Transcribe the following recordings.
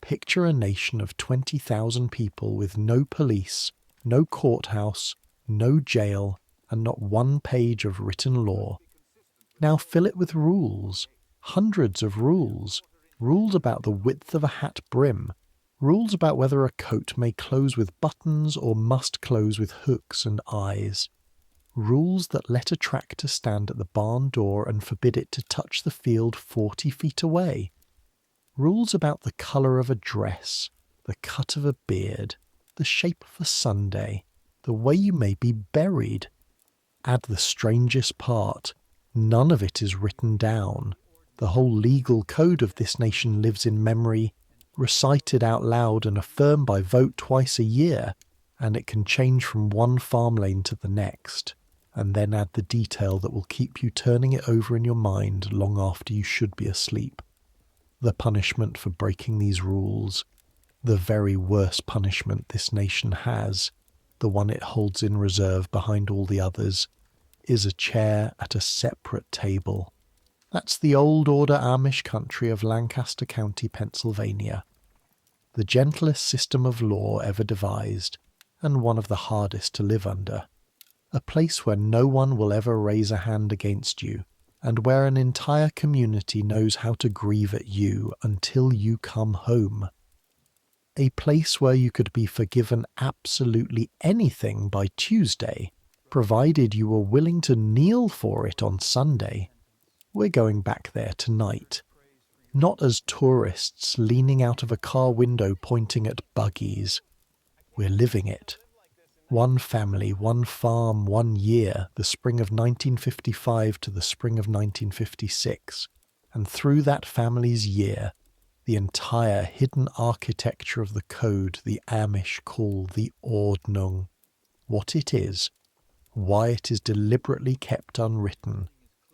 Picture a nation of 20,000 people with no police, no courthouse, no jail, and not one page of written law. Now fill it with rules, hundreds of rules, rules about the width of a hat brim, rules about whether a coat may close with buttons or must close with hooks and eyes, rules that let a tractor stand at the barn door and forbid it to touch the field 40 feet away, rules about the colour of a dress, the cut of a beard, the shape of a sundae, the way you may be buried. Add the strangest part. None of it is written down. The whole legal code of this nation lives in memory, recited out loud and affirmed by vote twice a year, and it can change from one farm lane to the next, and then add the detail that will keep you turning it over in your mind long after you should be asleep. The punishment for breaking these rules, the very worst punishment this nation has, the one it holds in reserve behind all the others, is a chair at a separate table. That's the old order Amish country of Lancaster County, Pennsylvania. The gentlest system of law ever devised, and one of the hardest to live under. A place where no one will ever raise a hand against you, and where an entire community knows how to grieve at you until you come home. A place where you could be forgiven absolutely anything by Tuesday, provided you were willing to kneel for it on Sunday. We're going back there tonight. Not as tourists leaning out of a car window pointing at buggies. We're living it. One family, one farm, 1 year, the spring of 1955 to the spring of 1956. And through that family's year, the entire hidden architecture of the code the Amish call the Ordnung. What it is, why it is deliberately kept unwritten,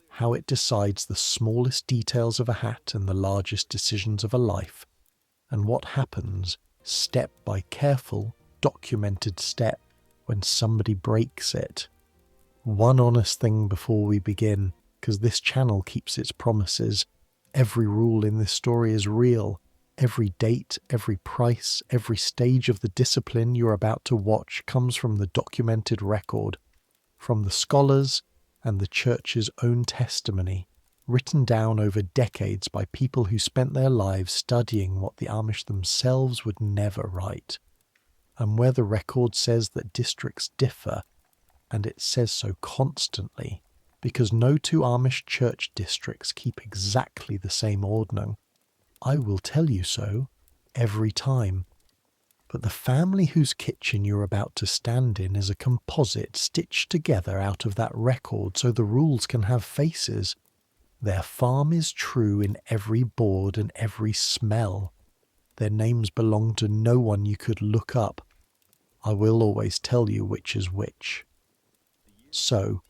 how it decides the smallest details of a hat and the largest decisions of a life, and what happens, step by careful, documented step, when somebody breaks it. One honest thing before we begin, because this channel keeps its promises. Every rule in this story is real. Every date, every price, every stage of the discipline you're about to watch comes from the documented record, from the scholars and the church's own testimony, written down over decades by people who spent their lives studying what the Amish themselves would never write. And where the record says that districts differ, and it says so constantly, because no two Amish church districts keep exactly the same Ordnung, I will tell you so every time. But the family whose kitchen you're about to stand in is a composite stitched together out of that record so the rules can have faces. Their farm is true in every board and every smell. Their names belong to no one you could look up. I will always tell you which is which. So,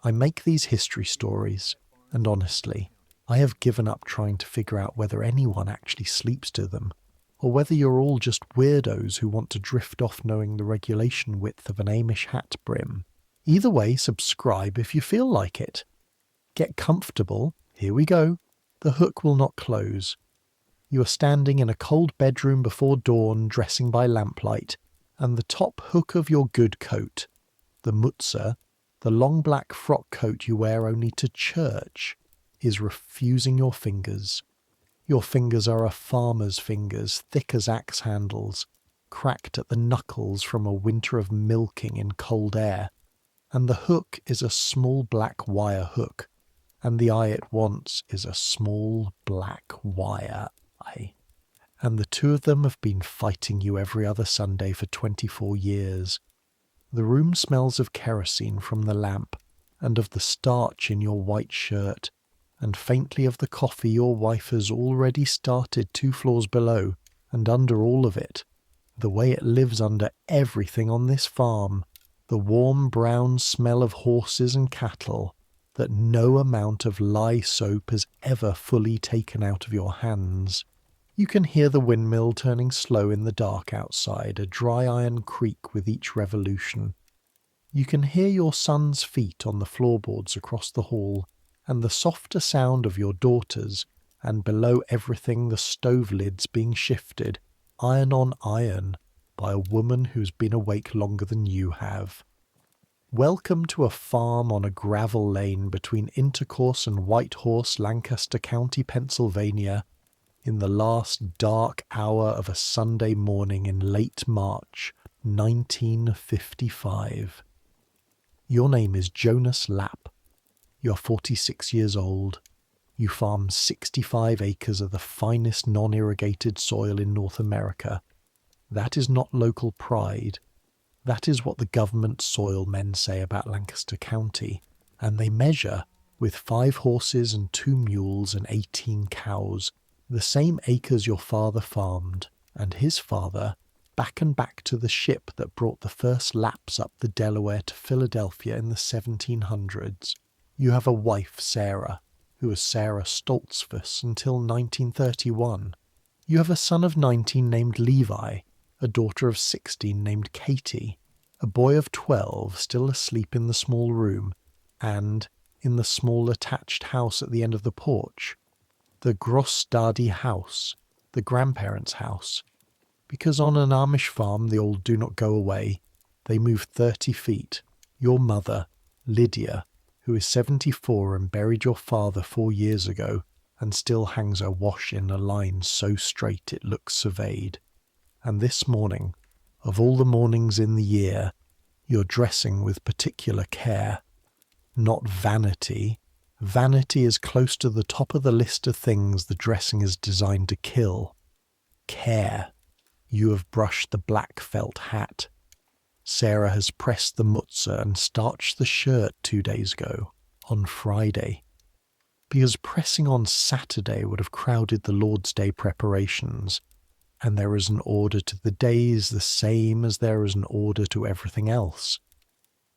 I make these history stories, and honestly, I have given up trying to figure out whether anyone actually sleeps to them, or whether you're all just weirdos who want to drift off knowing the regulation width of an Amish hat brim. Either way, subscribe if you feel like it. Get comfortable. Here we go. The hook will not close. You are standing in a cold bedroom before dawn, dressing by lamplight, and the top hook of your good coat, the mutzer, the long black frock coat you wear only to church, is refusing your fingers. Your fingers are a farmer's fingers, thick as axe handles, cracked at the knuckles from a winter of milking in cold air, and the hook is a small black wire hook, and the eye it wants is a small black wire eye. And the two of them have been fighting you every other Sunday for 24 years. The room smells of kerosene from the lamp, and of the starch in your white shirt, and faintly of the coffee your wife has already started 2 floors below, and under all of it, the way it lives under everything on this farm, the warm brown smell of horses and cattle that no amount of lye soap has ever fully taken out of your hands. You can hear the windmill turning slow in the dark outside, a dry iron creak with each revolution. You can hear your son's feet on the floorboards across the hall, and the softer sound of your daughter's and below everything the stove lids being shifted, iron on iron, by a woman who's been awake longer than you have. Welcome to a farm on a gravel lane between Intercourse and Whitehorse, Lancaster County, Pennsylvania, in the last dark hour of a Sunday morning in late March, 1955. Your name is Jonas Lapp. You're 46 years old. You farm 65 acres of the finest non-irrigated soil in North America. That is not local pride. That is what the government soil men say about Lancaster County, and they measure, with 5 horses and 2 mules and 18 cows, the same acres your father farmed, and his father, back and back to the ship that brought the first Lapps up the Delaware to Philadelphia in the 1700s. You have a wife, Sarah, who was Sarah Stoltzfus until 1931. You have a son of 19 named Levi, a daughter of 16 named Katie, a boy of 12 still asleep in the small room, and, in the small attached house at the end of the porch, the Grossstadi house, the grandparents' house, because on an Amish farm, the old do not go away, they move 30 feet. Your mother, Lydia, who is 74 and buried your father 4 years ago, and still hangs her wash in a line so straight it looks surveyed. And this morning, of all the mornings in the year, you're dressing with particular care. Not vanity. Vanity is close to the top of the list of things the dressing is designed to kill. Care. You have brushed the black felt hat. Sarah has pressed the mutzer and starched the shirt 2 days ago, on Friday, because pressing on Saturday would have crowded the Lord's Day preparations, and there is an order to the days the same as there is an order to everything else.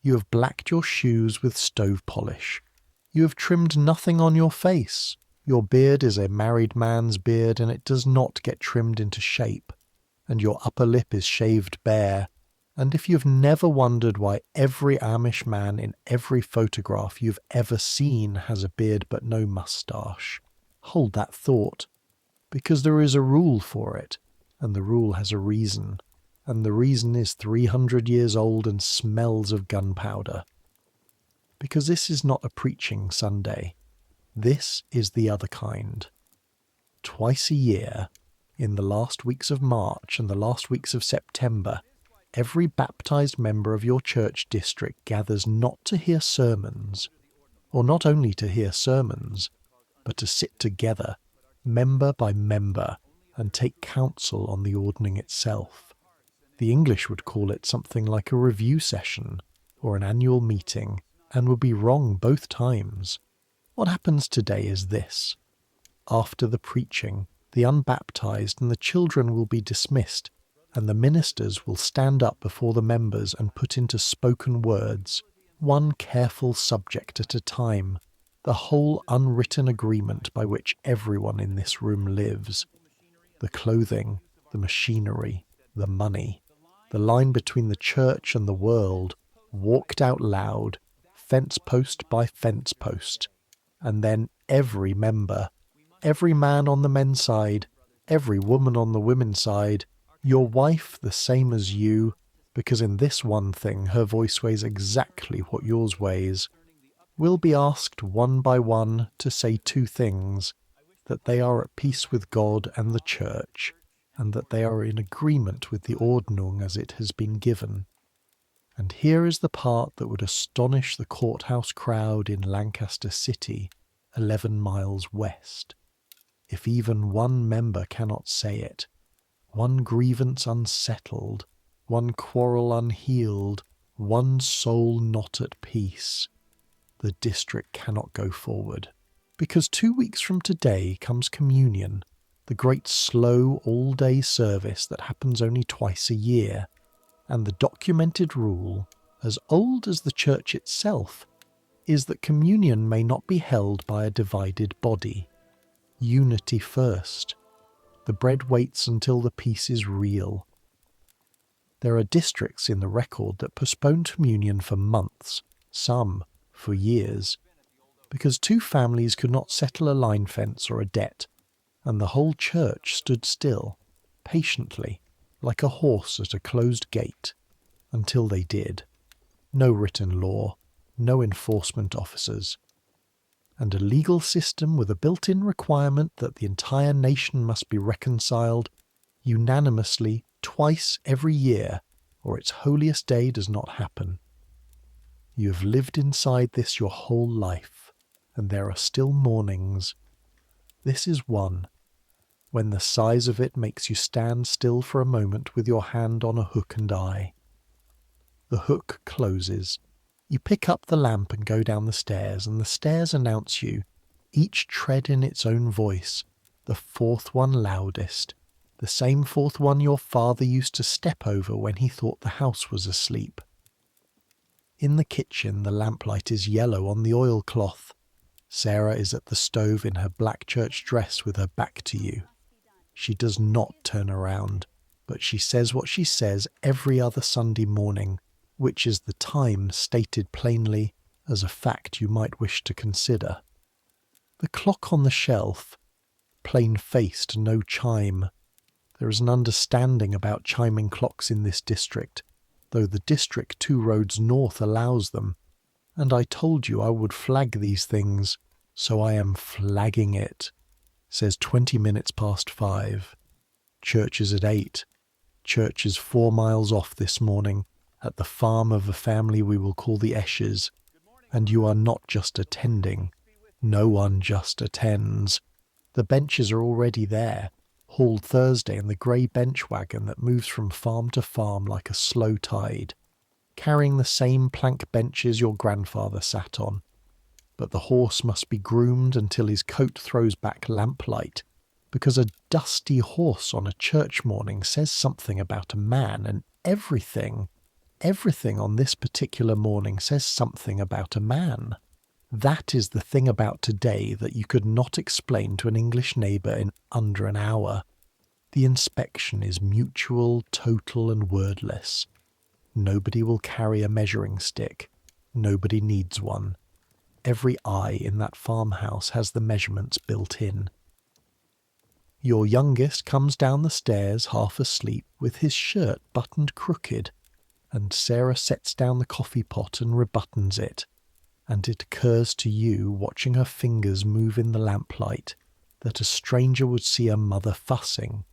You have blacked your shoes with stove polish. You have trimmed nothing on your face. Your beard is a married man's beard, and it does not get trimmed into shape, and your upper lip is shaved bare. And if you've never wondered why every Amish man in every photograph you've ever seen has a beard but no moustache, hold that thought, because there is a rule for it, and the rule has a reason, and the reason is 300 years old and smells of gunpowder. Because this is not a preaching Sunday. This is the other kind. Twice a year, in the last weeks of March and the last weeks of September, every baptized member of your church district gathers not to hear sermons, or not only to hear sermons, but to sit together, member by member, and take counsel on the Ordnung itself. The English would call it something like a review session, or an annual meeting, and would be wrong both times. What happens today is this. After the preaching, the unbaptized and the children will be dismissed, and the ministers will stand up before the members and put into spoken words, one careful subject at a time, the whole unwritten agreement by which everyone in this room lives. The clothing, the machinery, the money, the line between the church and the world, walked out loud, fence post by fence post, and then every member, every man on the men's side, every woman on the women's side, your wife the same as you, because in this one thing her voice weighs exactly what yours weighs, will be asked one by one to say 2 things, that they are at peace with God and the church, and that they are in agreement with the Ordnung as it has been given. And here is the part that would astonish the courthouse crowd in Lancaster City, 11 miles west. If even one member cannot say it, one grievance unsettled, one quarrel unhealed, one soul not at peace, the district cannot go forward. Because 2 weeks from today comes communion, the great slow all-day service that happens only twice a year, and the documented rule, as old as the church itself, is that communion may not be held by a divided body. Unity first. The bread waits until the peace is real. There are districts in the record that postpone communion for months, some for years, because 2 families could not settle a line fence or a debt, and the whole church stood still, patiently, like a horse at a closed gate, until they did. No written law, no enforcement officers, and a legal system with a built-in requirement that the entire nation must be reconciled unanimously twice every year, or its holiest day does not happen. You have lived inside this your whole life, and there are still mornings. This is one, when the size of it makes you stand still for a moment with your hand on a hook and eye. The hook closes. You pick up the lamp and go down the stairs, and the stairs announce you, each tread in its own voice, the fourth one loudest, the same fourth one your father used to step over when he thought the house was asleep. In the kitchen the lamplight is yellow on the oilcloth. Sarah is at the stove in her black church dress with her back to you. She does not turn around, but she says what she says every other Sunday morning, which is the time stated plainly as a fact you might wish to consider. The clock on the shelf, plain-faced, no chime. There is an understanding about chiming clocks in this district, though the district 2 roads north allows them, and I told you I would flag these things, so I am flagging it. Says 20 minutes past 5. Church is at 8. Church is 4 miles off this morning, at the farm of a family we will call the Eshes, and you are not just attending. No one just attends. The benches are already there, hauled Thursday in the grey bench wagon that moves from farm to farm like a slow tide, carrying the same plank benches your grandfather sat on. But the horse must be groomed until his coat throws back lamplight, because a dusty horse on a church morning says something about a man, and everything on this particular morning says something about a man. That is the thing about today that you could not explain to an English neighbour in under an hour. The inspection is mutual, total, and wordless. Nobody will carry a measuring stick. Nobody needs one. Every eye in that farmhouse has the measurements built in. Your youngest comes down the stairs half asleep with his shirt buttoned crooked, and Sarah sets down the coffee pot and rebuttons it, and it occurs to you, watching her fingers move in the lamplight, that a stranger would see a mother fussing.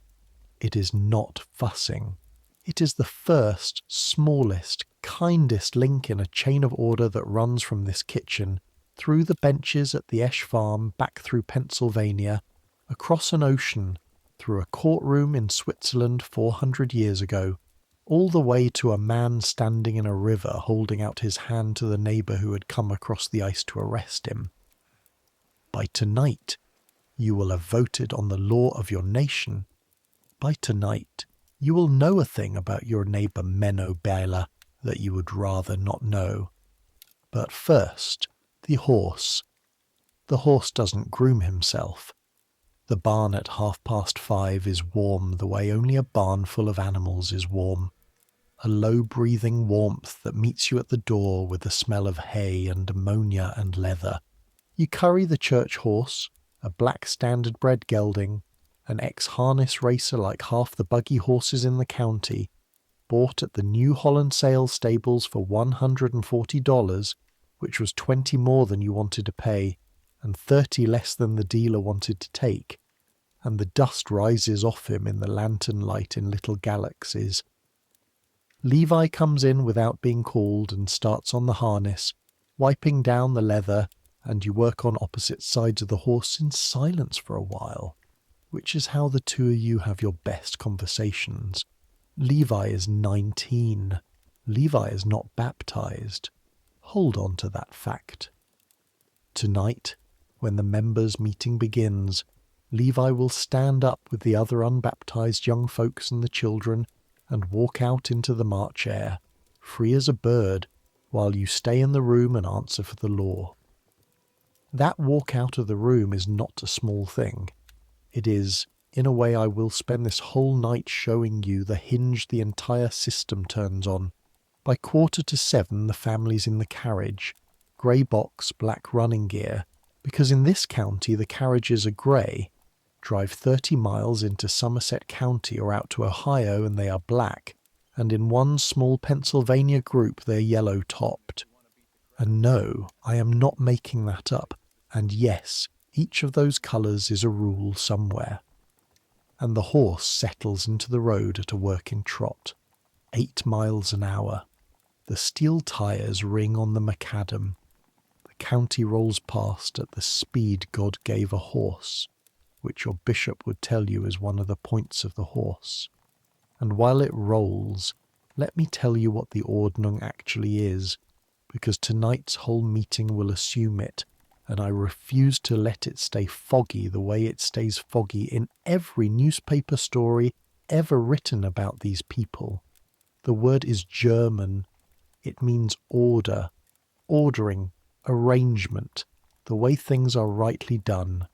It is not fussing. It is the first, smallest, kindest link in a chain of order that runs from this kitchen, through the benches at the Esh Farm, back through Pennsylvania, across an ocean, through a courtroom in Switzerland 400 years ago, all the way to a man standing in a river holding out his hand to the neighbour who had come across the ice to arrest him. By tonight, you will have voted on the law of your nation. By tonight, you will know a thing about your neighbour Menno Bela that you would rather not know. But first, the horse. The horse doesn't groom himself. The barn at 5:30 is warm the way only a barn full of animals is warm. A low-breathing warmth that meets you at the door with the smell of hay and ammonia and leather. You curry the church horse, a black standard-bred gelding, an ex-harness racer like half the buggy horses in the county, bought at the New Holland sales stables for $140, which was 20 more than you wanted to pay, and 30 less than the dealer wanted to take, and the dust rises off him in the lantern light in little galaxies. Levi comes in without being called and starts on the harness, wiping down the leather, and you work on opposite sides of the horse in silence for a while, which is how the two of you have your best conversations. Levi is 19. Levi is not baptized. Hold on to that fact. Tonight, when the members' meeting begins, Levi will stand up with the other unbaptized young folks and the children and walk out into the March air, free as a bird, while you stay in the room and answer for the law. That walk out of the room is not a small thing. It is, in a way, I will spend this whole night showing you the hinge the entire system turns on. By 6:45 the family's in the carriage, grey box, black running gear, because in this county the carriages are grey, Drive 30 miles into Somerset County or out to Ohio and they are black, and in one small Pennsylvania group they're yellow-topped. And no, I am not making that up, and yes, each of those colours is a rule somewhere. And the horse settles into the road at a working trot, 8 miles an hour. The steel tyres ring on the macadam. The county rolls past at the speed God gave a horse, which your bishop would tell you is one of the points of the horse. And while it rolls, let me tell you what the Ordnung actually is, because tonight's whole meeting will assume it, and I refuse to let it stay foggy the way it stays foggy in every newspaper story ever written about these people. The word is German. It means order, ordering, arrangement, the way things are rightly done.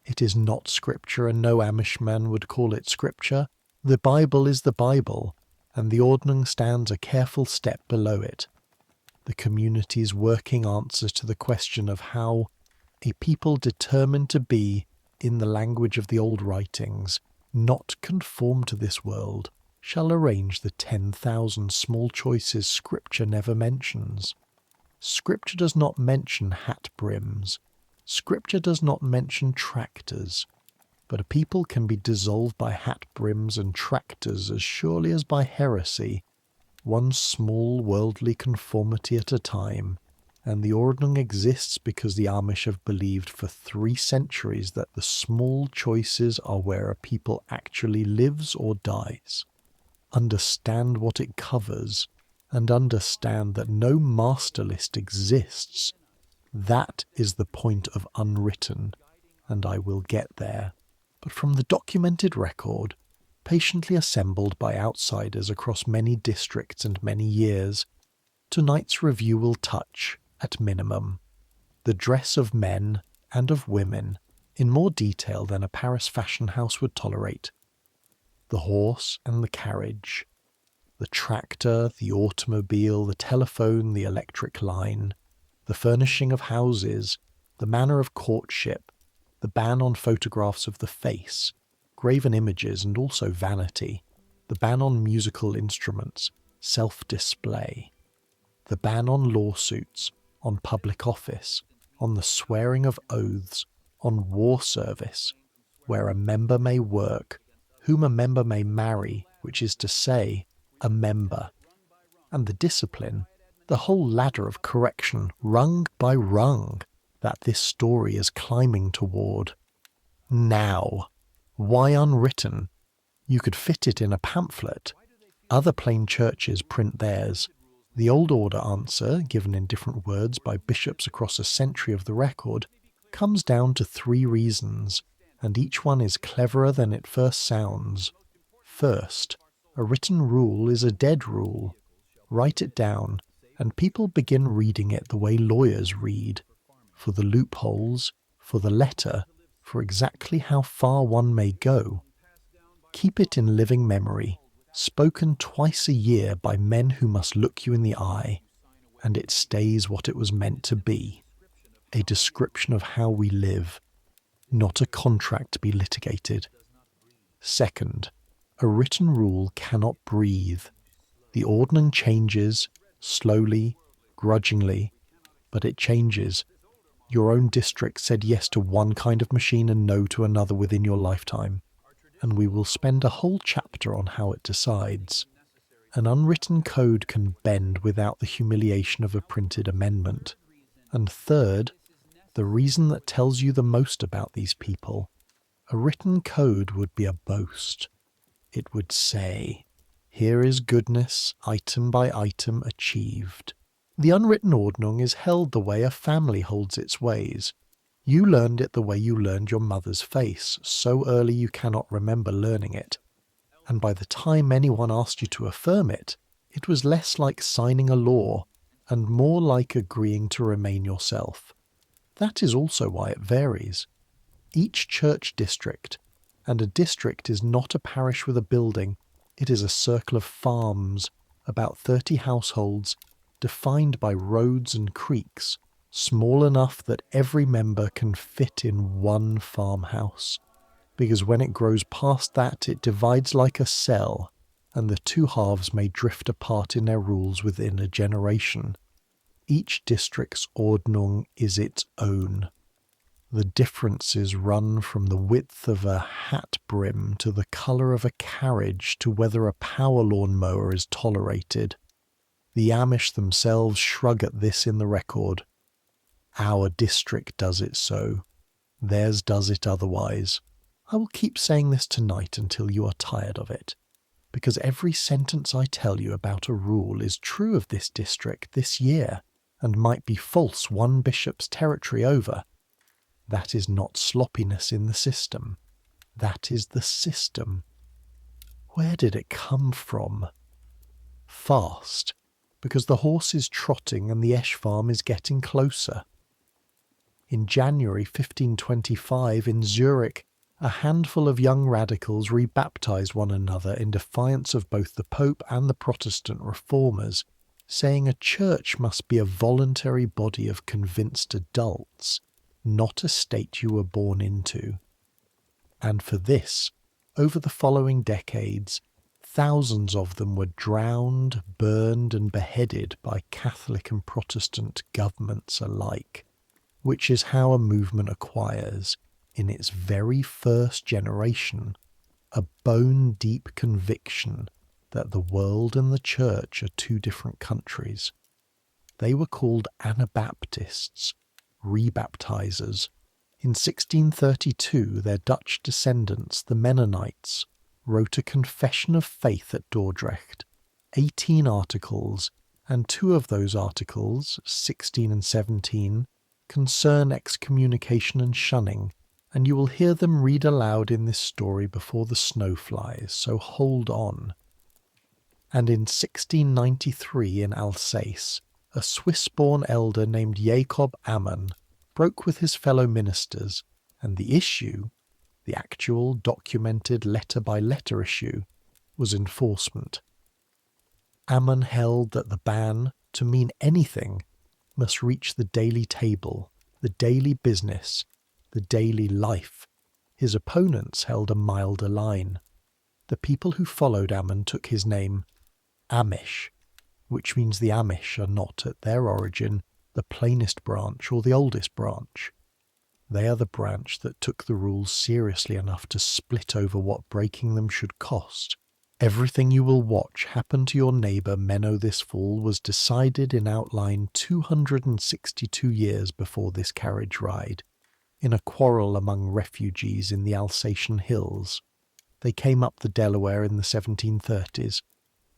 It is not scripture, and no Amish man would call it scripture. The Bible is the Bible, and the Ordnung stands a careful step below it. The community's working answer to the question of how a people determined to be, in the language of the old writings, not conform to this world, shall arrange the 10,000 small choices Scripture never mentions. Scripture does not mention hat brims. Scripture does not mention tractors. But a people can be dissolved by hat brims and tractors as surely as by heresy, one small worldly conformity at a time, and the Ordnung exists because the Amish have believed for 3 centuries that the small choices are where a people actually lives or dies. Understand what it covers, and understand that no master list exists. That is the point of unwritten, and I will get there. But from the documented record, patiently assembled by outsiders across many districts and many years, tonight's review will touch, at minimum, the dress of men and of women in more detail than a Paris fashion house would tolerate, the horse and the carriage, the tractor, the automobile, the telephone, the electric line, the furnishing of houses, the manner of courtship, the ban on photographs of the face, graven images and also vanity, the ban on musical instruments, self-display, the ban on lawsuits, on public office, on the swearing of oaths, on war service, where a member may work, whom a member may marry, which is to say, a member, and the discipline, the whole ladder of correction, rung by rung, that this story is climbing toward. Now, why unwritten? You could fit it in a pamphlet. Other plain churches print theirs. The old order answer, given in different words by bishops across a century of the record, comes down to 3 reasons, and each one is cleverer than it first sounds. First, a written rule is a dead rule. Write it down, and people begin reading it the way lawyers read, for the loopholes, for the letter, for exactly how far one may go. Keep it in living memory, spoken twice a year by men who must look you in the eye, and it stays what it was meant to be, a description of how we live, not a contract to be litigated. Second, a written rule cannot breathe. The Ordnung changes, slowly, grudgingly, but it changes. Your own district said yes to one kind of machine and no to another within your lifetime, and we will spend a whole chapter on how it decides. An unwritten code can bend without the humiliation of a printed amendment. And third, the reason that tells you the most about these people, a written code would be a boast. It would say, here is goodness, item by item, achieved. The unwritten Ordnung is held the way a family holds its ways. You learned it the way you learned your mother's face, so early you cannot remember learning it. And by the time anyone asked you to affirm it, it was less like signing a law, and more like agreeing to remain yourself. That is also why it varies. Each church district, and a district is not a parish with a building, it is a circle of farms, about 30 households, defined by roads and creeks, small enough that every member can fit in one farmhouse. because when it grows past that, it divides like a cell, and the two halves may drift apart in their rules within a generation. Each district's Ordnung is its own. The differences run from the width of a hat brim to the colour of a carriage to whether a power lawn mower is tolerated. The Amish themselves shrug at this in the record. Our district does it so. Theirs does it otherwise. I will keep saying this tonight until you are tired of it, because every sentence I tell you about a rule is true of this district this year, and might be false one bishop's territory over. That is not sloppiness in the system. That is the system. Where did it come from? Fast, because the horse is trotting and the Esch farm is getting closer. In January 1525 in Zurich, a handful of young radicals rebaptized one another in defiance of both the Pope and the Protestant reformers, saying a church must be a voluntary body of convinced adults, not a state you were born into. And for this, over the following decades, thousands of them were drowned, burned and beheaded by Catholic and Protestant governments alike, which is how a movement acquires, in its very first generation, a bone-deep conviction that the world and the church are two different countries. They were called Anabaptists, rebaptizers. In 1632, their Dutch descendants, the Mennonites, wrote a confession of faith at Dordrecht, 18 articles, and 2 of those articles, 16 and 17, concern excommunication and shunning, and you will hear them read aloud in this story before the snow flies, so hold on. And in 1693 in Alsace, a Swiss-born elder named Jacob Amann broke with his fellow ministers, and the issue, the actual documented letter-by-letter issue, was enforcement. Amann held that the ban, to mean anything, must reach the daily table, the daily business, the daily life. His opponents held a milder line. The people who followed Amann took his name Amish, which means the Amish are not, at their origin, the plainest branch or the oldest branch. They are the branch that took the rules seriously enough to split over what breaking them should cost. Everything you will watch happen to your neighbour Menno this fall was decided in outline 262 years before this carriage ride, in a quarrel among refugees in the Alsatian hills. They came up the Delaware in the 1730s.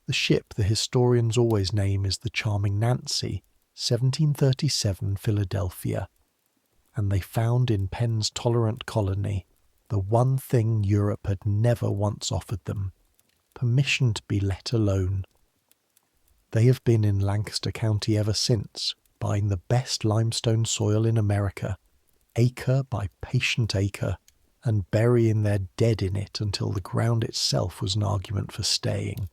The ship the historians always name is the Charming Nancy, 1737 Philadelphia. And they found in Penn's tolerant colony the one thing Europe had never once offered them: permission to be let alone. They have been in Lancaster County ever since, buying the best limestone soil in America, acre by patient acre, and burying their dead in it until the ground itself was an argument for staying.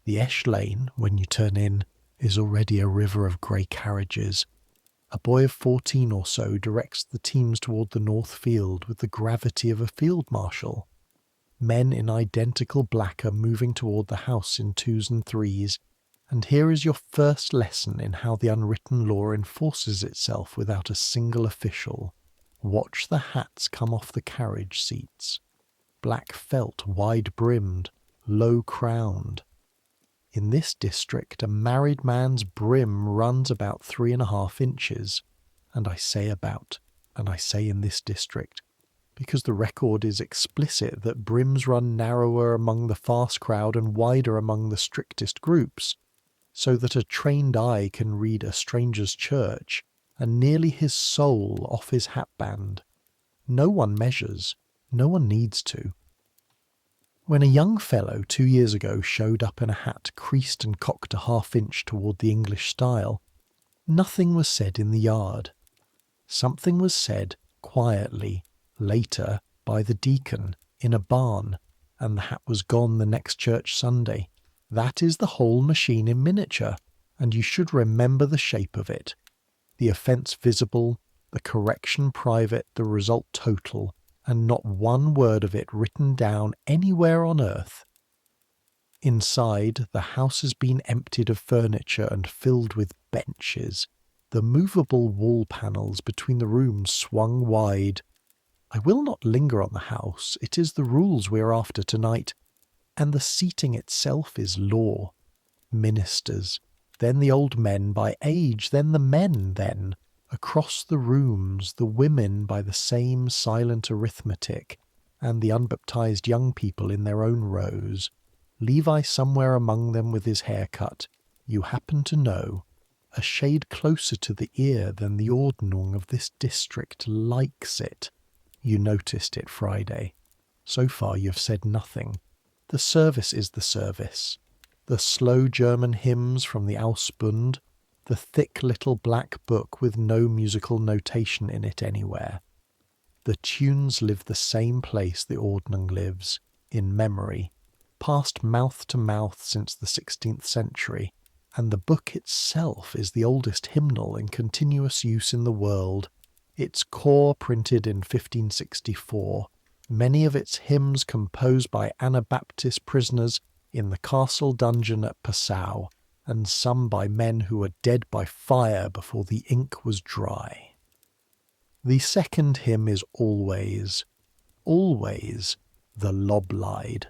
The Esch Lane, when you turn in, is already a river of grey carriages. A boy of 14 or so directs the teams toward the north field with the gravity of a field marshal. Men in identical black are moving toward the house in 2s and 3s, and here is your first lesson in how the unwritten law enforces itself without a single official. Watch the hats come off the carriage seats. Black felt, wide-brimmed, low-crowned. In this district, a married man's brim runs about 3.5 inches, and I say about, and I say in this district, because the record is explicit that brims run narrower among the fast crowd and wider among the strictest groups, so that a trained eye can read a stranger's church and nearly his soul off his hatband. No one measures, no one needs to. When a young fellow 2 years ago showed up in a hat creased and cocked a half-inch toward the English style, nothing was said in the yard. Something was said, quietly, later, by the deacon, in a barn, and the hat was gone the next church Sunday. That is the whole machine in miniature, and you should remember the shape of it. The offence visible, the correction private, the result total, and not one word of it written down anywhere on earth. Inside, the house has been emptied of furniture and filled with benches, the movable wall panels between the rooms swung wide. I will not linger on the house, it is the rules we are after tonight, and the seating itself is law. Ministers, then the old men by age, then the men, then, across the rooms, the women by the same silent arithmetic, and the unbaptized young people in their own rows. Levi somewhere among them with his hair cut, you happen to know, a shade closer to the ear than the Ordnung of this district likes it. You noticed it Friday. So far you've said nothing. The service is the service. The slow German hymns from the Ausbund, the thick little black book with no musical notation in it anywhere. The tunes live the same place the Ordnung lives, in memory, passed mouth to mouth since the 16th century, and the book itself is the oldest hymnal in continuous use in the world, its core printed in 1564, many of its hymns composed by Anabaptist prisoners in the castle dungeon at Passau, and some by men who were dead by fire before the ink was dry. The second hymn is always the Loblied.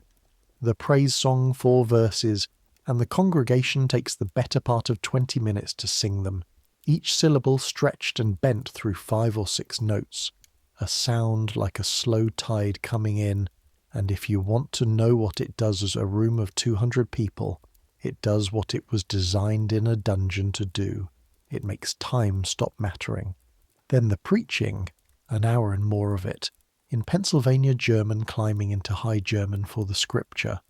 The praise song, 4 verses, and the congregation takes the better part of 20 minutes to sing them, each syllable stretched and bent through 5 or 6 notes, a sound like a slow tide coming in, and if you want to know what it does as a room of 200 people, it does what it was designed in a dungeon to do. It makes time stop mattering. Then the preaching, an hour and more of it, in Pennsylvania German climbing into High German for the scripture.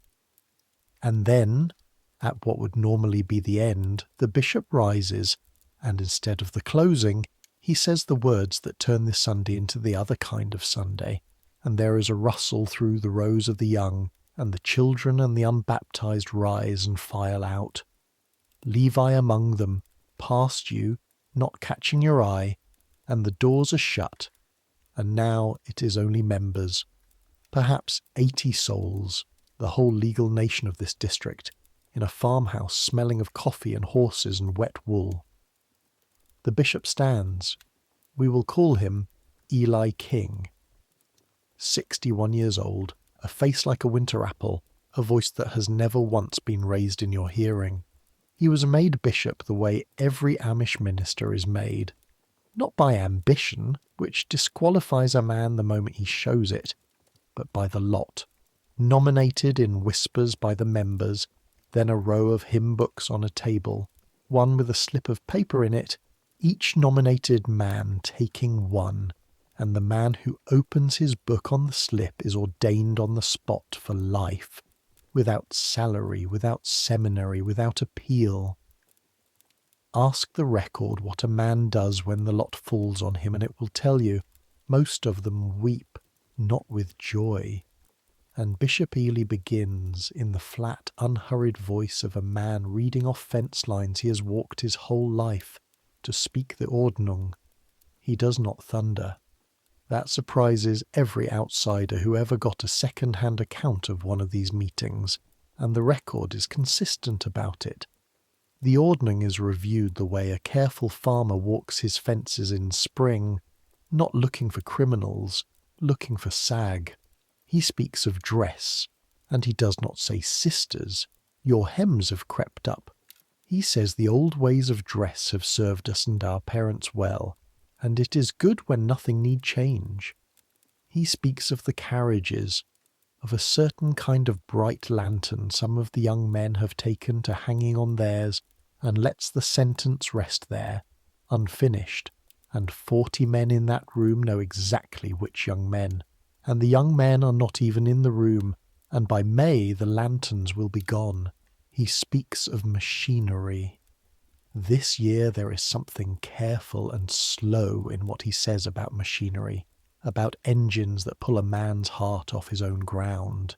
And then, at what would normally be the end, the bishop rises, and instead of the closing, he says the words that turn this Sunday into the other kind of Sunday, and there is a rustle through the rows of the young, and the children and the unbaptized rise and file out. Levi among them, past you, not catching your eye, and the doors are shut, and now it is only members, perhaps 80 souls, the whole legal nation of this district, in a farmhouse smelling of coffee and horses and wet wool. The bishop stands. We will call him Eli King. 61 years old, a face like a winter apple, a voice that has never once been raised in your hearing. He was made bishop the way every Amish minister is made. Not by ambition, which disqualifies a man the moment he shows it, but by the lot, nominated in whispers by the members, then a row of hymn books on a table, one with a slip of paper in it, each nominated man taking one, and the man who opens his book on the slip is ordained on the spot for life, without salary, without seminary, without appeal. Ask the record what a man does when the lot falls on him, and it will tell you, most of them weep, not with joy. And Bishop Ely begins, in the flat, unhurried voice of a man reading off fence lines he has walked his whole life, to speak the Ordnung. He does not thunder. That surprises every outsider who ever got a second-hand account of one of these meetings, and the record is consistent about it. The Ordnung is reviewed the way a careful farmer walks his fences in spring, not looking for criminals, looking for sag. He speaks of dress, and he does not say sisters, your hems have crept up. He says the old ways of dress have served us and our parents well, and it is good when nothing need change. He speaks of the carriages, of a certain kind of bright lantern some of the young men have taken to hanging on theirs, and lets the sentence rest there, unfinished, and 40 men in that room know exactly which young men, and the young men are not even in the room, and by May the lanterns will be gone. He speaks of machinery. This year there is something careful and slow in what he says about machinery, about engines that pull a man's heart off his own ground.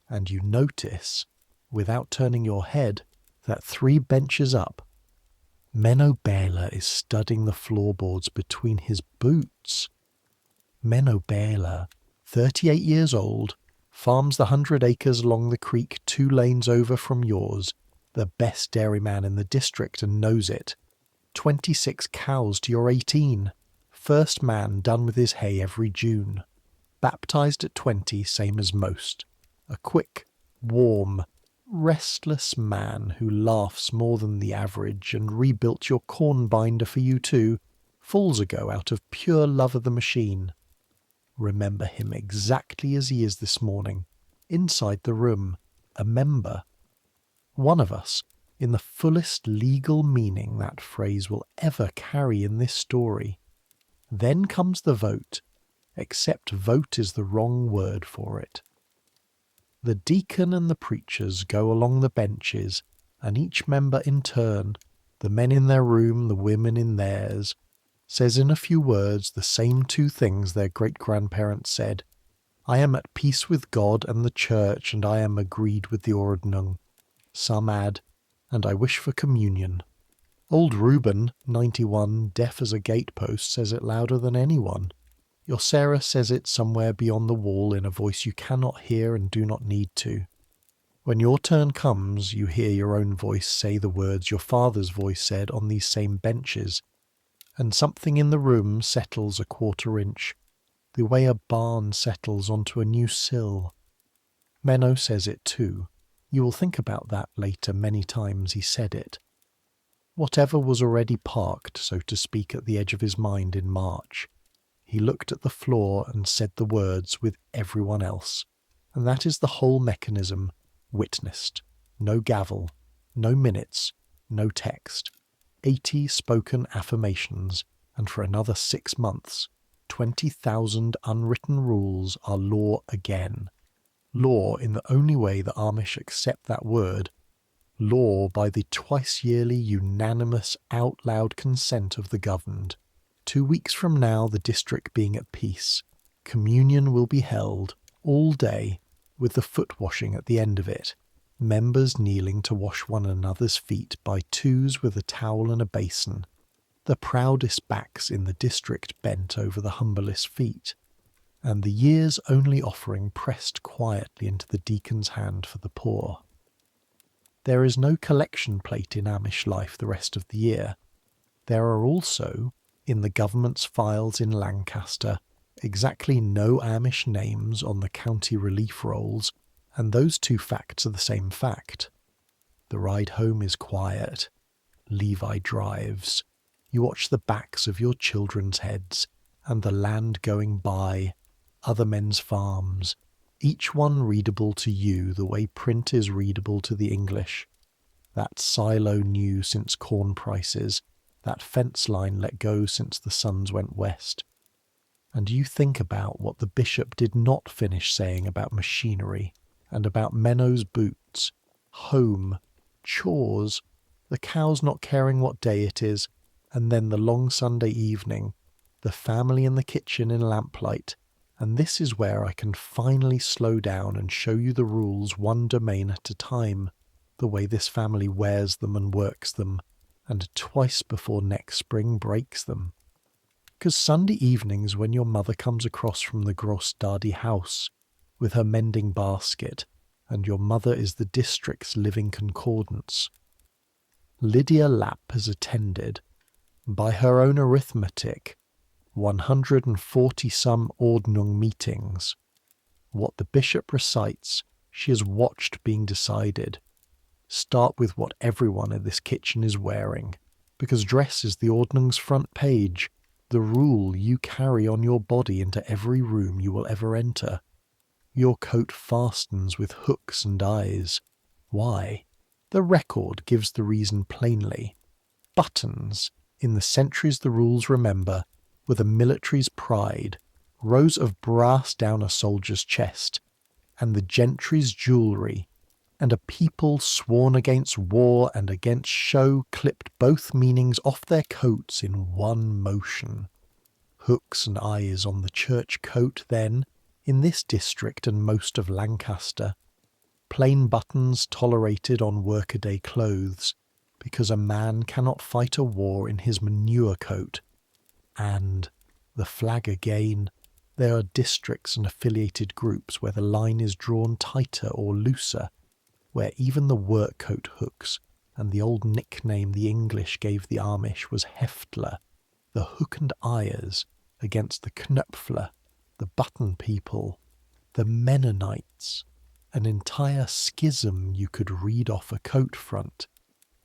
And you notice, without turning your head, that 3 benches up, Menno Bela is studying the floorboards between his boots. Menno Bela, 38 years old, farms the 100 acres along the creek 2 lanes over from yours, the best dairyman in the district and knows it. 26 cows to your 18. First man done with his hay every June. Baptized at 20, same as most. A quick, warm, restless man who laughs more than the average and rebuilt your corn binder for you too, falls ago out of pure love of the machine. Remember him exactly as he is this morning, inside the room, a member. One of us, in the fullest legal meaning that phrase will ever carry in this story. Then comes the vote, except vote is the wrong word for it. The deacon and the preachers go along the benches, and each member in turn, the men in their room, the women in theirs, says in a few words the same 2 things their great-grandparents said. I am at peace with God and the church, and I am agreed with the Ordnung. Some add, and I wish for communion. Old Reuben, 91, deaf as a gatepost, says it louder than anyone. Your Sarah says it somewhere beyond the wall in a voice you cannot hear and do not need to. When your turn comes, you hear your own voice say the words your father's voice said on these same benches, and something in the room settles a 1/4 inch, the way a barn settles onto a new sill. Menno says it too. You will think about that later many times he said it. Whatever was already parked, so to speak, at the edge of his mind in March. He looked at the floor and said the words with everyone else, and that is the whole mechanism, witnessed. No gavel, no minutes, no text. 80 spoken affirmations, and for another 6 months, 20,000 unwritten rules are law again. Law in the only way the Amish accept that word, law by the twice-yearly unanimous out-loud consent of the governed. 2 weeks from now, the district being at peace, communion will be held all day with the foot washing at the end of it, members kneeling to wash one another's feet by 2s with a towel and a basin, the proudest backs in the district bent over the humblest feet, and the year's only offering pressed quietly into the deacon's hand for the poor. There is no collection plate in Amish life the rest of the year. There are also, in the government's files in Lancaster, exactly no Amish names on the county relief rolls, and those 2 facts are the same fact. The ride home is quiet. Levi drives. You watch the backs of your children's heads, and the land going by, other men's farms, each one readable to you the way print is readable to the English. That silo new since corn prices, that fence line let go since the suns went west. And you think about what the bishop did not finish saying about machinery, and about Menno's boots, home, chores, the cows not caring what day it is, and then the long Sunday evening, the family in the kitchen in lamplight, and this is where I can finally slow down and show you the rules one domain at a time, the way this family wears them and works them, and twice before next spring breaks them. 'Cause Sunday evenings when your mother comes across from the Grossdardy house with her mending basket, and your mother is the district's living concordance. Lydia Lapp has attended, by her own arithmetic, 140-some Ordnung meetings. What the bishop recites, she has watched being decided. Start with what everyone in this kitchen is wearing, because dress is the Ordnung's front page, the rule you carry on your body into every room you will ever enter. Your coat fastens with hooks and eyes. Why? The record gives the reason plainly. Buttons, in the centuries the rules remember, were the military's pride, rows of brass down a soldier's chest, and the gentry's jewellery, and a people sworn against war and against show clipped both meanings off their coats in one motion. Hooks and eyes on the church coat, then, in this district and most of Lancaster. Plain buttons tolerated on workaday clothes, because a man cannot fight a war in his manure coat. And, the flag again, There are districts and affiliated groups where the line is drawn tighter or looser, where even the work coat hooks, and the old nickname the English gave the Amish was Heftler, the hook and eyers, against the Knöpfler, the button people, the Mennonites, an entire schism you could read off a coat front,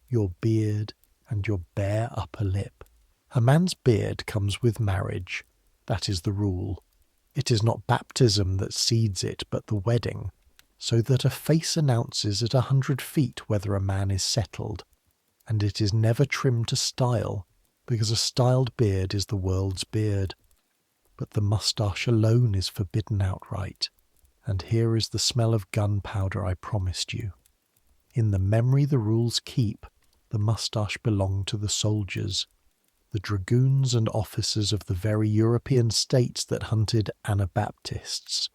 your beard and your bare upper lip. A man's beard comes with marriage. That is the rule. It is not baptism that seeds it, but the wedding, so that a face announces at 100 feet whether a man is settled, and it is never trimmed to style, because a styled beard is the world's beard. But the moustache alone is forbidden outright, and here is the smell of gunpowder I promised you. In the memory the rules keep, the moustache belonged to the soldiers, the dragoons and officers of the very European states that hunted Anabaptists.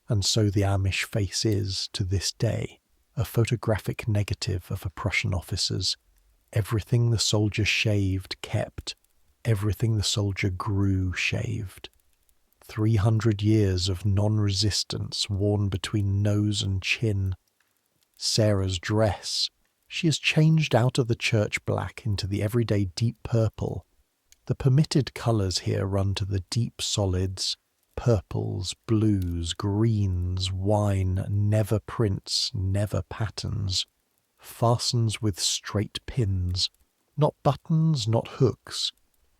And so the Amish face is, to this day, a photographic negative of a Prussian officer's. Everything the soldier shaved kept, everything the soldier grew shaved. 300 years of non-resistance worn between nose and chin. Sarah's dress, she has changed out of the church black into the everyday deep purple. The permitted colours here run to the deep solids, purples, blues, greens, wine, never prints, never patterns, fastens with straight pins, not buttons, not hooks,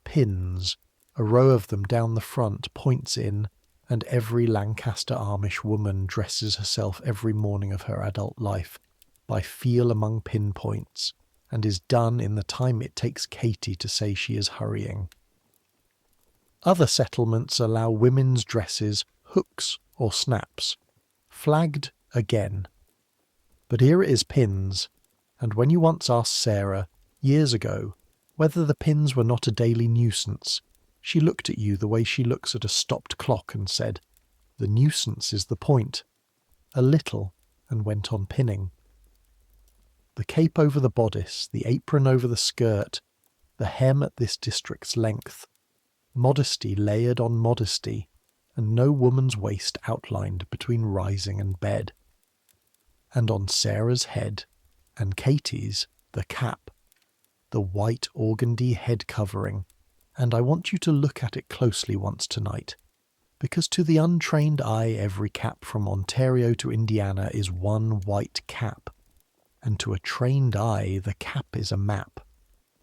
pins, a row of them down the front, points in, and every Lancaster Amish woman dresses herself every morning of her adult life by feel among pinpoints, and is done in the time it takes Katie to say she is hurrying. Other settlements allow women's dresses, hooks or snaps, flagged again. But here it is pins, and when you once asked Sarah, years ago, whether the pins were not a daily nuisance, she looked at you the way she looks at a stopped clock and said, "The nuisance is the point," a little, and went on pinning. The cape over the bodice, the apron over the skirt, the hem at this district's length, modesty layered on modesty, and no woman's waist outlined between rising and bed. And on Sarah's head, and Katie's, the cap, the white organdy head covering, and I want you to look at it closely once tonight, because to the untrained eye every cap from Ontario to Indiana is one white cap, and to a trained eye the cap is a map.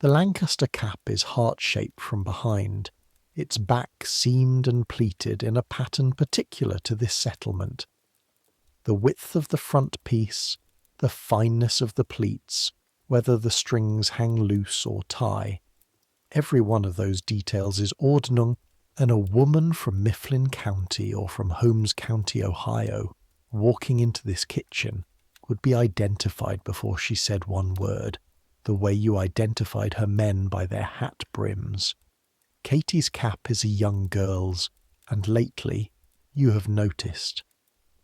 The Lancaster cap is heart-shaped from behind, its back seamed and pleated in a pattern particular to this settlement. The width of the front piece, the fineness of the pleats, whether the strings hang loose or tie, every one of those details is Ordnung, and a woman from Mifflin County or from Holmes County, Ohio, walking into this kitchen, would be identified before she said one word, the way you identified her men by their hat brims. Katie's cap is a young girl's, and lately, you have noticed.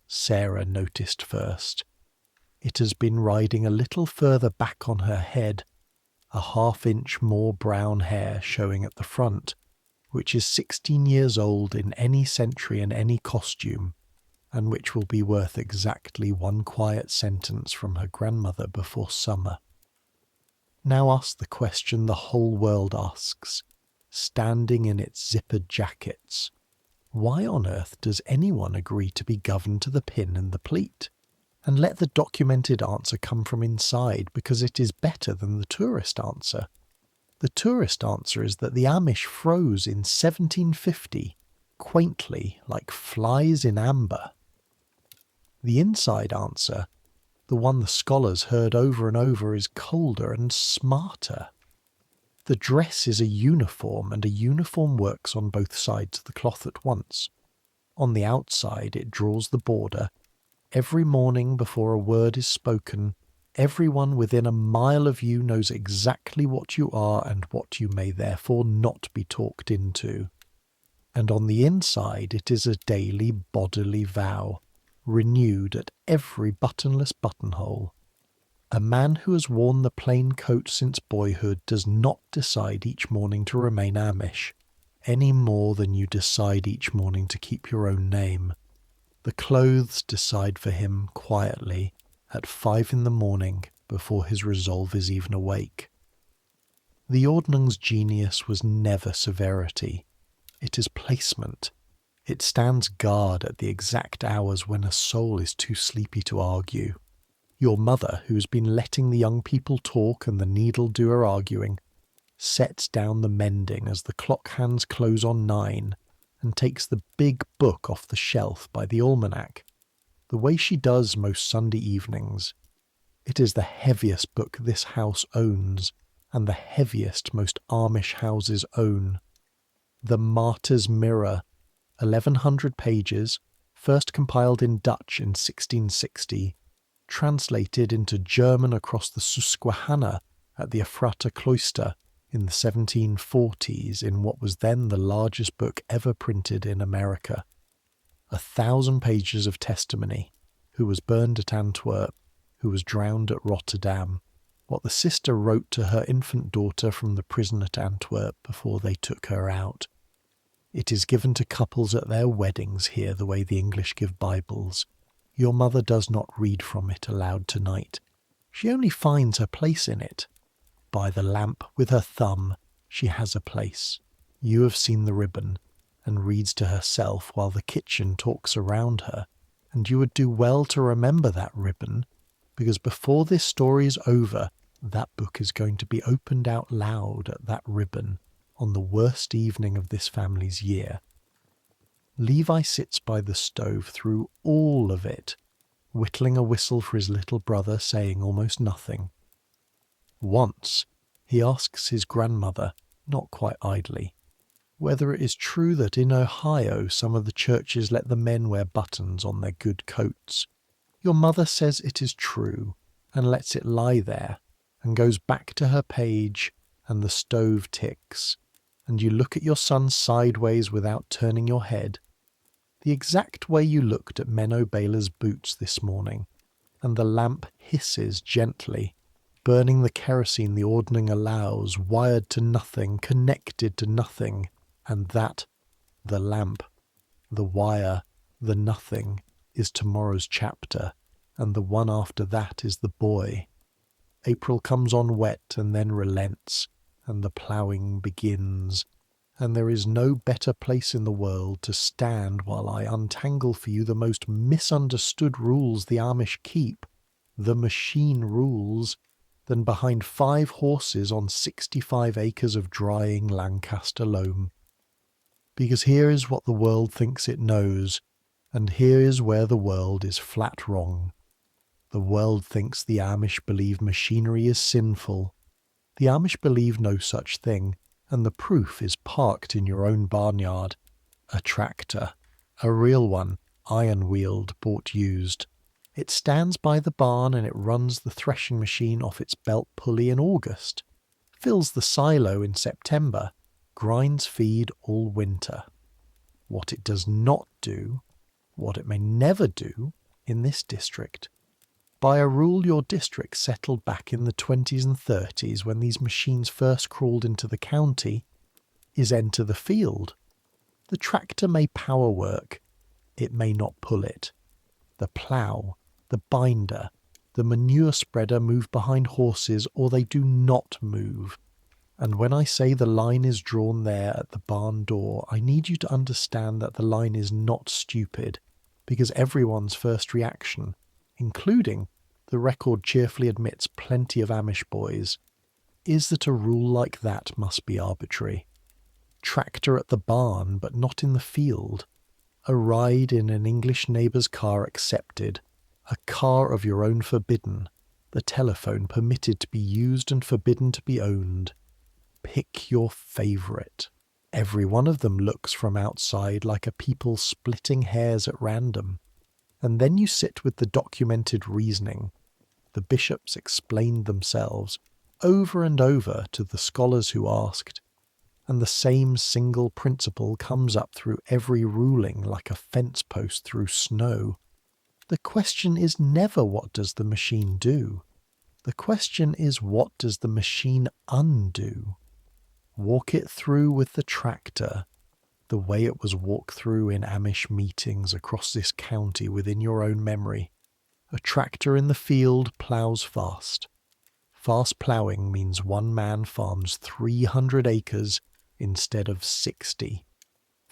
Sarah noticed first. It has been riding a little further back on her head, a half-inch more brown hair showing at the front, which is 16 years old in any century and any costume, and which will be worth exactly one quiet sentence from her grandmother before summer. Now ask the question the whole world asks, standing in its zippered jackets. Why on earth does anyone agree to be governed to the pin and the pleat? And let the documented answer come from inside, because it is better than the tourist answer. The tourist answer is that the Amish froze in 1750, quaintly, like flies in amber. The inside answer, the one the scholars heard over and over, is colder and smarter. The dress is a uniform, and a uniform works on both sides of the cloth at once. On the outside it draws the border. Every morning before a word is spoken, everyone within a mile of you knows exactly what you are and what you may therefore not be talked into. And on the inside it is a daily bodily vow, renewed at every buttonless buttonhole. A man who has worn the plain coat since boyhood does not decide each morning to remain Amish. any more than you decide each morning to keep your own name. The clothes decide for him quietly at 5 in the morning before his resolve is even awake. The Ordnung's genius was never severity. It is placement. It stands guard at the exact hours when a soul is too sleepy to argue. Your mother, who has been letting the young people talk and the needle-doer arguing, sets down the mending as the clock hands close on 9 and takes the big book off the shelf by the almanac, the way she does most Sunday evenings. It is the heaviest book this house owns, and the heaviest most Amish houses own. The Martyr's Mirror, 1100 pages, first compiled in Dutch in 1660, translated into German across the Susquehanna at the Ephrata Cloister in the 1740s in what was then the largest book ever printed in America. 1,000 pages of testimony, who was burned at Antwerp, who was drowned at Rotterdam, what the sister wrote to her infant daughter from the prison at Antwerp before they took her out. It is given to couples at their weddings here the way the English give Bibles. Your mother does not read from it aloud tonight. She only finds her place in it. By the lamp with her thumb, she has a place. You have seen the ribbon, and reads to herself while the kitchen talks around her, and you would do well to remember that ribbon, because before this story is over, that book is going to be opened out loud at that ribbon on the worst evening of this family's year. Levi sits by the stove through all of it, whittling a whistle for his little brother, saying almost nothing. Once, he asks his grandmother, not quite idly, whether it is true that in Ohio some of the churches let the men wear buttons on their good coats. Your mother says it is true, and lets it lie there, and goes back to her page, and the stove ticks, and you look at your son sideways without turning your head, the exact way you looked at Menno Baylor's boots this morning, and the lamp hisses gently, burning the kerosene the Ordnung allows, wired to nothing, connected to nothing, and that, the lamp, the wire, the nothing, is tomorrow's chapter, and the one after that is the boy. April comes on wet and then relents, and the ploughing begins, and there is no better place in the world to stand while I untangle for you the most misunderstood rules the Amish keep, the machine rules, than behind 5 horses on 65 acres of drying Lancaster loam. Because here is what the world thinks it knows, and here is where the world is flat wrong. The world thinks the Amish believe machinery is sinful. The Amish believe no such thing, and the proof is parked in your own barnyard. A tractor, a real one, iron-wheeled, bought used. It stands by the barn and it runs the threshing machine off its belt pulley in August, fills the silo in September, grinds feed all winter. What it does not do, what it may never do, in this district, by a rule your district settled back in the 20s and 30s when these machines first crawled into the county, is enter the field. The tractor may power work, it may not pull it. The plough, the binder, the manure spreader move behind horses, or they do not move. And when I say the line is drawn there at the barn door, I need you to understand that the line is not stupid, because everyone's first reaction, including, the record cheerfully admits, plenty of Amish boys, is that a rule like that must be arbitrary. Tractor at the barn, but not in the field. A ride in an English neighbour's car accepted. A car of your own forbidden. The telephone permitted to be used and forbidden to be owned. Pick your favourite. Every one of them looks from outside like a people splitting hairs at random. And then you sit with the documented reasoning. The bishops explained themselves, over and over, to the scholars who asked, and the same single principle comes up through every ruling like a fence post through snow. The question is never what does the machine do. The question is what does the machine undo. Walk it through with the tractor, the way it was walked through in Amish meetings across this county within your own memory. A tractor in the field ploughs fast. Fast ploughing means one man farms 300 acres instead of 60.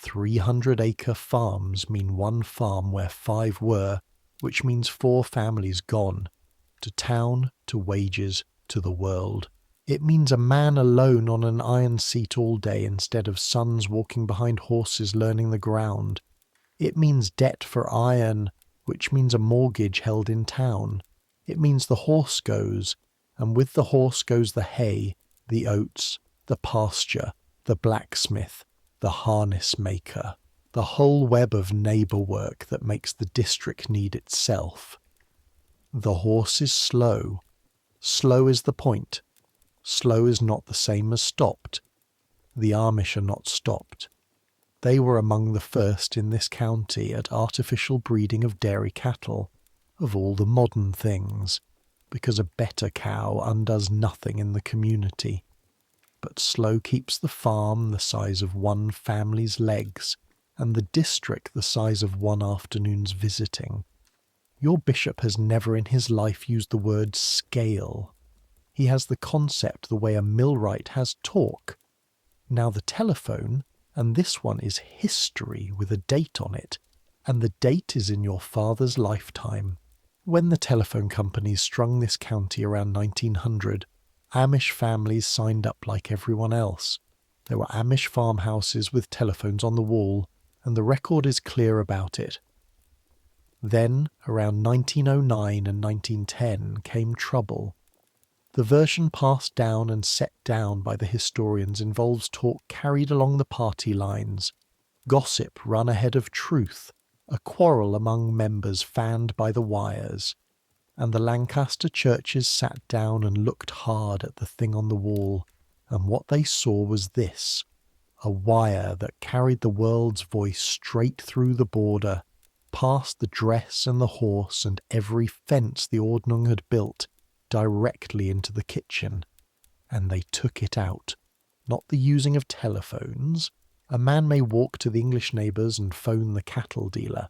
300-acre farms mean one farm where 5 were, which means 4 families gone. To town, to wages, to the world. It means a man alone on an iron seat all day instead of sons walking behind horses learning the ground. It means debt for iron, which means a mortgage held in town. It means the horse goes, and with the horse goes the hay, the oats, the pasture, the blacksmith, the harness maker, the whole web of neighbour work that makes the district need itself. The horse is slow. Slow is the point. Slow is not the same as stopped. The Amish are not stopped. They were among the first in this county at artificial breeding of dairy cattle, of all the modern things, because a better cow undoes nothing in the community. But slow keeps the farm the size of one family's legs, and the district the size of one afternoon's visiting. Your bishop has never in his life used the word scale. He has the concept the way a millwright has torque. Now the telephone, and this one is history with a date on it, and the date is in your father's lifetime. When the telephone companies strung this county around 1900, Amish families signed up like everyone else. There were Amish farmhouses with telephones on the wall, and the record is clear about it. Then, around 1909 and 1910, came trouble. The version passed down and set down by the historians involves talk carried along the party lines, gossip run ahead of truth, a quarrel among members fanned by the wires, and the Lancaster churches sat down and looked hard at the thing on the wall, and what they saw was this, a wire that carried the world's voice straight through the border, past the dress and the horse and every fence the Ordnung had built, directly into the kitchen. And they took it out. Not the using of telephones. A man may walk to the English neighbours and phone the cattle dealer.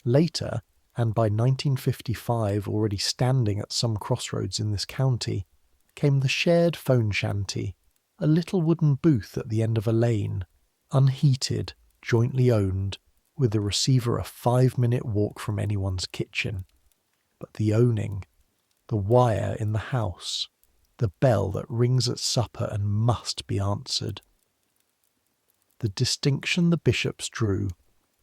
Later, and by 1955 already standing at some crossroads in this county, came the shared phone shanty, a little wooden booth at the end of a lane, unheated, jointly owned, with the receiver a 5-minute walk from anyone's kitchen. But the owning, the wire in the house, the bell that rings at supper and must be answered. The distinction the bishops drew,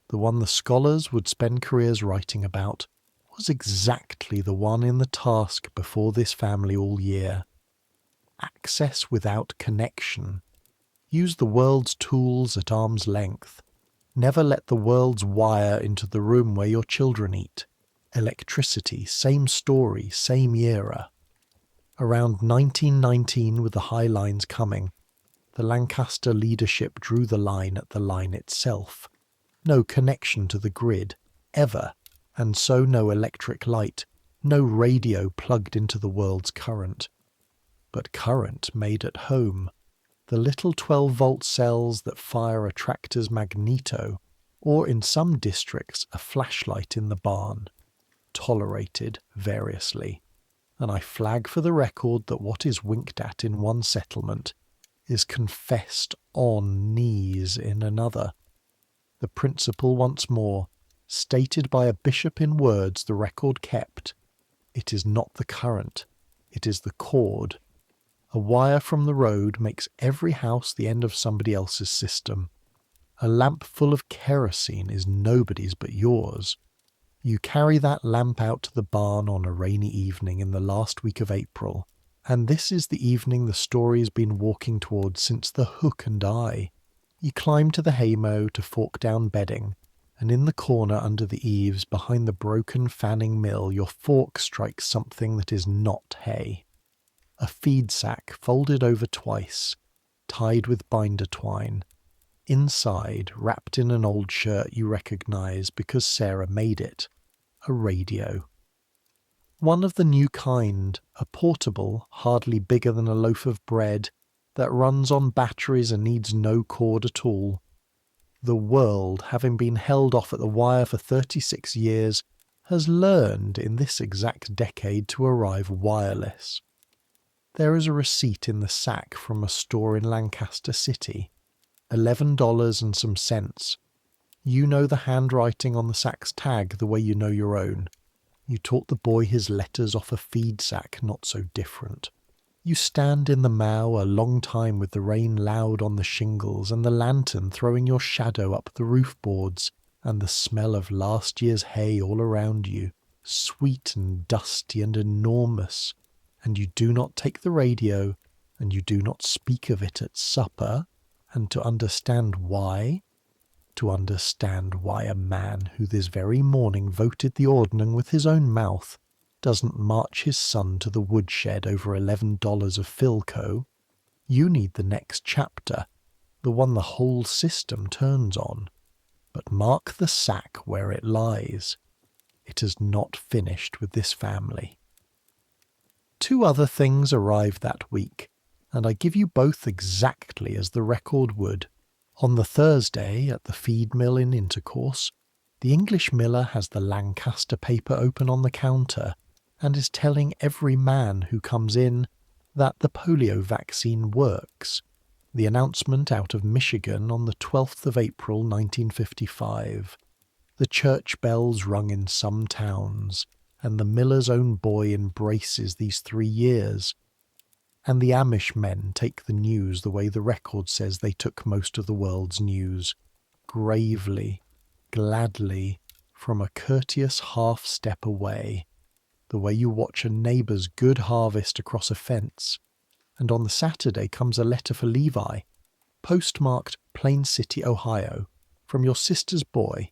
the one the scholars would spend careers writing about, was exactly the one in the task before this family all year. Access without connection. Use the world's tools at arm's length. Never let the world's wire into the room where your children eat. Electricity, same story, same era. Around 1919, with the High Lines coming, the Lancaster leadership drew the line at the line itself. No connection to the grid, ever, and so no electric light, no radio plugged into the world's current. But current made at home, the little 12-volt cells that fire a tractor's magneto, or in some districts a flashlight in the barn, tolerated variously. And I flag for the record that what is winked at in one settlement is confessed on knees in another. The principle once more, stated by a bishop in words the record kept. It is not the current, it is the cord. A wire from the road makes every house the end of somebody else's system. A lamp full of kerosene is nobody's but yours. You carry that lamp out to the barn on a rainy evening in the last week of April, and this is the evening the story's been walking towards since the hook and eye. You climb to the haymow to fork down bedding, and in the corner under the eaves behind the broken fanning mill your fork strikes something that is not hay. A feed sack folded over twice, tied with binder twine. Inside, wrapped in an old shirt you recognise because Sarah made it, a radio. One of the new kind, a portable, hardly bigger than a loaf of bread, that runs on batteries and needs no cord at all. The world, having been held off at the wire for 36 years, has learned in this exact decade to arrive wireless. There is a receipt in the sack from a store in Lancaster City. $11 and some cents. You know the handwriting on the sack's tag the way you know your own. You taught the boy his letters off a feed sack not so different. You stand in the mow a long time with the rain loud on the shingles and the lantern throwing your shadow up the roof boards and the smell of last year's hay all around you, sweet and dusty and enormous, and you do not take the radio and you do not speak of it at supper, and to understand why? To understand why a man who this very morning voted the Ordnung with his own mouth doesn't march his son to the woodshed over $11 of Philco. You need the next chapter, the one the whole system turns on. But mark the sack where it lies. It has not finished with this family. 2 other things arrived that week, and I give you both exactly as the record would. On the Thursday, at the feed mill in Intercourse, the English miller has the Lancaster paper open on the counter and is telling every man who comes in that the polio vaccine works. The announcement out of Michigan on the 12th of April 1955. The church bells rung in some towns, and the miller's own boy embraces these 3 years. And the Amish men take the news the way the record says they took most of the world's news, gravely, gladly, from a courteous half-step away, the way you watch a neighbour's good harvest across a fence. And on the Saturday comes a letter for Levi, postmarked Plain City, Ohio, from your sister's boy.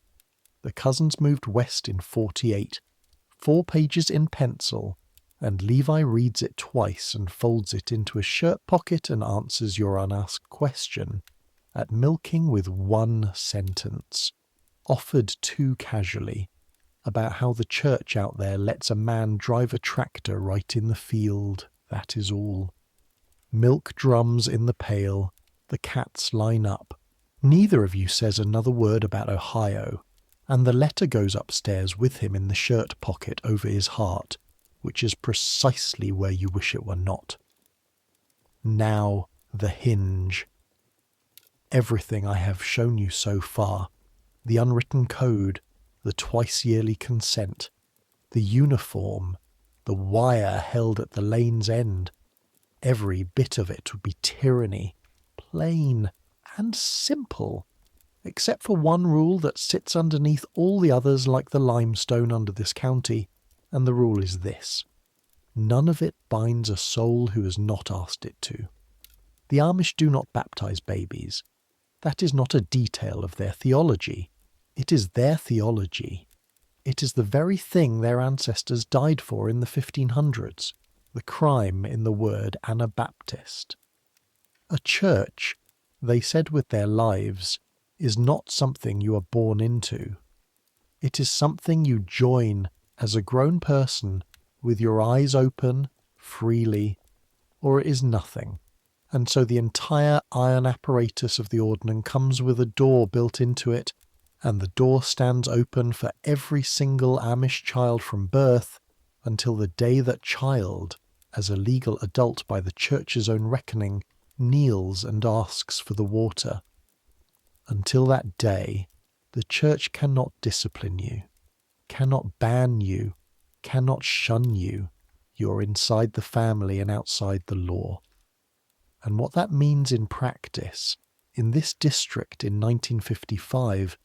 The cousins moved west in '48, 4 pages in pencil, and Levi reads it twice and folds it into a shirt pocket and answers your unasked question, at milking with 1 sentence, offered too casually, about how the church out there lets a man drive a tractor right in the field, that is all. Milk drums in the pail, the cats line up. Neither of you says another word about Ohio, and the letter goes upstairs with him in the shirt pocket over his heart, which is precisely where you wish it were not. Now the hinge. Everything I have shown you so far, the unwritten code, the twice-yearly consent, the uniform, the wire held at the lane's end, every bit of it would be tyranny, plain and simple, except for one rule that sits underneath all the others like the limestone under this county, and the rule is this: none of it binds a soul who has not asked it to. The Amish do not baptize babies. That is not a detail of their theology. It is their theology. It is the very thing their ancestors died for in the 1500s, the crime in the word Anabaptist. A church, they said with their lives, is not something you are born into. It is something you join as a grown person with your eyes open, freely, or it is nothing. And so the entire iron apparatus of the Ordnung comes with a door built into it, and the door stands open for every single Amish child from birth until the day that child, as a legal adult by the church's own reckoning, kneels and asks for the water. Until that day, the church cannot discipline you, cannot ban you, cannot shun you. You're inside the family and outside the law. And what that means in practice, in this district in 1955,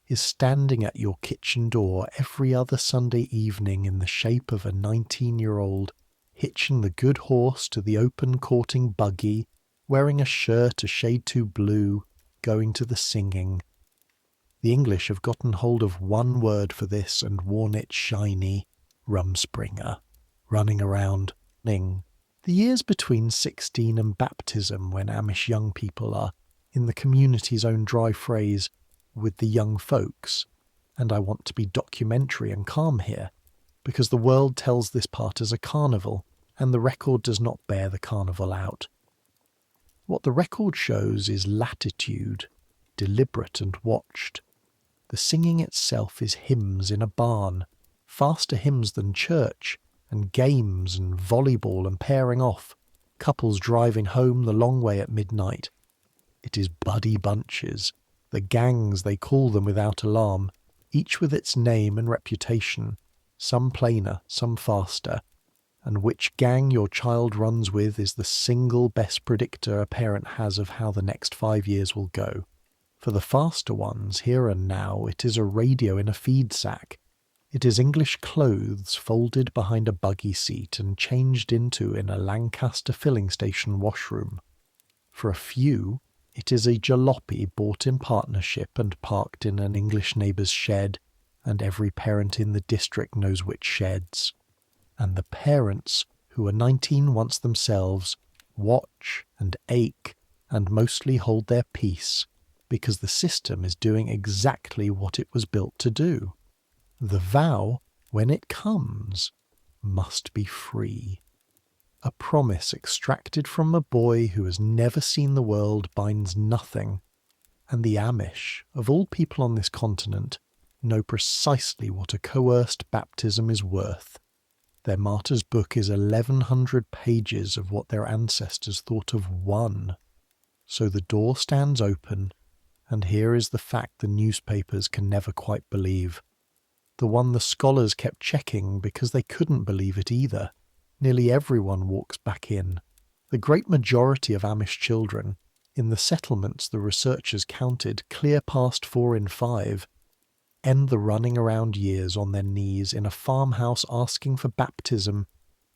is standing at your kitchen door every other Sunday evening in the shape of a 19-year-old, hitching the good horse to the open courting buggy, wearing a shirt a shade too blue, going to the singing. The English have gotten hold of one word for this and worn it shiny: rumspringer, running around, ning. The years between 16 and baptism, when Amish young people are, in the community's own dry phrase, with the young folks, and I want to be documentary and calm here, because the world tells this part as a carnival, and the record does not bear the carnival out. What the record shows is latitude, deliberate and watched. The singing itself is hymns in a barn, faster hymns than church, and games and volleyball and pairing off, couples driving home the long way at midnight. It is buddy bunches, the gangs they call them without alarm, each with its name and reputation, some plainer, some faster, and which gang your child runs with is the single best predictor a parent has of how the next 5 years will go. For the faster ones, here and now, it is a radio in a feed sack. It is English clothes folded behind a buggy seat and changed into in a Lancaster filling station washroom. For a few, it is a jalopy bought in partnership and parked in an English neighbour's shed, and every parent in the district knows which sheds. And the parents, who are 19 once themselves, watch and ache and mostly hold their peace, because the system is doing exactly what it was built to do. The vow, when it comes, must be free. A promise extracted from a boy who has never seen the world binds nothing, and the Amish, of all people on this continent, know precisely what a coerced baptism is worth. Their martyr's book is 1,100 pages of what their ancestors thought of one. So the door stands open, and here is the fact the newspapers can never quite believe. The one the scholars kept checking because they couldn't believe it either. Nearly everyone walks back in. The great majority of Amish children, in the settlements the researchers counted clear past 4 in 5, end the running around years on their knees in a farmhouse asking for baptism,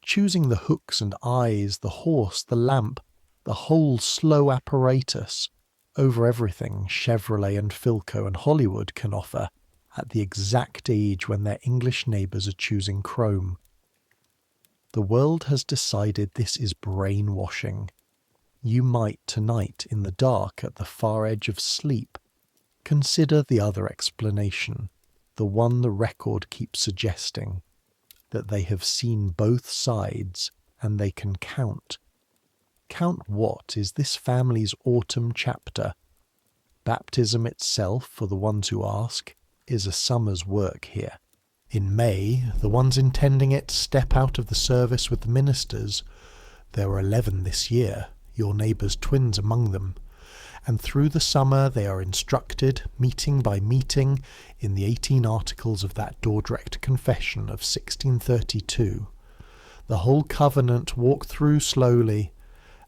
choosing the hooks and eyes, the horse, the lamp, the whole slow apparatus, over everything Chevrolet and Philco and Hollywood can offer, at the exact age when their English neighbours are choosing chrome. The world has decided this is brainwashing. You might tonight, in the dark at the far edge of sleep, consider the other explanation, the one the record keeps suggesting, that they have seen both sides and they can count. Count what is this family's autumn chapter. Baptism itself, for the ones who ask, is a summer's work here. In May, the ones intending it step out of the service with the ministers. There were 11 this year, your neighbours' twins among them, and through the summer they are instructed, meeting by meeting, in the 18 articles of that Dordrecht Confession of 1632. The whole covenant walk through slowly,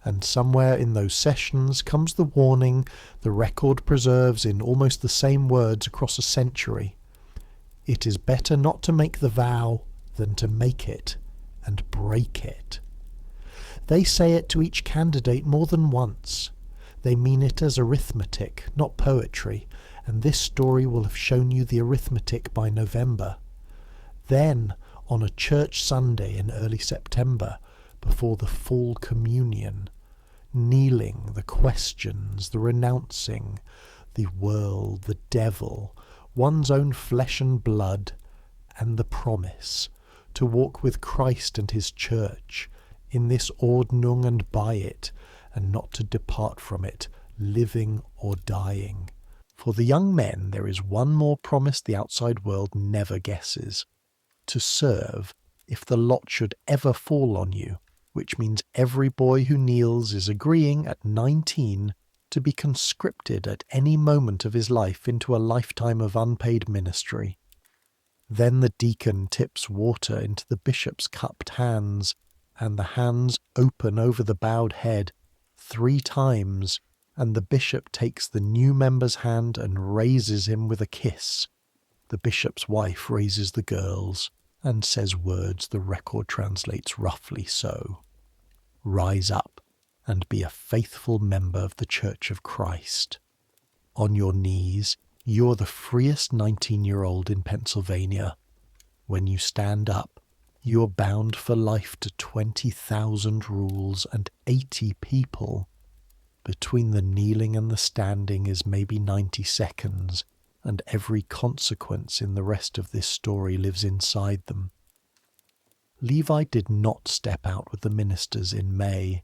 and somewhere in those sessions comes the warning the record preserves in almost the same words across a century. It is better not to make the vow than to make it and break it. They say it to each candidate more than once. They mean it as arithmetic, not poetry, and this story will have shown you the arithmetic by November. Then, on a church Sunday in early September, before the full communion, kneeling, the questions, the renouncing, the world, the devil, one's own flesh and blood, and the promise to walk with Christ and his church in this Ordnung and by it, and not to depart from it, living or dying. For the young men there is one more promise the outside world never guesses: to serve if the lot should ever fall on you, which means every boy who kneels is agreeing at 19 to be conscripted at any moment of his life into a lifetime of unpaid ministry. Then the deacon tips water into the bishop's cupped hands, and the hands open over the bowed head 3 times, and the bishop takes the new member's hand and raises him with a kiss. The bishop's wife raises the girl's and says words the record translates roughly so: "Rise up and be a faithful member of the Church of Christ. On your knees, you're the freest 19-year-old in Pennsylvania. When you stand up, you're bound for life to 20,000 rules and 80 people. Between the kneeling and the standing is maybe 90 seconds, and every consequence in the rest of this story lives inside them." Levi did not step out with the ministers in May.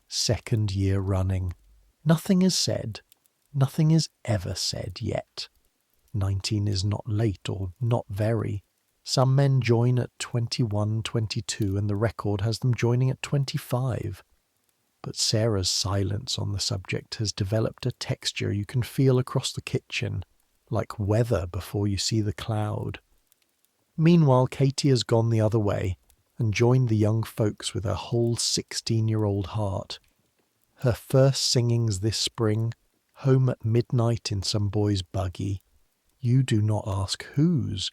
2nd year running. Nothing is said. Nothing is ever said yet. 19 is not late or not very. Some men join at 21, 22, and the record has them joining at 25. But Sarah's silence on the subject has developed a texture you can feel across the kitchen, like weather before you see the cloud. Meanwhile, Katie has gone the other way and joined the young folks with her whole 16-year-old heart. Her first singings this spring, home at midnight in some boy's buggy. You do not ask whose.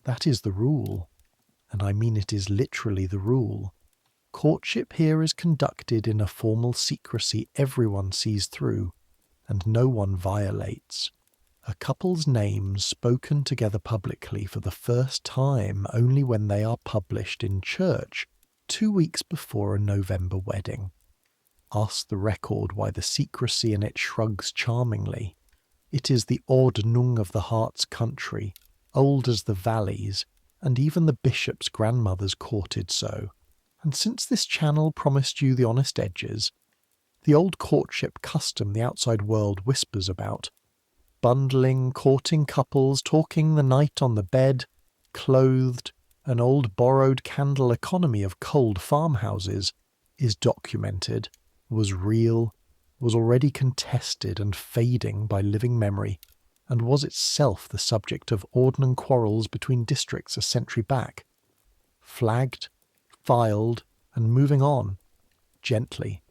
That is the rule. And I mean it is literally the rule. Courtship here is conducted in a formal secrecy everyone sees through, and no one violates. A couple's names spoken together publicly for the first time only when they are published in church 2 weeks before a November wedding. Ask the record why the secrecy in it shrugs charmingly. It is the Ordnung of the heart's country, old as the valleys, and even the bishop's grandmothers courted so. And since this channel promised you the honest edges, the old courtship custom the outside world whispers about, bundling, courting couples, talking the night on the bed, clothed, an old borrowed candle economy of cold farmhouses, is documented, was real, was already contested and fading by living memory, and was itself the subject of Ordnung quarrels between districts a century back. Flagged, filed, and moving on, gently,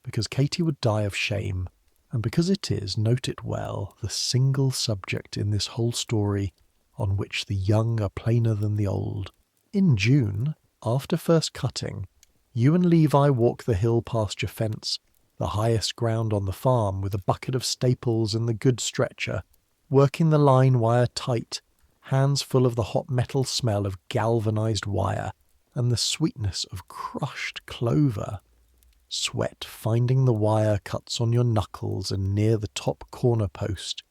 because Katie would die of shame, and because it is, note it well, the single subject in this whole story on which the young are plainer than the old. In June, after first cutting, you and Levi walk the hill pasture fence, the highest ground on the farm, with a bucket of staples and the goods stretcher, working the line wire tight, hands full of the hot metal smell of galvanized wire and the sweetness of crushed clover. Sweat finding the wire cuts on your knuckles and near the top corner post,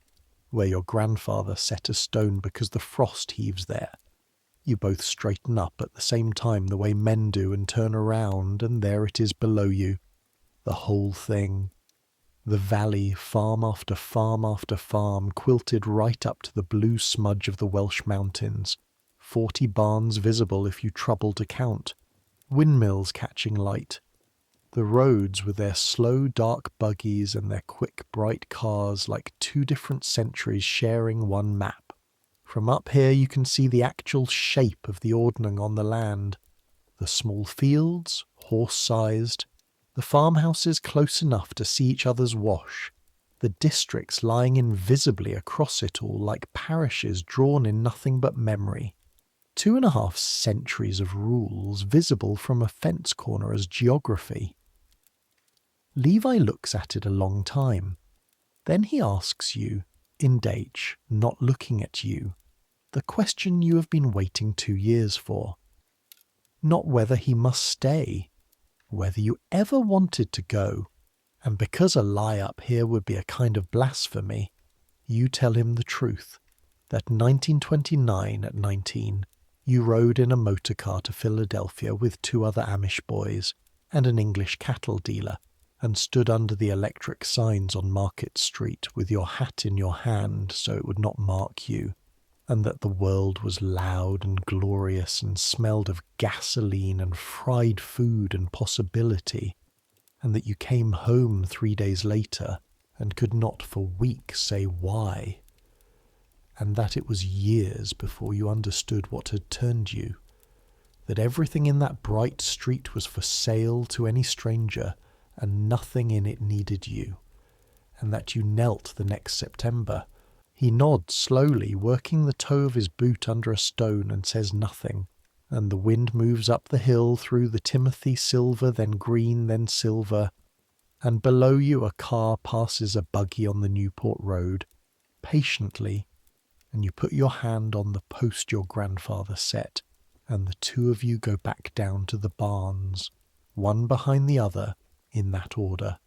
where your grandfather set a stone because the frost heaves there. You both straighten up at the same time the way men do and turn around, and there it is below you. The whole thing. The valley, farm after farm after farm, quilted right up to the blue smudge of the Welsh mountains. 40 barns visible if you trouble to count. Windmills catching light. The roads with their slow dark buggies and their quick bright cars like 2 different centuries sharing one map. From up here you can see the actual shape of the Ordnung on the land. The small fields, horse-sized. The farmhouses close enough to see each other's wash. The districts lying invisibly across it all like parishes drawn in nothing but memory. 2.5 centuries of rules visible from a fence corner as geography. Levi looks at it a long time. Then he asks you, in Dutch, not looking at you, the question you have been waiting 2 years for. Not whether he must stay, whether you ever wanted to go, and because a lie up here would be a kind of blasphemy, you tell him the truth, that 1929 at 19, you rode in a motor car to Philadelphia with 2 other Amish boys and an English cattle dealer, and stood under the electric signs on Market Street with your hat in your hand so it would not mark you, and that the world was loud and glorious and smelled of gasoline and fried food and possibility, and that you came home 3 days later and could not for weeks say why, and that it was years before you understood what had turned you, that everything in that bright street was for sale to any stranger, and nothing in it needed you, and that you knelt the next September. He nods slowly, working the toe of his boot under a stone, and says nothing, and the wind moves up the hill through the timothy, silver, then green, then silver, and below you a car passes a buggy on the Newport Road, patiently, and you put your hand on the post your grandfather set, and the 2 of you go back down to the barns, one behind the other, in that order.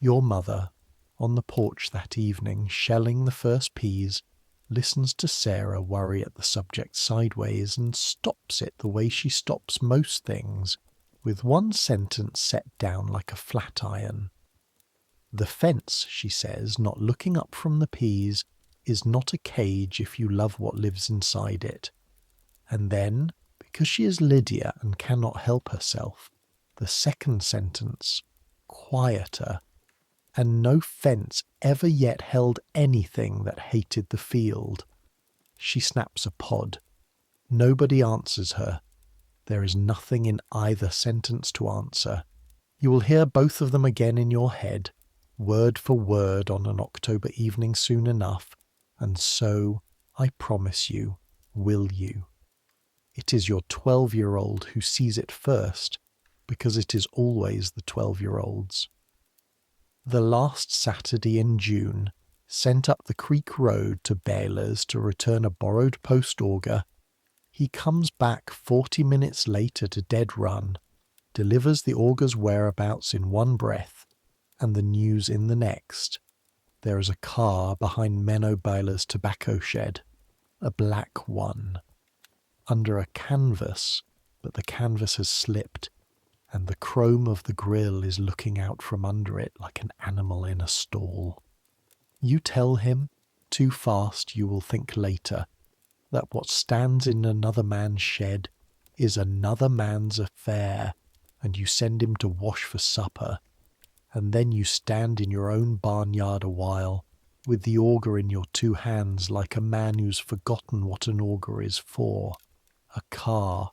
Your mother, on the porch that evening, shelling the first peas, listens to Sarah worry at the subject sideways and stops it the way she stops most things, with one sentence set down like a flat iron. The fence, she says, not looking up from the peas, is not a cage if you love what lives inside it. And then, because she is Lydia and cannot help herself, the second sentence, quieter, and no fence ever yet held anything that hated the field. She snaps a pod. Nobody answers her. There is nothing in either sentence to answer. You will hear both of them again in your head, word for word on an October evening soon enough, and so, I promise you, will you. It is your 12-year-old who sees it first, because it is always the 12-year-olds. The last Saturday in June, sent up the creek road to Baylor's to return a borrowed post-auger, he comes back 40 minutes later to dead run, delivers the auger's whereabouts in one breath, and the news in the next. There is a car behind Menno Baylor's tobacco shed, a black one, under a canvas, but the canvas has slipped, and the chrome of the grille is looking out from under it like an animal in a stall. You tell him, too fast you will think later, that what stands in another man's shed is another man's affair, and you send him to wash for supper, and then you stand in your own barnyard a while, with the auger in your two hands like a man who's forgotten what an auger is for. A car,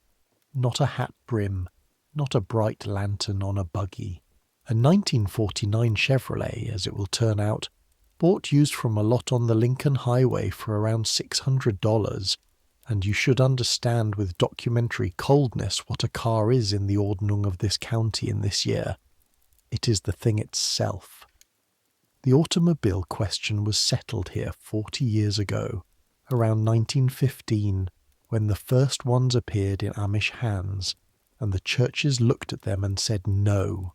not a hat brim, not a bright lantern on a buggy. A 1949 Chevrolet, as it will turn out, bought used from a lot on the Lincoln Highway for around $600, and you should understand with documentary coldness what a car is in the Ordnung of this county in this year. It is the thing itself. The automobile question was settled here 40 years ago, around 1915, when the first ones appeared in Amish hands, and the churches looked at them and said no,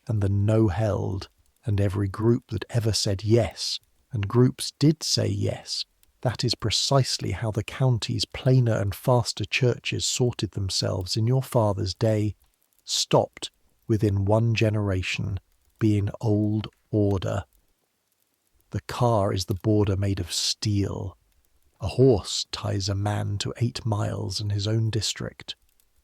and the no held, and every group that ever said yes, and groups did say yes. That is precisely how the county's plainer and faster churches sorted themselves in your father's day, stopped within one generation, being old order. The car is the border made of steel. A horse ties a man to 8 miles in his own district.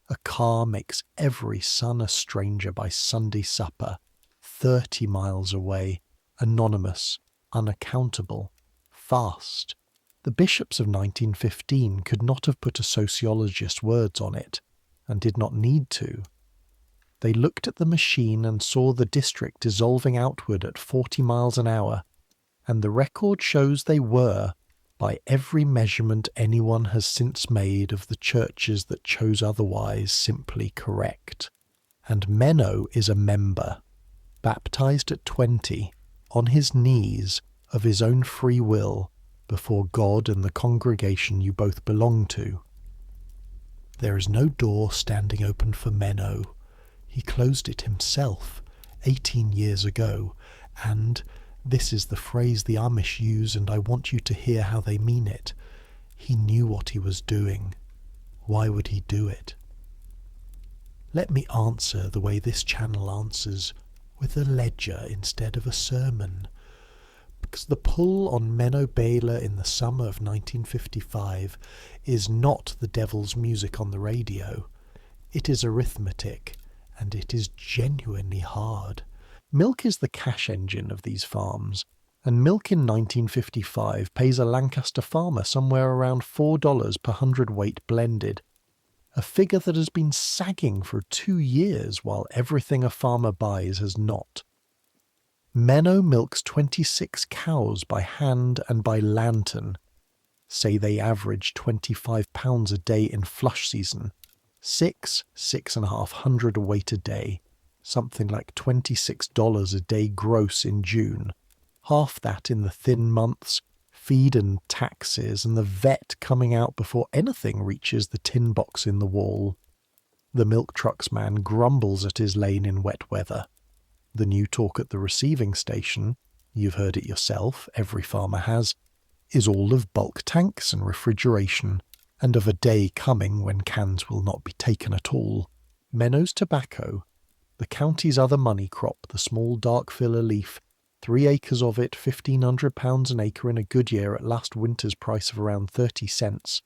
A car makes every son a stranger by Sunday supper, 30 miles away, anonymous, unaccountable, fast. The bishops of 1915 could not have put a sociologist's words on it, and did not need to. They looked at the machine and saw the district dissolving outward at 40 miles an hour, and the record shows they were, by every measurement anyone has since made of the churches that chose otherwise, simply correct. And Menno is a member, baptized at 20, on his knees, of his own free will, before God and the congregation you both belong to. There is no door standing open for Menno. He closed it himself 18 years ago, and this is the phrase the Amish use, and I want you to hear how they mean it. He knew what he was doing. Why would he do it? Let me answer the way this channel answers, with a ledger instead of a sermon. Because the pull on Menno Baylor in the summer of 1955 is not the devil's music on the radio. It is arithmetic, and it is genuinely hard. Milk is the cash engine of these farms, and milk in 1955 pays a Lancaster farmer somewhere around $4 per hundredweight blended, a figure that has been sagging for 2 years while everything a farmer buys has not. Menno milks 26 cows by hand and by lantern. Say they average 25 pounds a day in flush season, 6.5 hundredweight a day, something like $26 a day gross in June, half that in the thin months, feed and taxes, and the vet coming out before anything reaches the tin box in the wall. The milk trucks man grumbles at his lane in wet weather. The new talk at the receiving station, you've heard it yourself, every farmer has, is all of bulk tanks and refrigeration, and of a day coming when cans will not be taken at all. Menno's tobacco, the county's other money crop, the small dark filler leaf, 3 acres of it, £1,500 an acre in a good year at last winter's price of around 30 cents,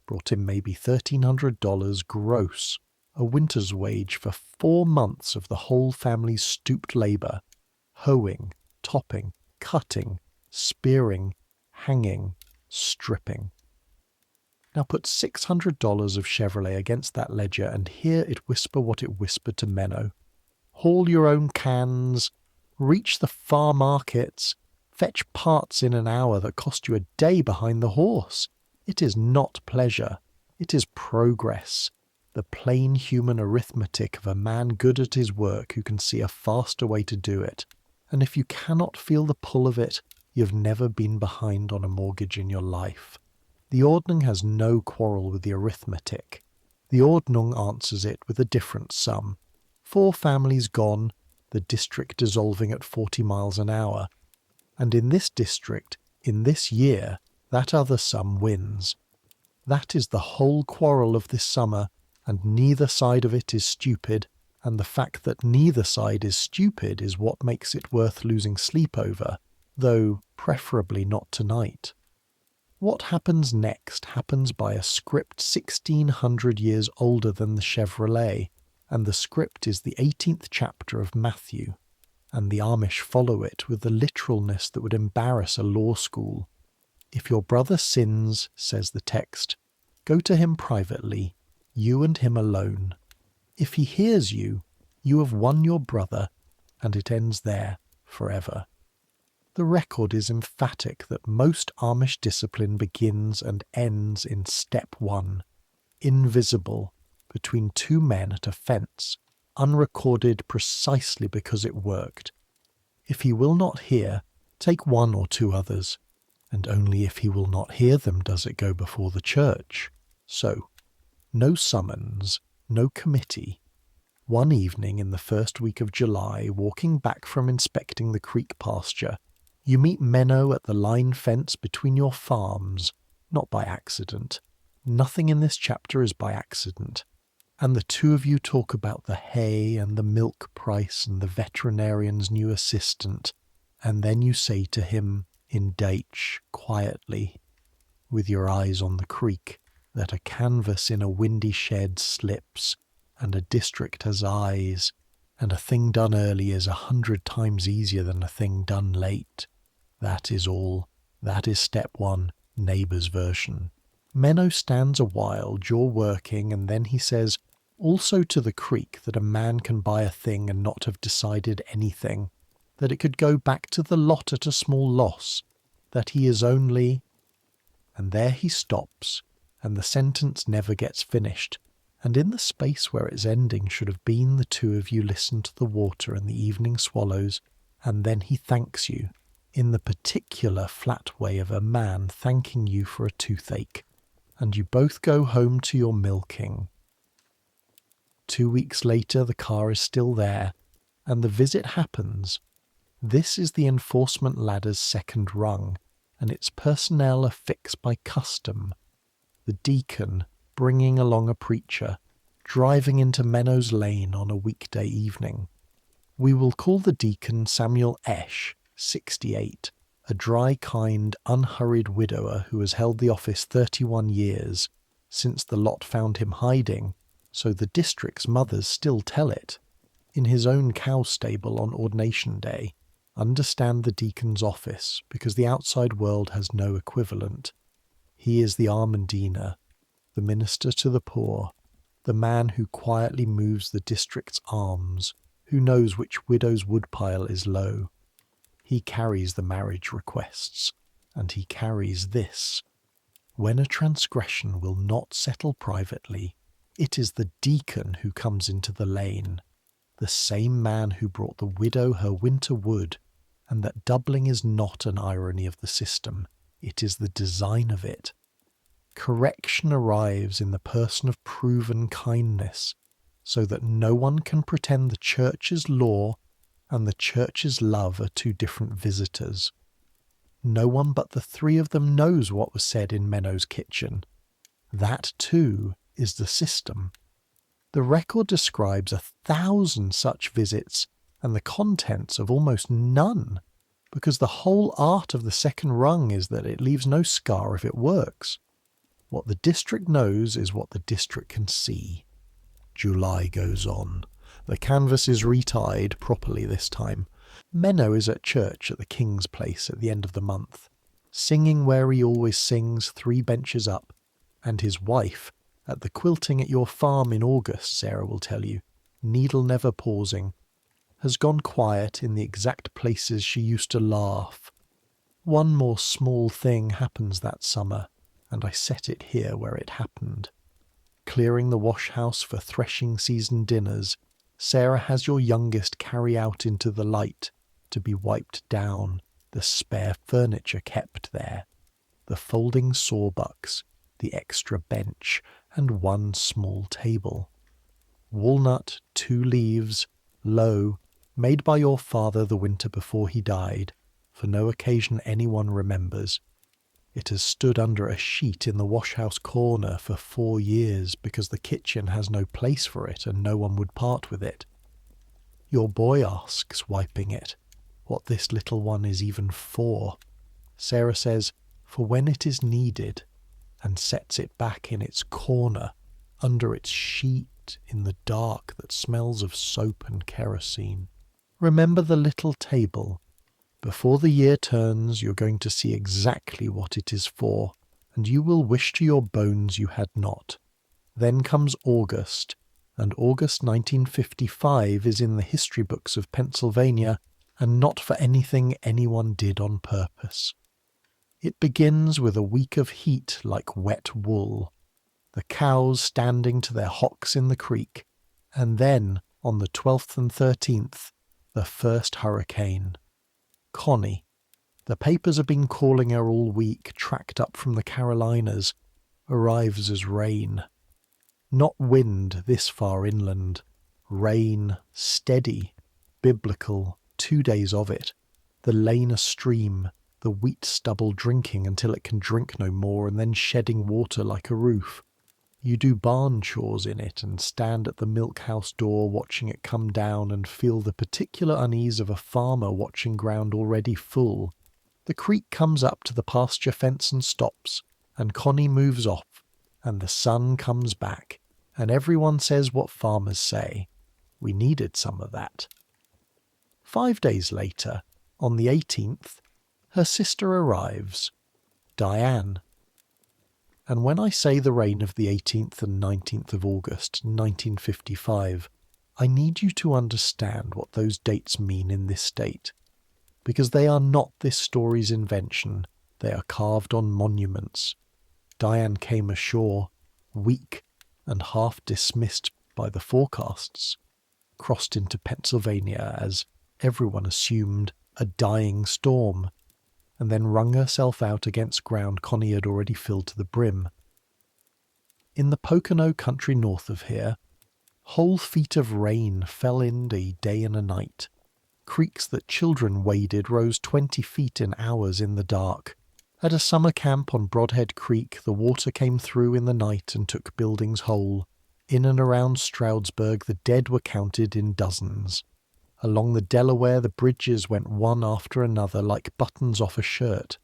brought in maybe $1,300 gross, a winter's wage for 4 months of the whole family's stooped labour, hoeing, topping, cutting, spearing, hanging, stripping. Now put $600 of Chevrolet against that ledger and hear it whisper what it whispered to Menno. Haul your own cans, reach the far markets, fetch parts in an hour that cost you a day behind the horse. It is not pleasure, it is progress, the plain human arithmetic of a man good at his work who can see a faster way to do it. And if you cannot feel the pull of it, you've never been behind on a mortgage in your life. The Ordnung has no quarrel with the arithmetic. The Ordnung answers it with a different sum. 4 families gone, the district dissolving at 40 miles an hour. And in this district, in this year, that other sum wins. That is the whole quarrel of this summer, and neither side of it is stupid, and the fact that neither side is stupid is what makes it worth losing sleep over, though preferably not tonight. What happens next happens by a script 1,600 years older than the Chevrolet, and the script is the 18th chapter of Matthew, and the Amish follow it with the literalness that would embarrass a law school. If your brother sins, says the text, go to him privately, you and him alone. If he hears you, you have won your brother, and it ends there forever. The record is emphatic that most Amish discipline begins and ends in step 1, invisible, between 2 men at a fence, unrecorded precisely because it worked. If he will not hear, take 1 or 2 others, and only if he will not hear them does it go before the church. So, no summons, no committee. One evening in the first week of July, walking back from inspecting the creek pasture, you meet Menno at the line fence between your farms, not by accident. Nothing in this chapter is by accident. And the 2 of you talk about the hay and the milk price and the veterinarian's new assistant, and then you say to him, in Dutch, quietly, with your eyes on the creek, that a canvas in a windy shed slips, and a district has eyes, and a thing done early is 100 times easier than a thing done late. That is all. That is step 1, neighbour's version. Menno stands a while, jaw working, and then he says, also to the creek that a man can buy a thing and not have decided anything, that it could go back to the lot at a small loss, that he is only... And there he stops, and the sentence never gets finished, and in the space where its ending should have been the 2 of you listen to the water and the evening swallows, and then he thanks you, in the particular flat way of a man thanking you for a toothache, and you both go home to your milking. 2 weeks later the car is still there, and the visit happens. This is the enforcement ladder's second rung, and its personnel are fixed by custom. The deacon, bringing along a preacher, driving into Menno's Lane on a weekday evening. We will call the deacon Samuel Esch, 68, a dry, kind, unhurried widower who has held the office 31 years, since the lot found him hiding, so the district's mothers still tell it, in his own cow stable on ordination day. Understand the deacon's office, because the outside world has no equivalent. He is the almondiner, the minister to the poor, the man who quietly moves the district's arms, who knows which widow's woodpile is low. He carries the marriage requests, and he carries this. When a transgression will not settle privately, it is the deacon who comes into the lane, the same man who brought the widow her winter wood, and that doubling is not an irony of the system, it is the design of it. Correction arrives in the person of proven kindness, so that no one can pretend the church's law and the church's love are 2 different visitors. No one but the 3 of them knows what was said in Menno's kitchen. That, too, is the system. The record describes 1,000 such visits and the contents of almost none. because the whole art of the second rung is that it leaves no scar if it works. What the district knows is what the district can see. July goes on. The canvas is retied properly this time. Menno is at church at the King's Place at the end of the month, singing where he always sings 3 benches up, and his wife at the quilting at your farm in August, Sarah will tell you, needle never pausing, has gone quiet in the exact places she used to laugh. One more small thing happens that summer, and I set it here where it happened. Clearing the wash house for threshing season dinners, Sarah has your youngest carry out into the light to be wiped down the spare furniture kept there, the folding sawbucks, the extra bench, and 1 small table. Walnut, 2 leaves, low, made by your father the winter before he died, for no occasion anyone remembers. It has stood under a sheet in the washhouse corner for 4 years because the kitchen has no place for it and no one would part with it. Your boy asks, wiping it, what this little one is even for. Sarah says, for when it is needed, and sets it back in its corner, under its sheet in the dark that smells of soap and kerosene. Remember the little table. Before the year turns, you're going to see exactly what it is for, and you will wish to your bones you had not. Then comes August, and August 1955 is in the history books of Pennsylvania, and not for anything anyone did on purpose. It begins with a week of heat like wet wool, the cows standing to their hocks in the creek, and then, on the 12th and 13th, the first hurricane. Connie. The papers have been calling her all week, tracked up from the Carolinas, arrives as rain. Not wind this far inland. Rain, steady, biblical, 2 days of it. The lane a stream, the wheat stubble drinking until it can drink no more and then shedding water like a roof. You do barn chores in it and stand at the milk house door watching it come down and feel the particular unease of a farmer watching ground already full. The creek comes up to the pasture fence and stops, and Connie moves off, and the sun comes back, and everyone says what farmers say. We needed some of that. 5 days later, on the 18th, her sister arrives, Diane. And when I say the rain of the 18th and 19th of August, 1955, I need you to understand what those dates mean in this state, because they are not this story's invention, they are carved on monuments. Diane came ashore, weak and half dismissed by the forecasts, crossed into Pennsylvania as everyone assumed a dying storm, and then wrung herself out against ground Connie had already filled to the brim. In the Pocono country north of here, whole feet of rain fell in a day and a night. Creeks that children waded rose 20 feet in hours in the dark. At a summer camp on Broadhead Creek, the water came through in the night and took buildings whole. In and around Stroudsburg, the dead were counted in dozens. Along the Delaware, the bridges went one after another like buttons off a shirt.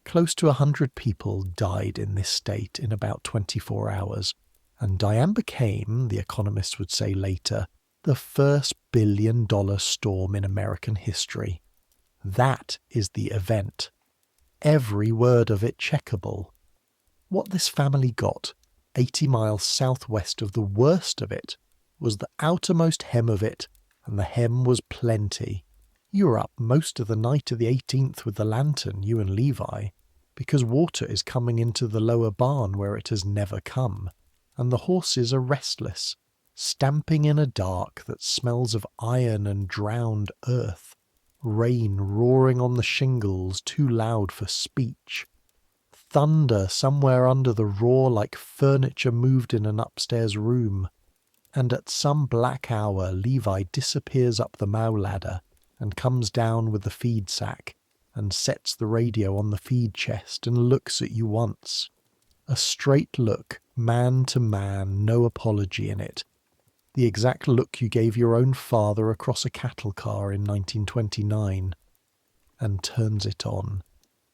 Close to 100 people died in this state in about 24 hours, and Diane became, the economists would say later, the first billion-dollar storm in American history. That is the event. Every word of it checkable. What this family got, 80 miles southwest of the worst of it, was the outermost hem of it, and the hem was plenty. You were up most of the night of the 18th with the lantern, you and Levi, because water is coming into the lower barn where it has never come, and the horses are restless, stamping in a dark that smells of iron and drowned earth, rain roaring on the shingles too loud for speech, thunder somewhere under the roar like furniture moved in an upstairs room, and at some black hour Levi disappears up the mow ladder and comes down with the feed sack and sets the radio on the feed chest and looks at you once. A straight look, man to man, no apology in it. The exact look you gave your own father across a cattle car in 1929. and turns it on.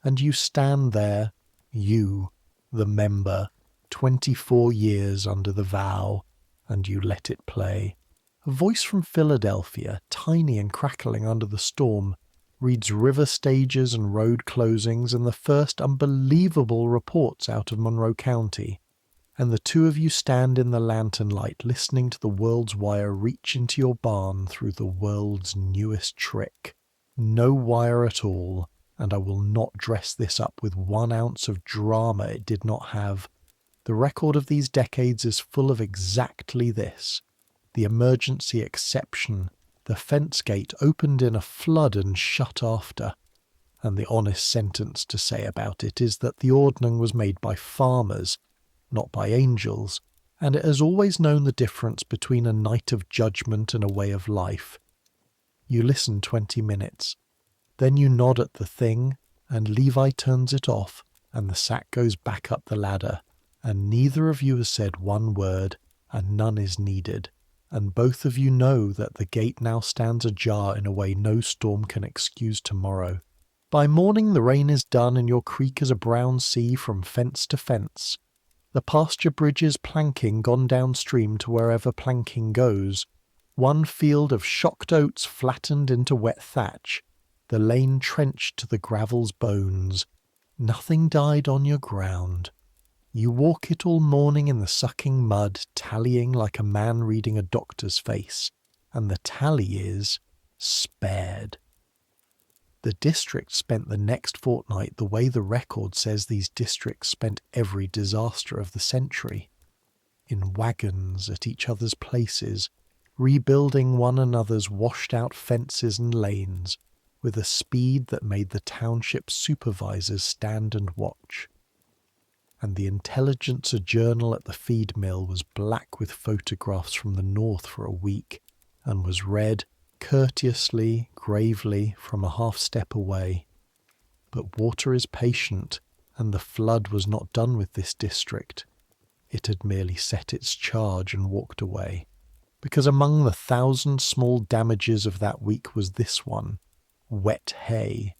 And you stand there, you, the member, 24 years under the vow, and you let it play. A voice from Philadelphia, tiny and crackling under the storm, reads river stages and road closings and the first unbelievable reports out of Monroe County. And the two of you stand in the lantern light listening to the world's wire reach into your barn through the world's newest trick. No wire at all, and I will not dress this up with 1 ounce of drama it did not have. The record of these decades is full of exactly this. The emergency exception, the fence gate opened in a flood and shut after. And the honest sentence to say about it is that the Ordnung was made by farmers, not by angels, and it has always known the difference between a night of judgment and a way of life. You listen 20 minutes. Then you nod at the thing, and Levi turns it off, and the sack goes back up the ladder, and neither of you has said one word, and none is needed, and both of you know that the gate now stands ajar in a way no storm can excuse tomorrow. By morning the rain is done, and your creek is a brown sea from fence to fence. The pasture bridges planking gone downstream to wherever planking goes. One field of shocked oats flattened into wet thatch. The lane trenched to the gravel's bones. Nothing died on your ground. You walk it all morning in the sucking mud, tallying like a man reading a doctor's face. And the tally is spared. The district spent the next fortnight the way the record says these districts spent every disaster of the century. In wagons at each other's places, rebuilding one another's washed-out fences and lanes, with a speed that made the township supervisors stand and watch. And the Intelligencer Journal at the feed mill was black with photographs from the north for a week, and was read courteously, gravely, from a half step away. But water is patient, and the flood was not done with this district. It had merely set its charge and walked away. Because among the 1,000 small damages of that week was this one: wet hay.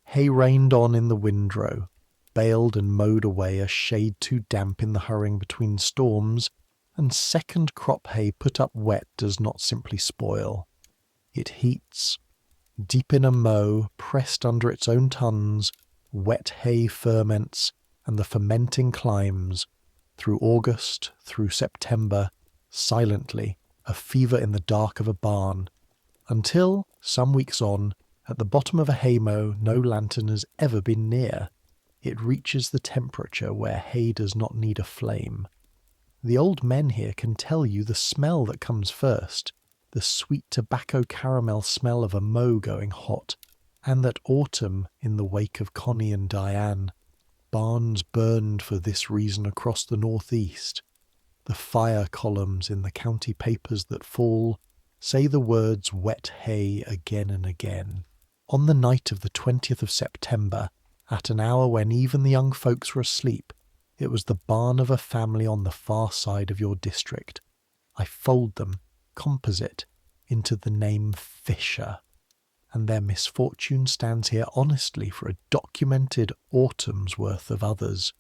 Hay rained on in the windrow, baled and mowed away a shade too damp in the hurrying between storms, and second crop hay put up wet does not simply spoil. It heats. Deep in a mow, pressed under its own tons, wet hay ferments, and the fermenting climbs, through August, through September, silently, a fever in the dark of a barn, until, some weeks on, at the bottom of a haymow no lantern has ever been near, it reaches the temperature where hay does not need a flame. The old men here can tell you the smell that comes first, the sweet tobacco caramel smell of a mow going hot, and that autumn in the wake of Connie and Diane. Barns burned for this reason across the northeast. The fire columns in the county papers that fall say the words wet hay again and again. On the night of the 20th of September, at an hour when even the young folks were asleep, it was the barn of a family on the far side of your district. I fold them, composite, into the name Fisher, and their misfortune stands here honestly for a documented autumn's worth of others.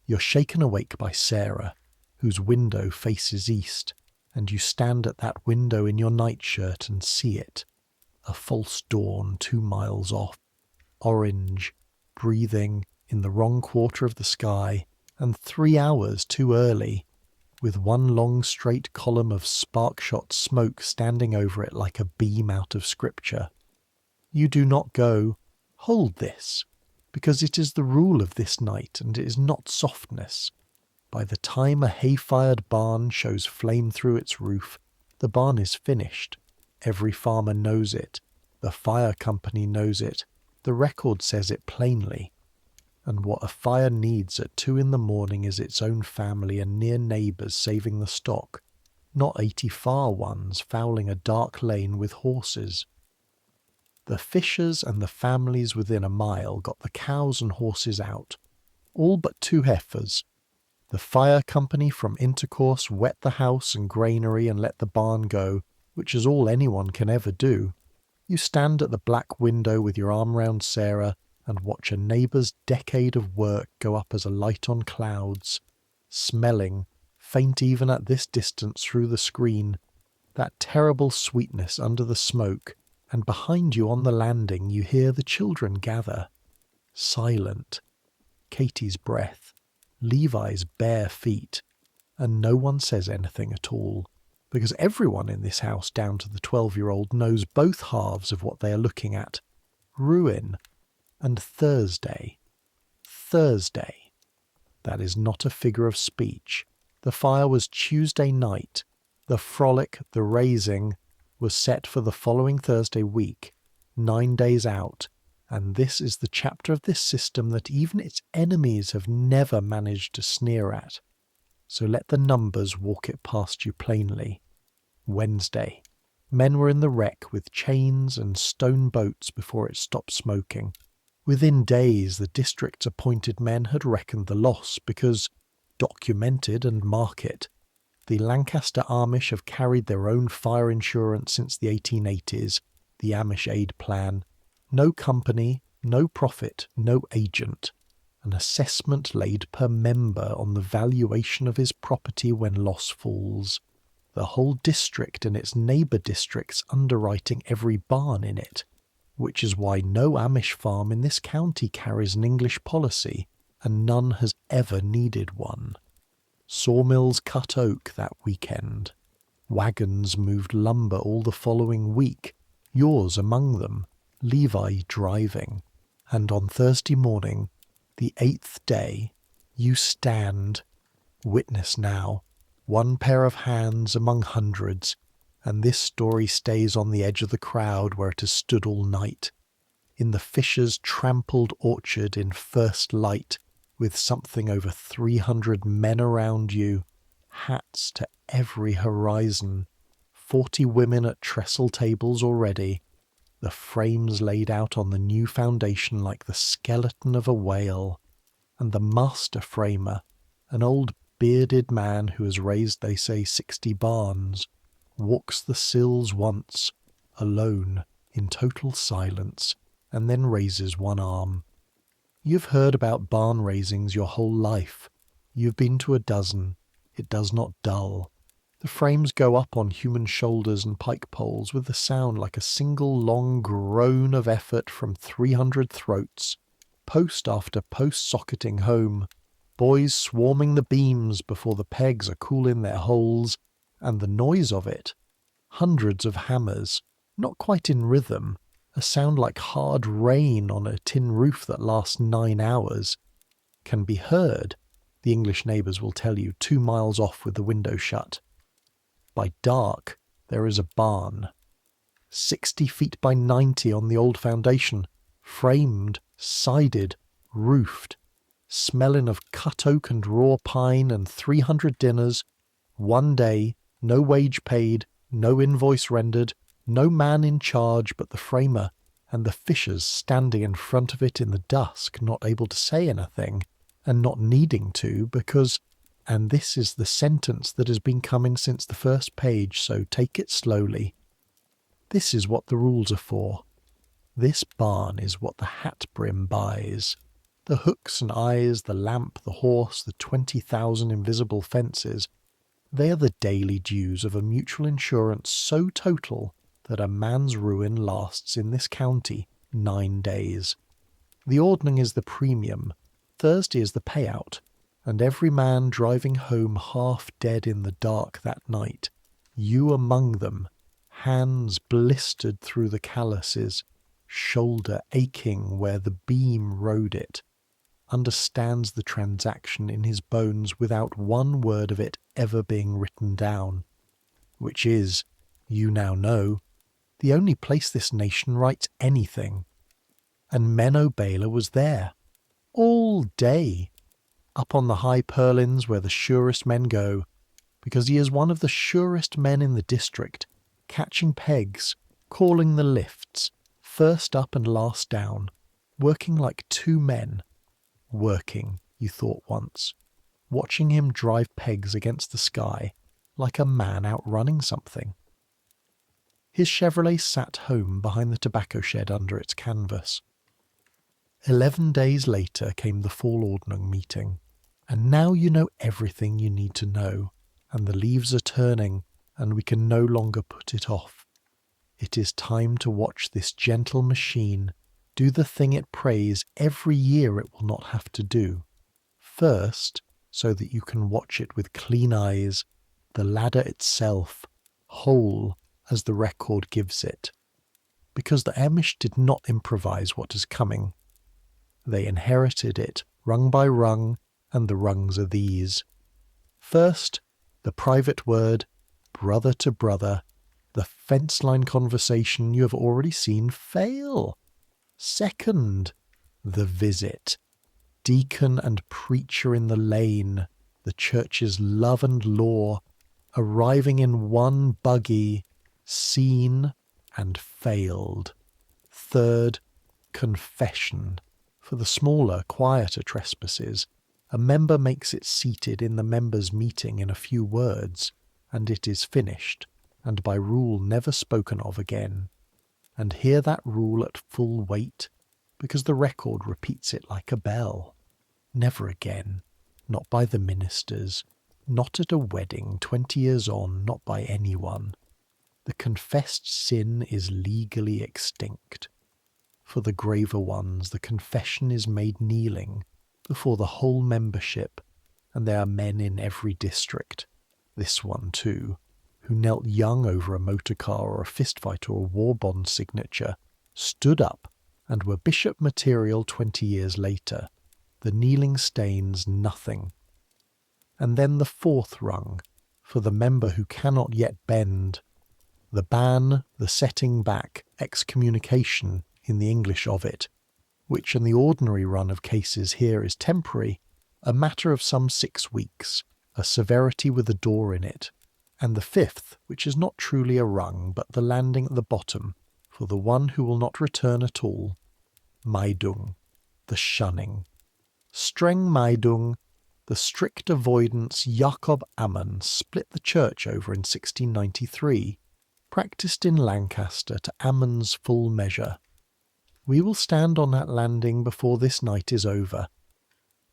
You're shaken awake by Sarah, whose window faces east, and you stand at that window in your nightshirt and see it, a false dawn 2 miles off, orange, breathing in the wrong quarter of the sky, and 3 hours too early, with one long straight column of spark-shot smoke standing over it like a beam out of Scripture. You do not go, "Hold this," because it is the rule of this night, and it is not softness. By the time a hay-fired barn shows flame through its roof, the barn is finished. Every farmer knows it. The fire company knows it. The record says it plainly. And what a fire needs at 2 a.m. is its own family and near neighbours saving the stock, not 80 far ones fouling a dark lane with horses. The Fishers and the families within a mile got the cows and horses out, all but 2 heifers. The fire company from Intercourse wet the house and granary and let the barn go, which is all anyone can ever do. You stand at the black window with your arm round Sarah and watch a neighbour's decade of work go up as a light on clouds, smelling, faint even at this distance through the screen, that terrible sweetness under the smoke, and behind you on the landing you hear the children gather, silent, Katie's breath, Levi's bare feet, and no one says anything at all, because everyone in this house down to the 12-year-old knows both halves of what they are looking at, ruin and Thursday. Thursday. That is not a figure of speech. The fire was Tuesday night. The frolic, the raising, was set for the following Thursday week, 9 days out, and this is the chapter of this system that even its enemies have never managed to sneer at. So let the numbers walk it past you plainly. Wednesday. Men were in the wreck with chains and stone boats before it stopped smoking. Within days, the district's appointed men had reckoned the loss because, documented and mark it, the Lancaster Amish have carried their own fire insurance since the 1880s, the Amish Aid Plan. No company, no profit, no agent. An assessment laid per member on the valuation of his property when loss falls. The whole district and its neighbour districts underwriting every barn in it, which is why no Amish farm in this county carries an English policy, and none has ever needed one. Sawmills cut oak that weekend. Wagons moved lumber all the following week, yours among them, Levi driving. And on Thursday morning, the 8th day, you stand, witness now, one pair of hands among hundreds, and this story stays on the edge of the crowd where it has stood all night, in the Fisher's trampled orchard in first light, with something over 300 men around you, hats to every horizon, 40 women at trestle tables already, the frames laid out on the new foundation like the skeleton of a whale, and the master framer, an old bearded man who has raised, they say, 60 barns, walks the sills once, alone, in total silence, and then raises one arm. You've heard about barn raisings your whole life. You've been to a dozen. It does not dull. The frames go up on human shoulders and pike poles with a sound like a single long groan of effort from 300 throats, post after post socketing home, boys swarming the beams before the pegs are cool in their holes, and the noise of it, hundreds of hammers, not quite in rhythm, a sound like hard rain on a tin roof that lasts 9 hours, can be heard, the English neighbours will tell you, 2 miles off with the window shut. By dark, there is a barn, 60 feet by 90 on the old foundation, framed, sided, roofed, smelling of cut oak and raw pine and 300 dinners, 1 day, no wage paid, no invoice rendered, no man in charge but the framer, and the Fishers standing in front of it in the dusk, not able to say anything, and not needing to, because, and this is the sentence that has been coming since the first page, so take it slowly. This is what the rules are for. This barn is what the hat brim buys. The hooks and eyes, the lamp, the horse, the 20,000 invisible fences, they are the daily dues of a mutual insurance so total that a man's ruin lasts in this county 9 days. The Ordnung is the premium, Thursday is the payout, and every man driving home half dead in the dark that night, you among them, hands blistered through the calluses, shoulder aching where the beam rode it, understands the transaction in his bones without one word of it ever being written down, which is, you now know, the only place this nation writes anything. And Menno Baylor was there, all day, up on the high purlins where the surest men go, because he is one of the surest men in the district, catching pegs, calling the lifts, first up and last down, working like 2 men. Working, you thought once, watching him drive pegs against the sky, like a man outrunning something. His Chevrolet sat home behind the tobacco shed under its canvas. 11 days later came the fall Ordnung meeting, and now you know everything you need to know, and the leaves are turning, and we can no longer put it off. It is time to watch this gentle machine do the thing it prays every year it will not have to do. First, so that you can watch it with clean eyes, the ladder itself, whole as the record gives it. Because the Amish did not improvise what is coming. They inherited it rung by rung, and the rungs are these. First, the private word, brother to brother, the fence-line conversation you have already seen fail. Second, the visit, deacon and preacher in the lane, the church's love and law, arriving in one buggy, seen and failed. Third, confession. For the smaller, quieter trespasses, a member makes it seated in the members' meeting in a few words, and it is finished, and by rule never spoken of again. And hear that rule at full weight, because the record repeats it like a bell. Never again, not by the ministers, not at a wedding 20 years on, not by anyone. The confessed sin is legally extinct. For the graver ones, the confession is made kneeling before the whole membership, and there are men in every district, this one too, who knelt young over a motor car or a fistfight or a war bond signature, stood up, and were bishop material 20 years later. The kneeling stains nothing. And then the fourth rung, for the member who cannot yet bend. The ban, the setting back, excommunication in the English of it, which in the ordinary run of cases here is temporary, a matter of some 6 weeks, a severity with a door in it, and the fifth, which is not truly a rung, but the landing at the bottom, for the one who will not return at all, Meidung, the shunning. Streng Meidung, the strict avoidance Jacob Ammon split the church over in 1693, practised in Lancaster to Ammon's full measure. We will stand on that landing before this night is over.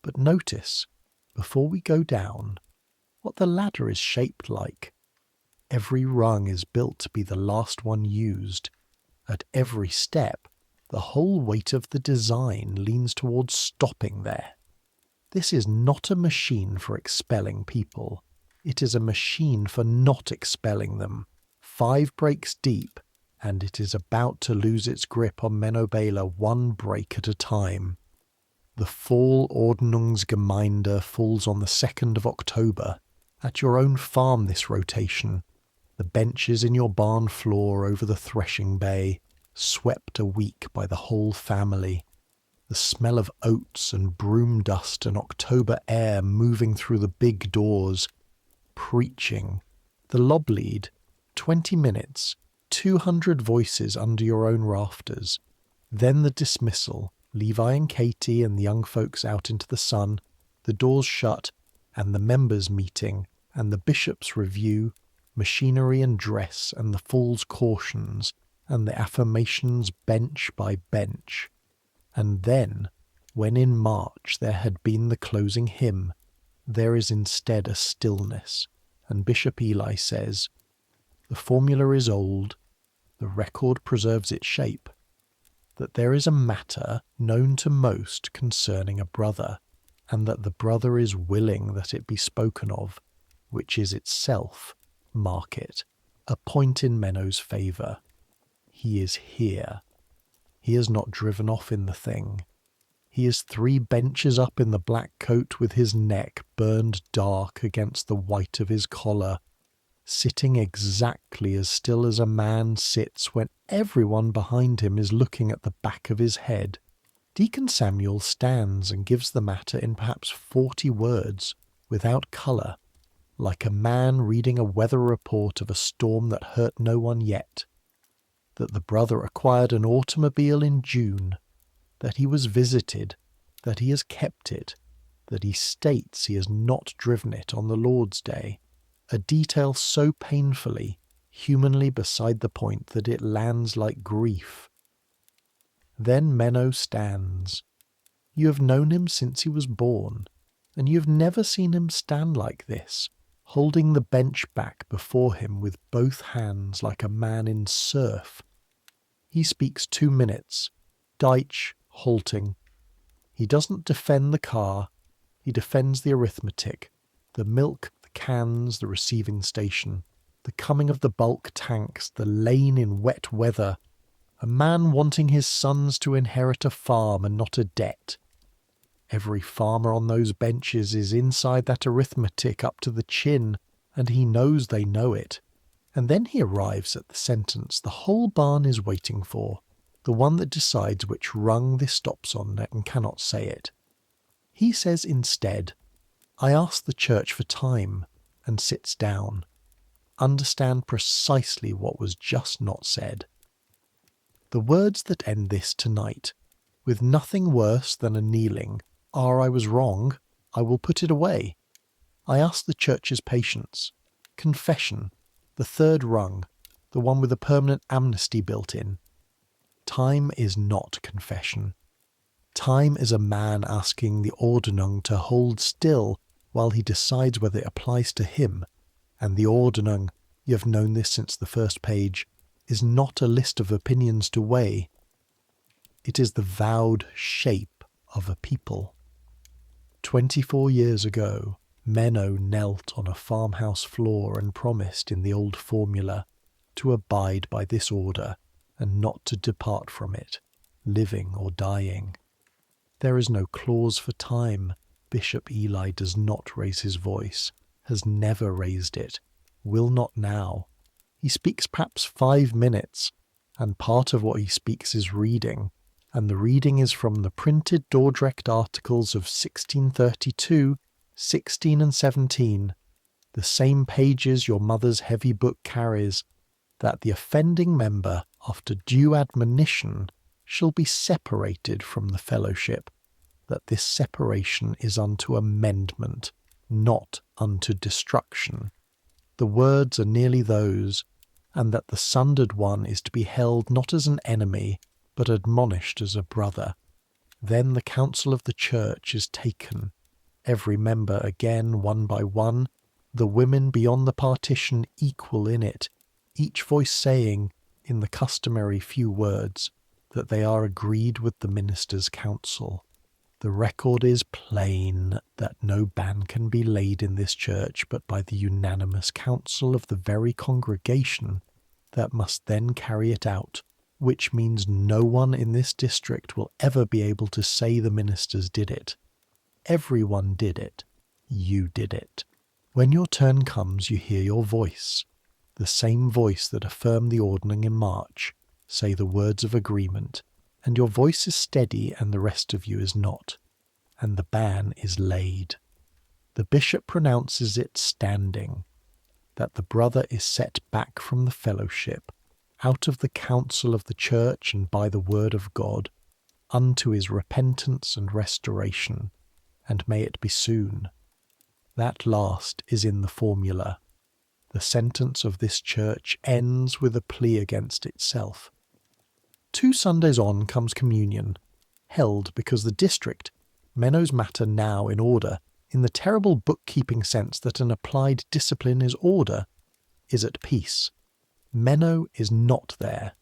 But notice, before we go down, what the ladder is shaped like. Every rung is built to be the last one used. At every step, the whole weight of the design leans towards stopping there. This is not a machine for expelling people. It is a machine for not expelling them. 5 breaks deep, and it is about to lose its grip on Menobela 1 break at a time. The fall Ordnungsgemeinde falls on the 2nd of October. At your own farm this rotation. The benches in your barn floor over the threshing bay, swept a week by the whole family. The smell of oats and broom dust and October air moving through the big doors. Preaching. The loblead. 20 minutes. 200 voices under your own rafters. Then the dismissal, Levi and Katie and the young folks out into the sun, the doors shut, and the members' meeting, and the bishop's review, machinery and dress, and the fool's cautions, and the affirmations bench by bench. And then, when in March there had been the closing hymn, there is instead a stillness, and Bishop Eli says, "The formula is old, the record preserves its shape, that there is a matter known to most concerning a brother, and that the brother is willing that it be spoken of, which is itself, mark it, a point in Menno's favour. He is here. He is not driven off in the thing. He is 3 benches up in the black coat with his neck burned dark against the white of his collar, sitting exactly as still as a man sits when everyone behind him is looking at the back of his head. Deacon Samuel stands and gives the matter in perhaps 40 words, without colour, like a man reading a weather report of a storm that hurt no one yet. That the brother acquired an automobile in June, that he was visited, that he has kept it, that he states he has not driven it on the Lord's Day, a detail so painfully, humanly beside the point that it lands like grief. Then Menno stands. You have known him since he was born, and you have never seen him stand like this, holding the bench back before him with both hands like a man in surf. He speaks 2 minutes, Deutsch halting. He doesn't defend the car, he defends the arithmetic, the milk, the cans, the receiving station, the coming of the bulk tanks, the lane in wet weather, a man wanting his sons to inherit a farm and not a debt. Every farmer on those benches is inside that arithmetic up to the chin, and he knows they know it. And then he arrives at the sentence the whole barn is waiting for, the one that decides which rung this stops on and cannot say it. He says instead, I ask the church for time, and sits down. Understand precisely what was just not said. The words that end this tonight, with nothing worse than a kneeling, are I was wrong, I will put it away. I ask the church's patience. Confession, the third rung, the one with a permanent amnesty built in. Time is not confession. Time is a man asking the Ordnung to hold still while he decides whether it applies to him, and the Ordnung, you have known this since the first page, is not a list of opinions to weigh. It is the vowed shape of a people. 24 years ago, Menno knelt on a farmhouse floor and promised in the old formula to abide by this order and not to depart from it, living or dying. There is no clause for time. Bishop Eli does not raise his voice, has never raised it, will not now. He speaks perhaps 5 minutes, and part of what he speaks is reading, and the reading is from the printed Dordrecht articles of 1632, 16 and 17, the same pages your mother's heavy book carries, that the offending member, after due admonition, shall be separated from the fellowship, that this separation is unto amendment, not unto destruction. The words are nearly those, and that the sundered one is to be held not as an enemy, but admonished as a brother. Then the counsel of the church is taken, every member again one by one, the women beyond the partition equal in it, each voice saying, in the customary few words, that they are agreed with the minister's counsel. The record is plain that no ban can be laid in this church but by the unanimous counsel of the very congregation that must then carry it out, which means no one in this district will ever be able to say the ministers did it. Everyone did it. You did it. When your turn comes, you hear your voice, the same voice that affirmed the Ordnung in March, say the words of agreement, and your voice is steady and the rest of you is not, and the ban is laid. The bishop pronounces it standing, that the brother is set back from the fellowship, out of the counsel of the church and by the word of God, unto his repentance and restoration, and may it be soon. That last is in the formula. The sentence of this church ends with a plea against itself. 2 Sundays on comes communion, held because the district, Menno's matter now in order, in the terrible bookkeeping sense that an applied discipline is order, is at peace. Menno is not there.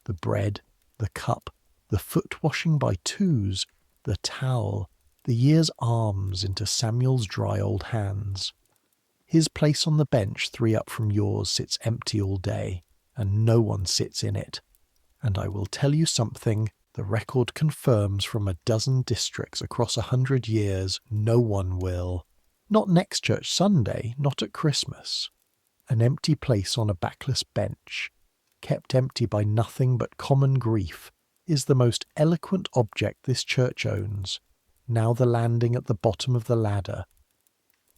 The bread, the cup, the foot washing by twos, the towel, the year's alms into Samuel's dry old hands. His place on the bench 3 up from yours sits empty all day, and no one sits in it. And I will tell you something the record confirms from a dozen districts across 100 years, no one will. Not next church Sunday, not at Christmas. An empty place on a backless bench, kept empty by nothing but common grief, is the most eloquent object this church owns, now the landing at the bottom of the ladder.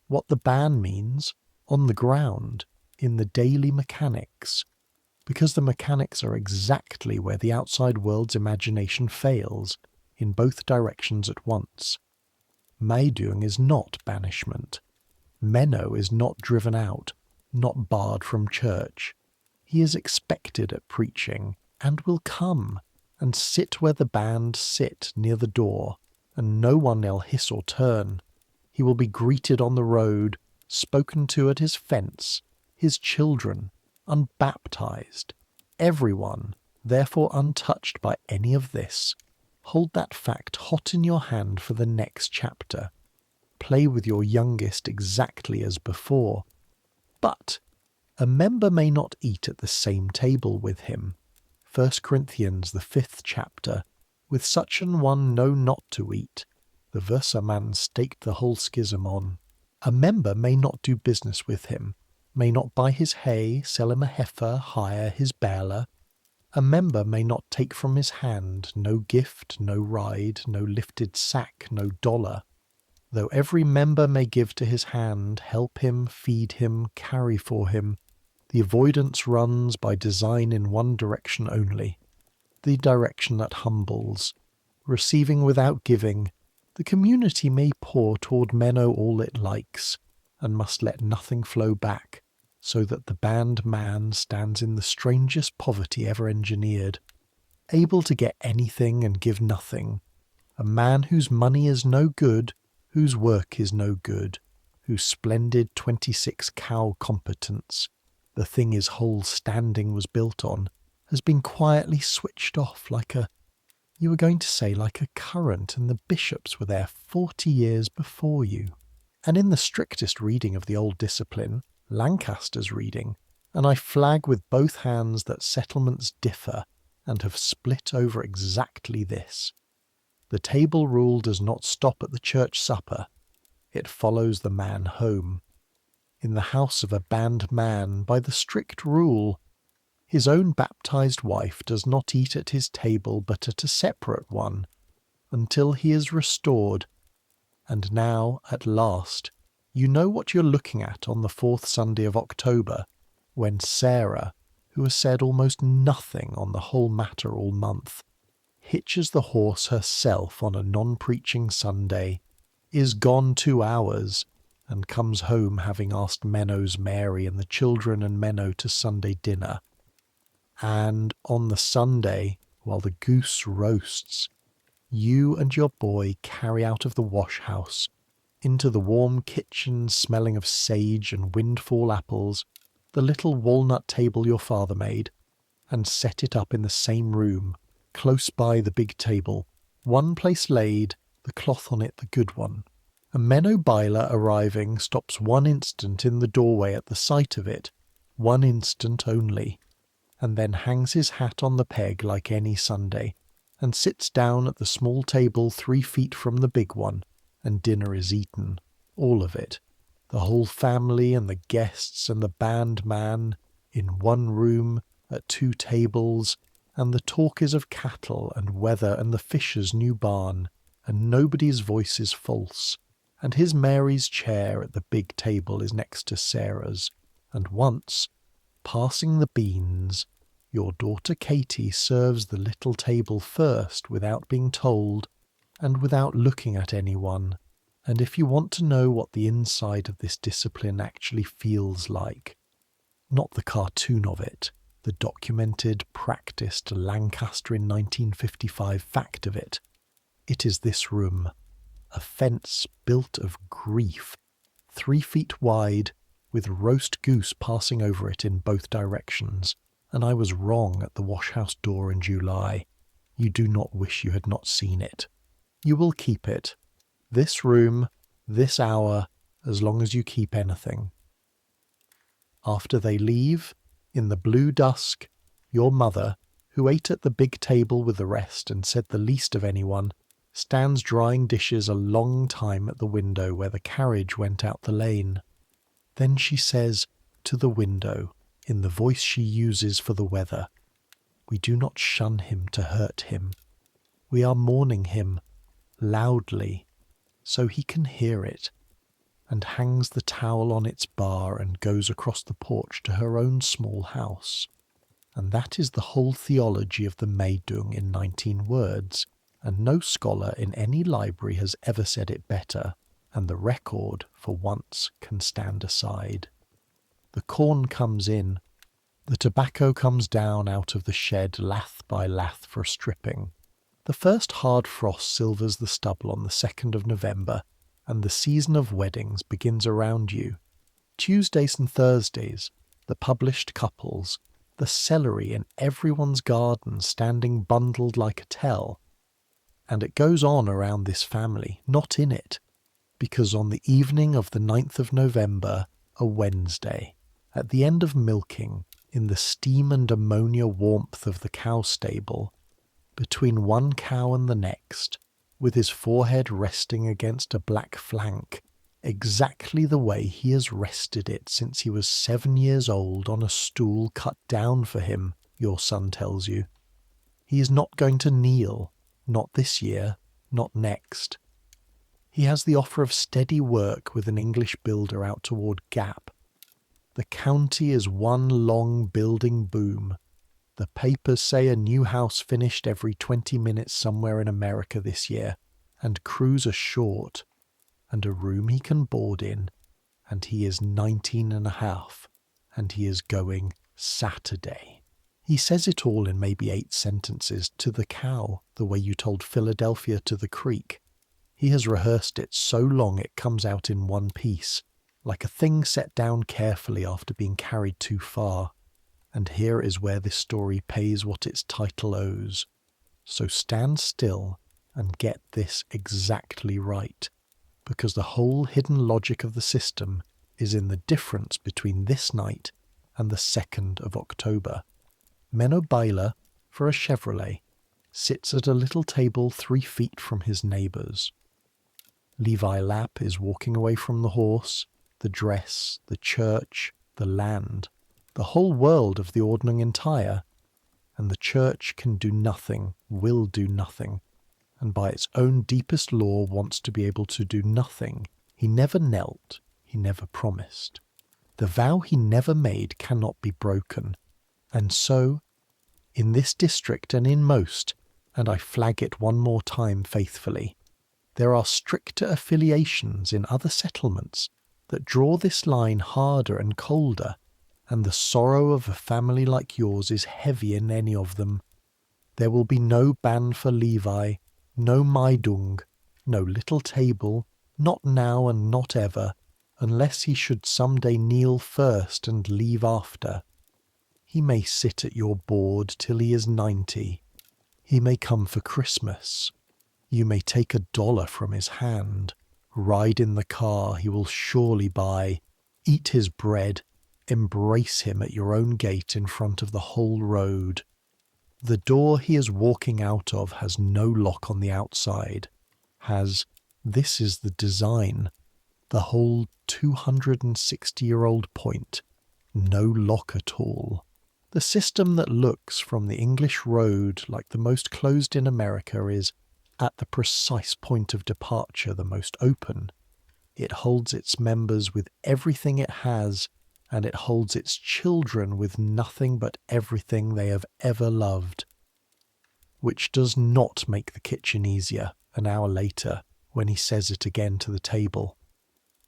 What the ban means, on the ground, in the daily mechanics, because the mechanics are exactly where the outside world's imagination fails, in both directions at once. Meidung is not banishment. Menno is not driven out, not barred from church. He is expected at preaching, and will come, and sit where the band sit near the door, and no one will hiss or turn. He will be greeted on the road, spoken to at his fence, his children, unbaptized, everyone, therefore untouched by any of this. Hold that fact hot in your hand for the next chapter. Play with your youngest exactly as before. But a member may not eat at the same table with him. 1 Corinthians the 5th chapter, with such an one know not to eat. The Versaman staked the whole schism on. A member may not do business with him, may not buy his hay, sell him a heifer, hire his baler. A member may not take from his hand no gift, no ride, no lifted sack, no dollar. Though every member may give to his hand, help him, feed him, carry for him, the avoidance runs by design in one direction only, the direction that humbles. Receiving without giving, the community may pour toward Menno all it likes, and must let nothing flow back, so that the band man stands in the strangest poverty ever engineered, able to get anything and give nothing, a man whose money is no good, whose work is no good, whose splendid 26-cow competence, the thing his whole standing was built on, has been quietly switched off like a, you were going to say like a current, and the bishops were there 40 years before you. And in the strictest reading of the old discipline, Lancaster's reading, and I flag with both hands that settlements differ and have split over exactly this. The table rule does not stop at the church supper. It follows the man home. In the house of a band man, by the strict rule, his own baptized wife does not eat at his table but at a separate one, until he is restored. And now, at last, you know what you're looking at on the 4th Sunday of October, when Sarah, who has said almost nothing on the whole matter all month, hitches the horse herself on a non-preaching Sunday, is gone 2 hours, and comes home having asked Menno's Mary and the children and Menno to Sunday dinner. And on the Sunday, while the goose roasts, you and your boy carry out of the wash-house into the warm kitchen smelling of sage and windfall apples the little walnut table your father made, and set it up in the same room, close by the big table, one place laid, the cloth on it the good one. A Menno Byler arriving stops 1 instant in the doorway at the sight of it, 1 instant only, and then hangs his hat on the peg like any Sunday, and sits down at the small table 3 feet from the big one, and dinner is eaten, all of it, the whole family and the guests and the band man, in 1 room, at 2 tables, and the talk is of cattle and weather and the fisher's new barn, and nobody's voice is false, and his Mary's chair at the big table is next to Sarah's, and once, passing the beans, your daughter Katie serves the little table first without being told, and without looking at anyone. And if you want to know what the inside of this discipline actually feels like, not the cartoon of it, the documented, practiced Lancaster in 1955 fact of it, it is this room, a fence built of grief, 3 feet wide, with roast goose passing over it in both directions, and I was wrong at the wash-house door in July. You do not wish you had not seen it. You will keep it, this room, this hour, as long as you keep anything. After they leave, in the blue dusk, your mother, who ate at the big table with the rest and said the least of anyone, stands drying dishes a long time at the window where the carriage went out the lane. Then she says, to the window, in the voice she uses for the weather, "We do not shun him to hurt him. We are mourning him, loudly, so he can hear it," and hangs the towel on its bar and goes across the porch to her own small house. And that is the whole theology of the Meidung in 19 words, and no scholar in any library has ever said it better, and the record, for once, can stand aside. The corn comes in. The tobacco comes down out of the shed lath by lath for stripping. The first hard frost silvers the stubble on the 2nd of November, and the season of weddings begins around you. Tuesdays and Thursdays, the published couples, the celery in everyone's garden standing bundled like a tell. And it goes on around this family, not in it, because on the evening of the 9th of November, a Wednesday, at the end of milking, in the steam and ammonia warmth of the cow stable, between one cow and the next, with his forehead resting against a black flank, exactly the way he has rested it since he was 7 years old on a stool cut down for him, your son tells you. He is not going to kneel, not this year, not next. He has the offer of steady work with an English builder out toward Gap. The county is one long building boom. The papers say a new house finished every 20 minutes somewhere in America this year, and crews are short, and a room he can board in, and he is 19 and a half, and he is going Saturday. He says it all in maybe 8 sentences to the cow, the way you told Philadelphia to the creek. He has rehearsed it so long it comes out in one piece, like a thing set down carefully after being carried too far. And here is where this story pays what its title owes. So stand still and get this exactly right, because the whole hidden logic of the system is in the difference between this night and the 2nd of October. Menno Beiler, for a Chevrolet, sits at a little table 3 feet from his neighbours. Levi Lapp is walking away from the horse, the dress, the church, the land, the whole world of the Ordnung entire, and the church can do nothing, will do nothing, and by its own deepest law wants to be able to do nothing. He never knelt, he never promised. The vow he never made cannot be broken, and so, in this district and in most, and I flag it one more time faithfully, there are stricter affiliations in other settlements that draw this line harder and colder, and the sorrow of a family like yours is heavy in any of them. There will be no ban for Levi, no Meidung, no little table, not now and not ever, unless he should some day kneel first and leave after. He may sit at your board till he is 90. He may come for Christmas. You may take $1 from his hand, ride in the car he will surely buy, eat his bread, embrace him at your own gate in front of the whole road. The door he is walking out of has no lock on the outside, has, this is the design, the whole 260-year-old point, no lock at all. The system that looks from the English road like the most closed in America is, at the precise point of departure, the most open. It holds its members with everything it has, and it holds its children with nothing but everything they have ever loved. Which does not make the kitchen easier, an hour later, when he says it again to the table.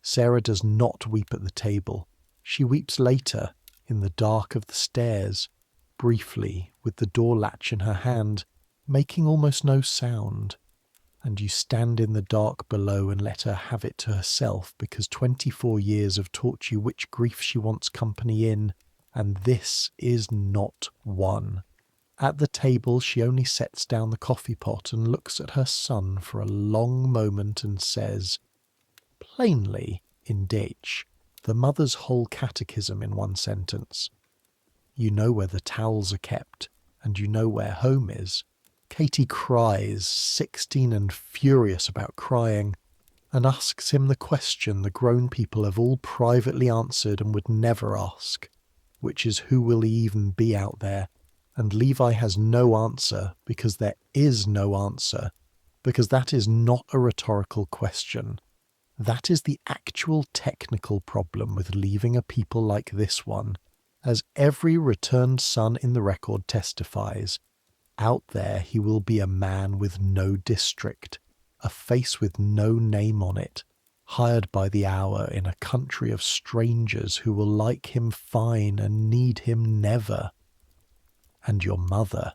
Sarah does not weep at the table. She weeps later, in the dark of the stairs, briefly, with the door latch in her hand, making almost no sound. And you stand in the dark below and let her have it to herself, because 24 years have taught you which grief she wants company in, and this is not one. At the table she only sets down the coffee pot and looks at her son for a long moment and says, plainly, in Dutch, the mother's whole catechism in one sentence. You know where the towels are kept, and you know where home is. Katie cries, 16 and furious about crying, and asks him the question the grown people have all privately answered and would never ask, which is who will he even be out there? And Levi has no answer, because there is no answer, because that is not a rhetorical question. That is the actual technical problem with leaving a people like this one, as every returned son in the record testifies. Out there he will be a man with no district, a face with no name on it, hired by the hour in a country of strangers who will like him fine and need him never. And your mother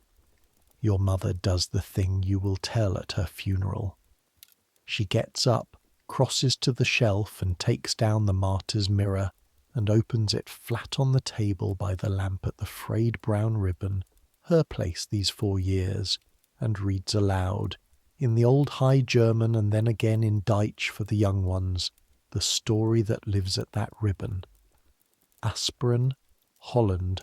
does the thing you will tell at her funeral. She gets up, crosses to the shelf and takes down the martyr's mirror and opens it flat on the table by the lamp at the frayed brown ribbon, her place these 4 years, and reads aloud, in the old High German and then again in Deutsch for the young ones, the story that lives at that ribbon. Asperen, Holland,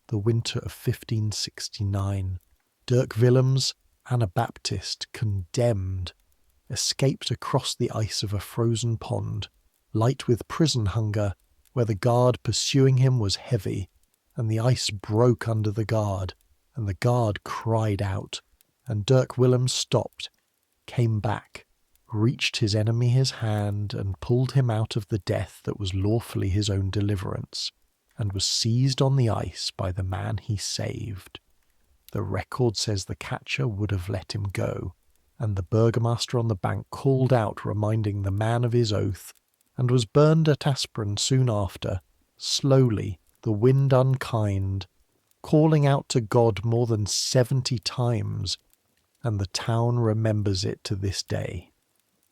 the winter of 1569. Dirk Willems, Anabaptist, condemned, escaped across the ice of a frozen pond, light with prison hunger, where the guard pursuing him was heavy, and the ice broke under the guard, and the guard cried out, and Dirk Willems stopped, came back, reached his enemy his hand, and pulled him out of the death that was lawfully his own deliverance, and was seized on the ice by the man he saved. The record says the catcher would have let him go, and the burgomaster on the bank called out reminding the man of his oath, and was burned at Asperen soon after, slowly, the wind unkind, calling out to God more than 70 times, and the town remembers it to this day.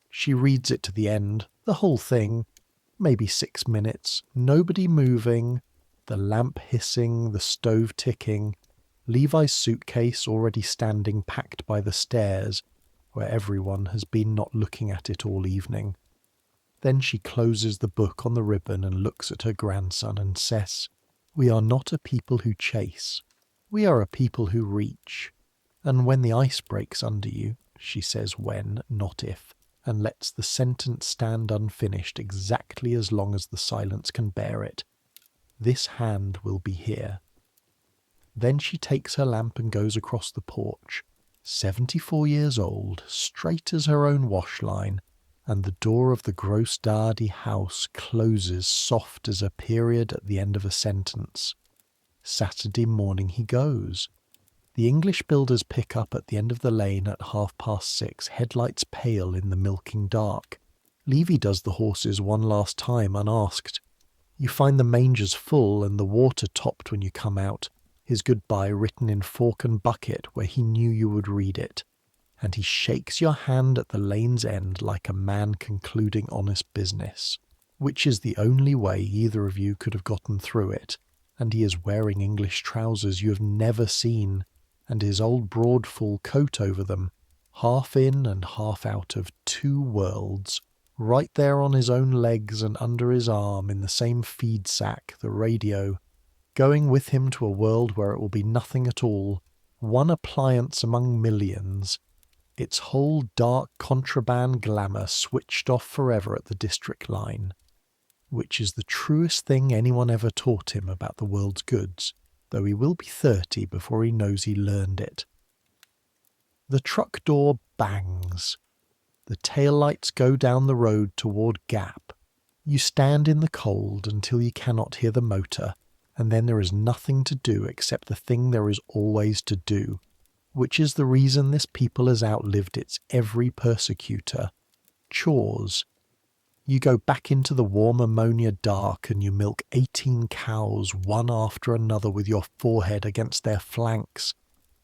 She reads it to the end, the whole thing, maybe 6 minutes, nobody moving, the lamp hissing, the stove ticking, Levi's suitcase already standing packed by the stairs, where everyone has been not looking at it all evening. Then she closes the book on the ribbon and looks at her grandson and says, "We are not a people who chase. We are a people who reach. And when the ice breaks under you," she says when, not if, and lets the sentence stand unfinished exactly as long as the silence can bear it, "this hand will be here." Then she takes her lamp and goes across the porch, 74 years old, straight as her own wash line, and the door of the Grossdardy house closes soft as a period at the end of a sentence. Saturday morning he goes. The English builders pick up at the end of the lane at 6:30, headlights pale in the milking dark. Levy does the horses one last time unasked. You find the mangers full and the water topped when you come out, his goodbye written in fork and bucket where he knew you would read it, and he shakes your hand at the lane's end like a man concluding honest business, which is the only way either of you could have gotten through it, and he is wearing English trousers you have never seen, and his old broad full coat over them, half in and half out of 2 worlds, right there on his own legs and under his arm in the same feed sack, the radio, going with him to a world where it will be nothing at all, one appliance among millions, its whole dark contraband glamour switched off forever at the district line, which is the truest thing anyone ever taught him about the world's goods, though he will be 30 before he knows he learned it. The truck door bangs. The taillights go down the road toward Gap. You stand in the cold until you cannot hear the motor, and then there is nothing to do except the thing there is always to do, which is the reason this people has outlived its every persecutor. Chores. You go back into the warm ammonia dark and you milk 18 cows one after another with your forehead against their flanks,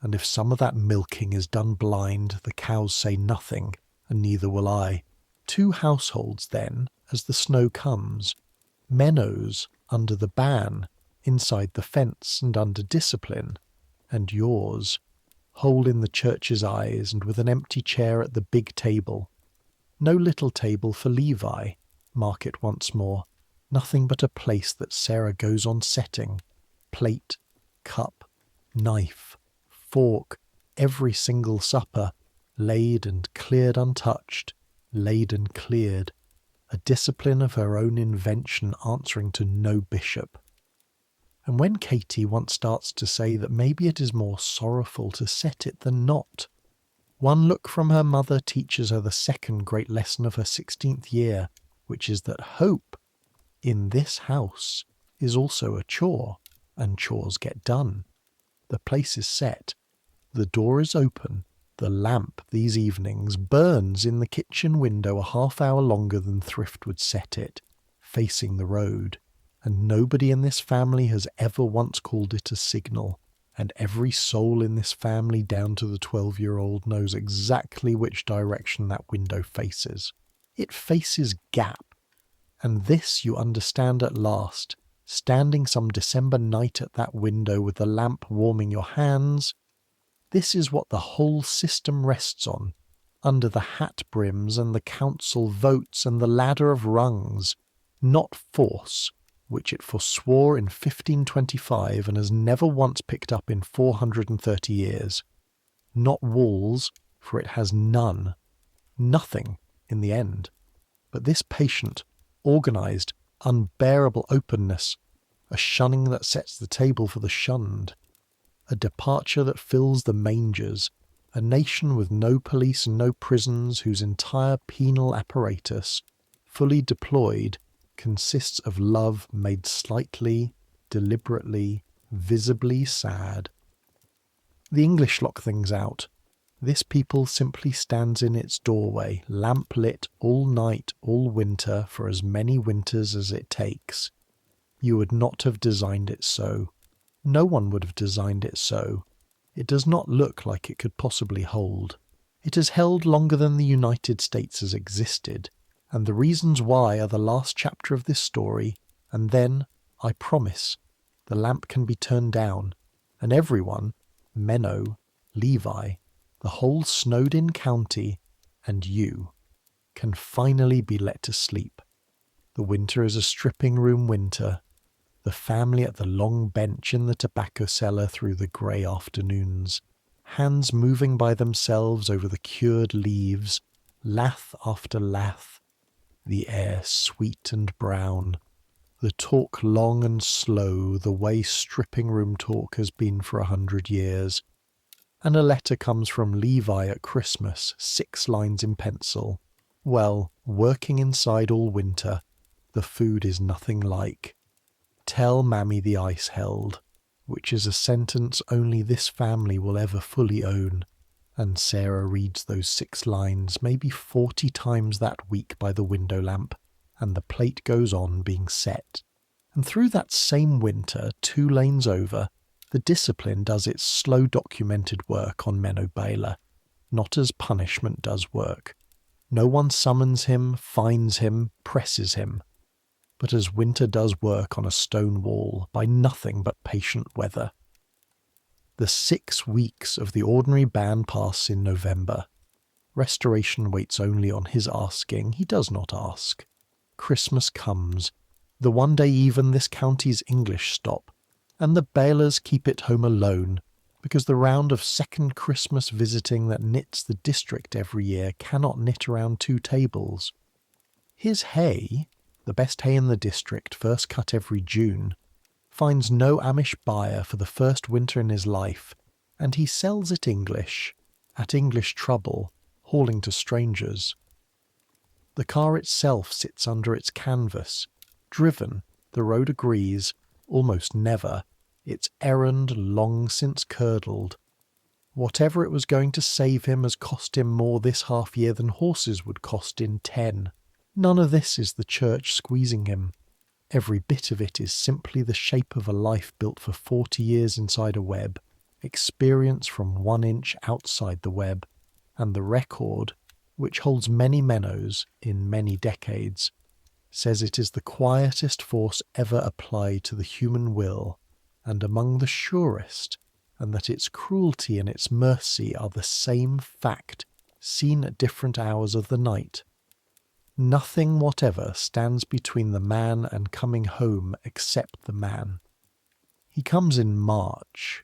and if some of that milking is done blind, the cows say nothing, and neither will I. 2 households then, as the snow comes. Menno's under the ban, inside the fence and under discipline, and yours, hole in the church's eyes and with an empty chair at the big table. No little table for Levi, mark it once more, nothing but a place that Sarah goes on setting. Plate, cup, knife, fork, every single supper, laid and cleared untouched, laid and cleared, a discipline of her own invention answering to no bishop. And when Katie once starts to say that maybe it is more sorrowful to set it than not, one look from her mother teaches her the second great lesson of her 16th year, which is that hope, in this house, is also a chore, and chores get done. The place is set, the door is open, The lamp these evenings burns in the kitchen window a half-hour longer than Thrift would set it, facing the road, and nobody in this family has ever once called it a signal, and every soul in this family down to the 12-year-old knows exactly which direction that window faces. It faces Gap, and this you understand at last, standing some December night at that window with the lamp warming your hands. This is what the whole system rests on, under the hat brims and the council votes and the ladder of rungs, not force, which it forswore in 1525 and has never once picked up in 430 years, not walls, for it has none, nothing in the end, but this patient, organised, unbearable openness, a shunning that sets the table for the shunned, a departure that fills the mangers, a nation with no police and no prisons whose entire penal apparatus, fully deployed, consists of love made slightly, deliberately, visibly sad. The English lock things out. This people simply stands in its doorway, lamp-lit all night, all winter, for as many winters as it takes. You would not have designed it so. No one would have designed it so. It does not look like it could possibly hold. It has held longer than the United States has existed, and the reasons why are the last chapter of this story, and then, I promise, the lamp can be turned down, and everyone, Menno, Levi, the whole snowed-in county, and you, can finally be let to sleep. The winter is a stripping-room winter, the family at the long bench in the tobacco cellar through the grey afternoons, hands moving by themselves over the cured leaves, lath after lath, the air sweet and brown, the talk long and slow, the way stripping-room talk has been for 100 years, and a letter comes from Levi at Christmas, 6 lines in pencil. Well, working inside all winter, the food is nothing like. Tell Mammy the ice held, which is a sentence only this family will ever fully own, and Sarah reads those 6 lines maybe 40 times that week by the window lamp, and the plate goes on being set. And through that same winter, 2 lanes over, the discipline does its slow documented work on Menno Baylor, not as punishment does work. No one summons him, fines him, presses him, but as winter does work on a stone wall by nothing but patient weather. The 6 weeks of the ordinary ban pass in November. Restoration waits only on his asking. He does not ask. Christmas comes, the one day even this county's English stop, and the Baylors keep it home alone, because the round of second Christmas visiting that knits the district every year cannot knit around 2 tables. His hay, the best hay in the district, first cut every June, finds no Amish buyer for the first winter in his life, and he sells it English, at English trouble, hauling to strangers. The car itself sits under its canvas, driven, the road agrees, almost never, its errand long since curdled. Whatever it was going to save him has cost him more this half year than horses would cost in 10. None of this is the church squeezing him. Every bit of it is simply the shape of a life built for 40 years inside a web, experience from 1 inch outside the web, and the record, which holds many Mennos in many decades, says it is the quietest force ever applied to the human will, and among the surest, and that its cruelty and its mercy are the same fact, seen at different hours of the night. Nothing whatever stands between the man and coming home except the man. He comes in March,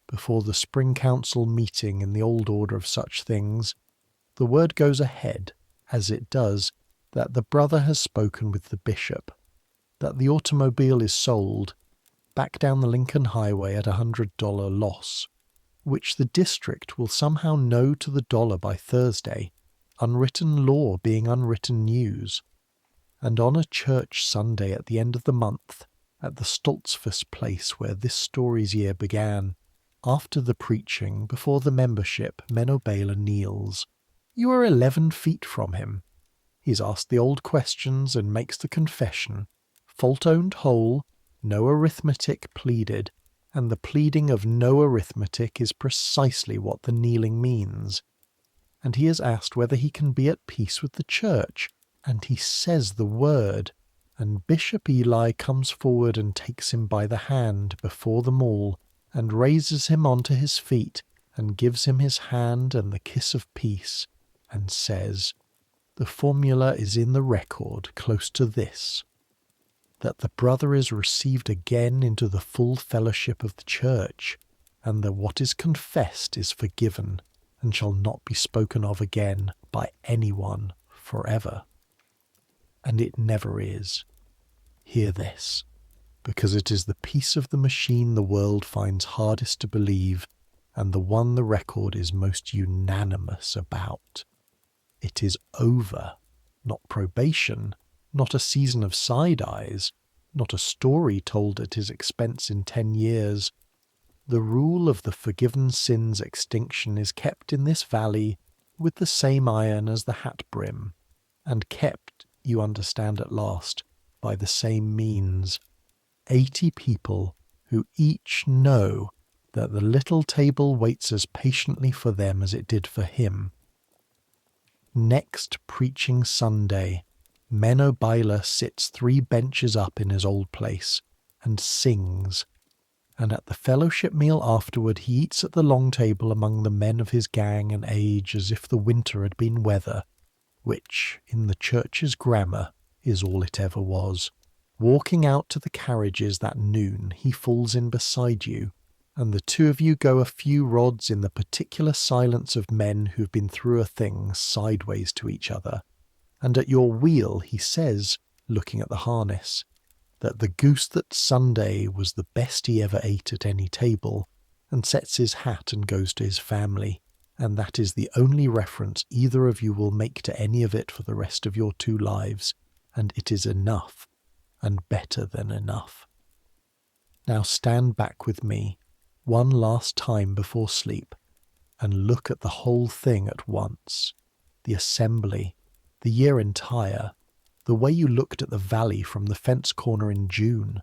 before the spring council meeting in the old order of such things. The word goes ahead, as it does, that the brother has spoken with the bishop, that the automobile is sold, back down the Lincoln Highway at $100 loss, which the district will somehow know to the dollar by Thursday, unwritten law being unwritten news. And on a church Sunday at the end of the month, at the Stoltzfus place where this story's year began, After the preaching, before the membership, Menno Baylor kneels. You are 11 feet from him. He's asked the old questions and makes the confession. Fault owned whole, no arithmetic pleaded, and the pleading of no arithmetic is precisely what the kneeling means. And he is asked whether he can be at peace with the church, and he says the word, and Bishop Eli comes forward and takes him by the hand before them all, and raises him onto his feet, and gives him his hand and the kiss of peace, and says, the formula is in the record close to this, that the brother is received again into the full fellowship of the church, and that what is confessed is forgiven, and shall not be spoken of again by anyone forever. And it never is. Hear this, because it is the piece of the machine the world finds hardest to believe, and the one the record is most unanimous about. It is over, not probation, not a season of side-eyes, not a story told at his expense in 10 years. The rule of the forgiven sin's extinction is kept in this valley with the same iron as the hat brim, and kept, you understand at last, by the same means. 80 people who each know that the little table waits as patiently for them as it did for him. Next preaching Sunday, Menno Baylor sits 3 benches up in his old place and sings, and at the fellowship meal afterward he eats at the long table among the men of his gang and age as if the winter had been weather, which, in the church's grammar, is all it ever was. Walking out to the carriages that noon, he falls in beside you, and the two of you go a few rods in the particular silence of men who've been through a thing sideways to each other, and at your wheel he says, looking at the harness, that the goose that Sunday was the best he ever ate at any table, and sets his hat and goes to his family, and that is the only reference either of you will make to any of it for the rest of your 2 lives, and it is enough, and better than enough. Now stand back with me, one last time before sleep, and look at the whole thing at once, the assembly, the year entire, the way you looked at the valley from the fence corner in June.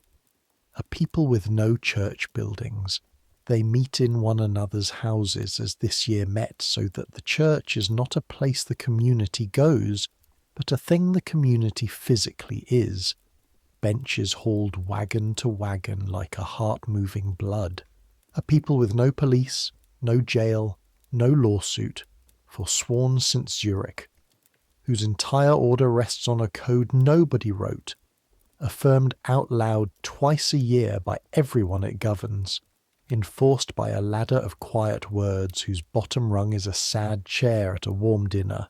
A people with no church buildings. They meet in one another's houses as this year met, so that the church is not a place the community goes, but a thing the community physically is. Benches hauled wagon to wagon like a heart-moving blood. A people with no police, no jail, no lawsuit, forsworn St. Zurich, whose entire order rests on a code nobody wrote, affirmed out loud twice a year by everyone it governs, enforced by a ladder of quiet words whose bottom rung is a sad chair at a warm dinner,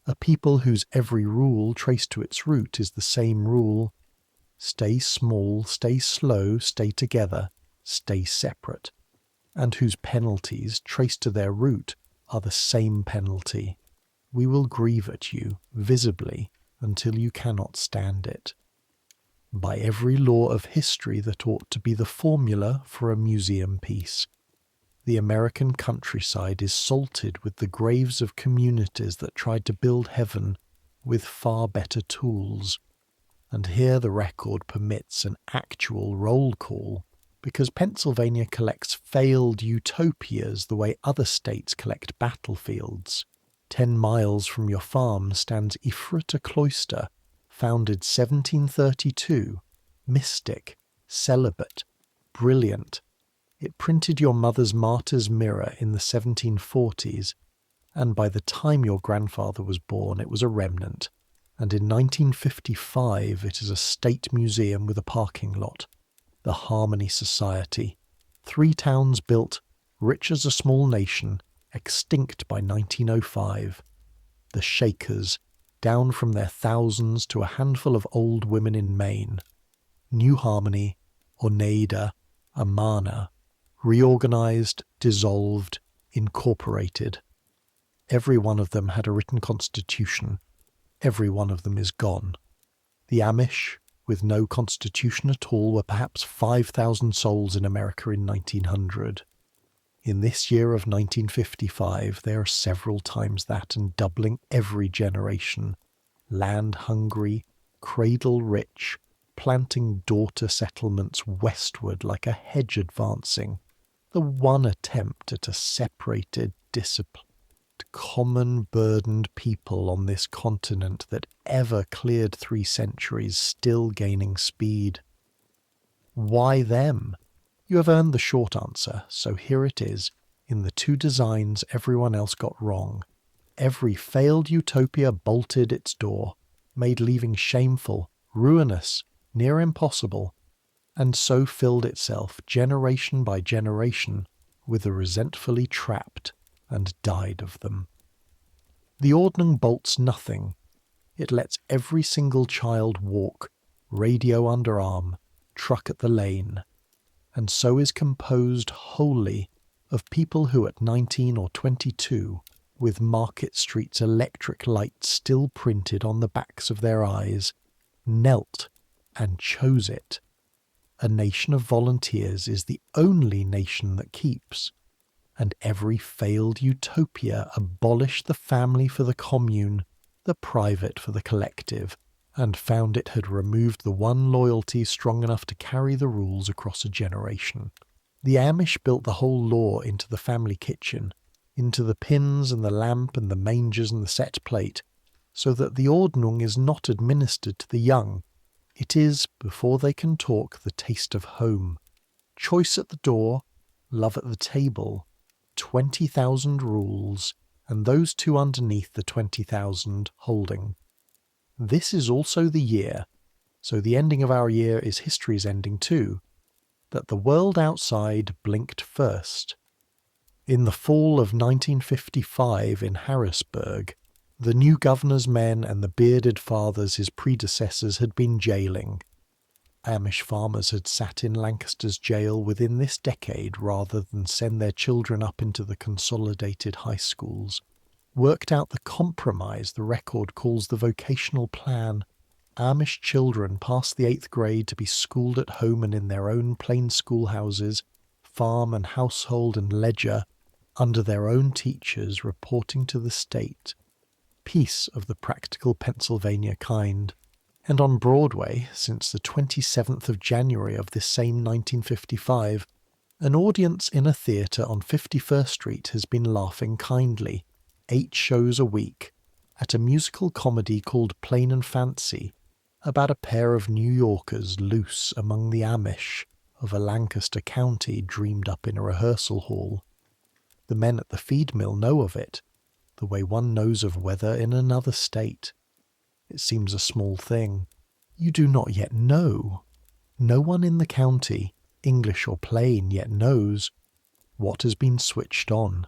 a people whose every rule traced to its root is the same rule: stay small, stay slow, stay together, stay separate, and whose penalties, traced to their root, are the same penalty. We will grieve at you, visibly, until you cannot stand it. By every law of history that ought to be the formula for a museum piece, the American countryside is salted with the graves of communities that tried to build heaven with far better tools. And here the record permits an actual roll call, because Pennsylvania collects failed utopias the way other states collect battlefields. 10 miles from your farm stands Ephrata Cloister, founded 1732, mystic, celibate, brilliant. It printed your mother's martyr's mirror in the 1740s, and by the time your grandfather was born it was a remnant, and in 1955 it is a state museum with a parking lot. The Harmony Society, 3 towns built, rich as a small nation, extinct by 1905. The Shakers, down from their thousands to a handful of old women in Maine. New Harmony, Oneida, Amana, reorganized, dissolved, incorporated. Every one of them had a written constitution. Every one of them is gone. The Amish, with no constitution at all, were perhaps 5,000 souls in America in 1900. In this year of 1955, they are several times that and doubling every generation. Land hungry, cradle rich, planting daughter settlements westward like a hedge advancing, the one attempt at a separated, disciplined, common burdened people on this continent that ever cleared 3 centuries, still gaining speed. Why them? You have earned the short answer, so here it is, in the 2 designs everyone else got wrong. Every failed utopia bolted its door, made leaving shameful, ruinous, near impossible, and so filled itself, generation by generation, with the resentfully trapped, and died of them. The Ordnung bolts nothing. It lets every single child walk, radio under arm, truck at the lane, and so is composed wholly of people who at 19 or 22, with Market Street's electric light still printed on the backs of their eyes, knelt and chose it. A nation of volunteers is the only nation that keeps, and every failed utopia abolished the family for the commune, the private for the collective, and found it had removed the one loyalty strong enough to carry the rules across a generation. The Amish built the whole law into the family kitchen, into the pins and the lamp and the mangers and the set plate, so that the Ordnung is not administered to the young. It is, before they can talk, the taste of home. Choice at the door, love at the table, 20,000 rules, and those 2 underneath the 20,000 holding. This is also the year, so the ending of our year is history's ending too, that the world outside blinked first. In the fall of 1955 in Harrisburg, the new governor's men and the bearded fathers his predecessors had been jailing. Amish farmers had sat in Lancaster's jail within this decade rather than send their children up into the consolidated high schools. Worked out the compromise the record calls the vocational plan. Amish children passed the 8th grade to be schooled at home and in their own plain schoolhouses, farm and household and ledger, under their own teachers reporting to the state. Peace of the practical Pennsylvania kind. And on Broadway, since the 27th of January of this same 1955, an audience in a theatre on 51st Street has been laughing kindly, 8 shows a week, at a musical comedy called Plain and Fancy, about a pair of New Yorkers loose among the Amish of a Lancaster county dreamed up in a rehearsal hall. The men at the feed mill know of it, the way one knows of weather in another state. It seems a small thing. You do not yet know. No one in the county, English or plain, yet knows what has been switched on,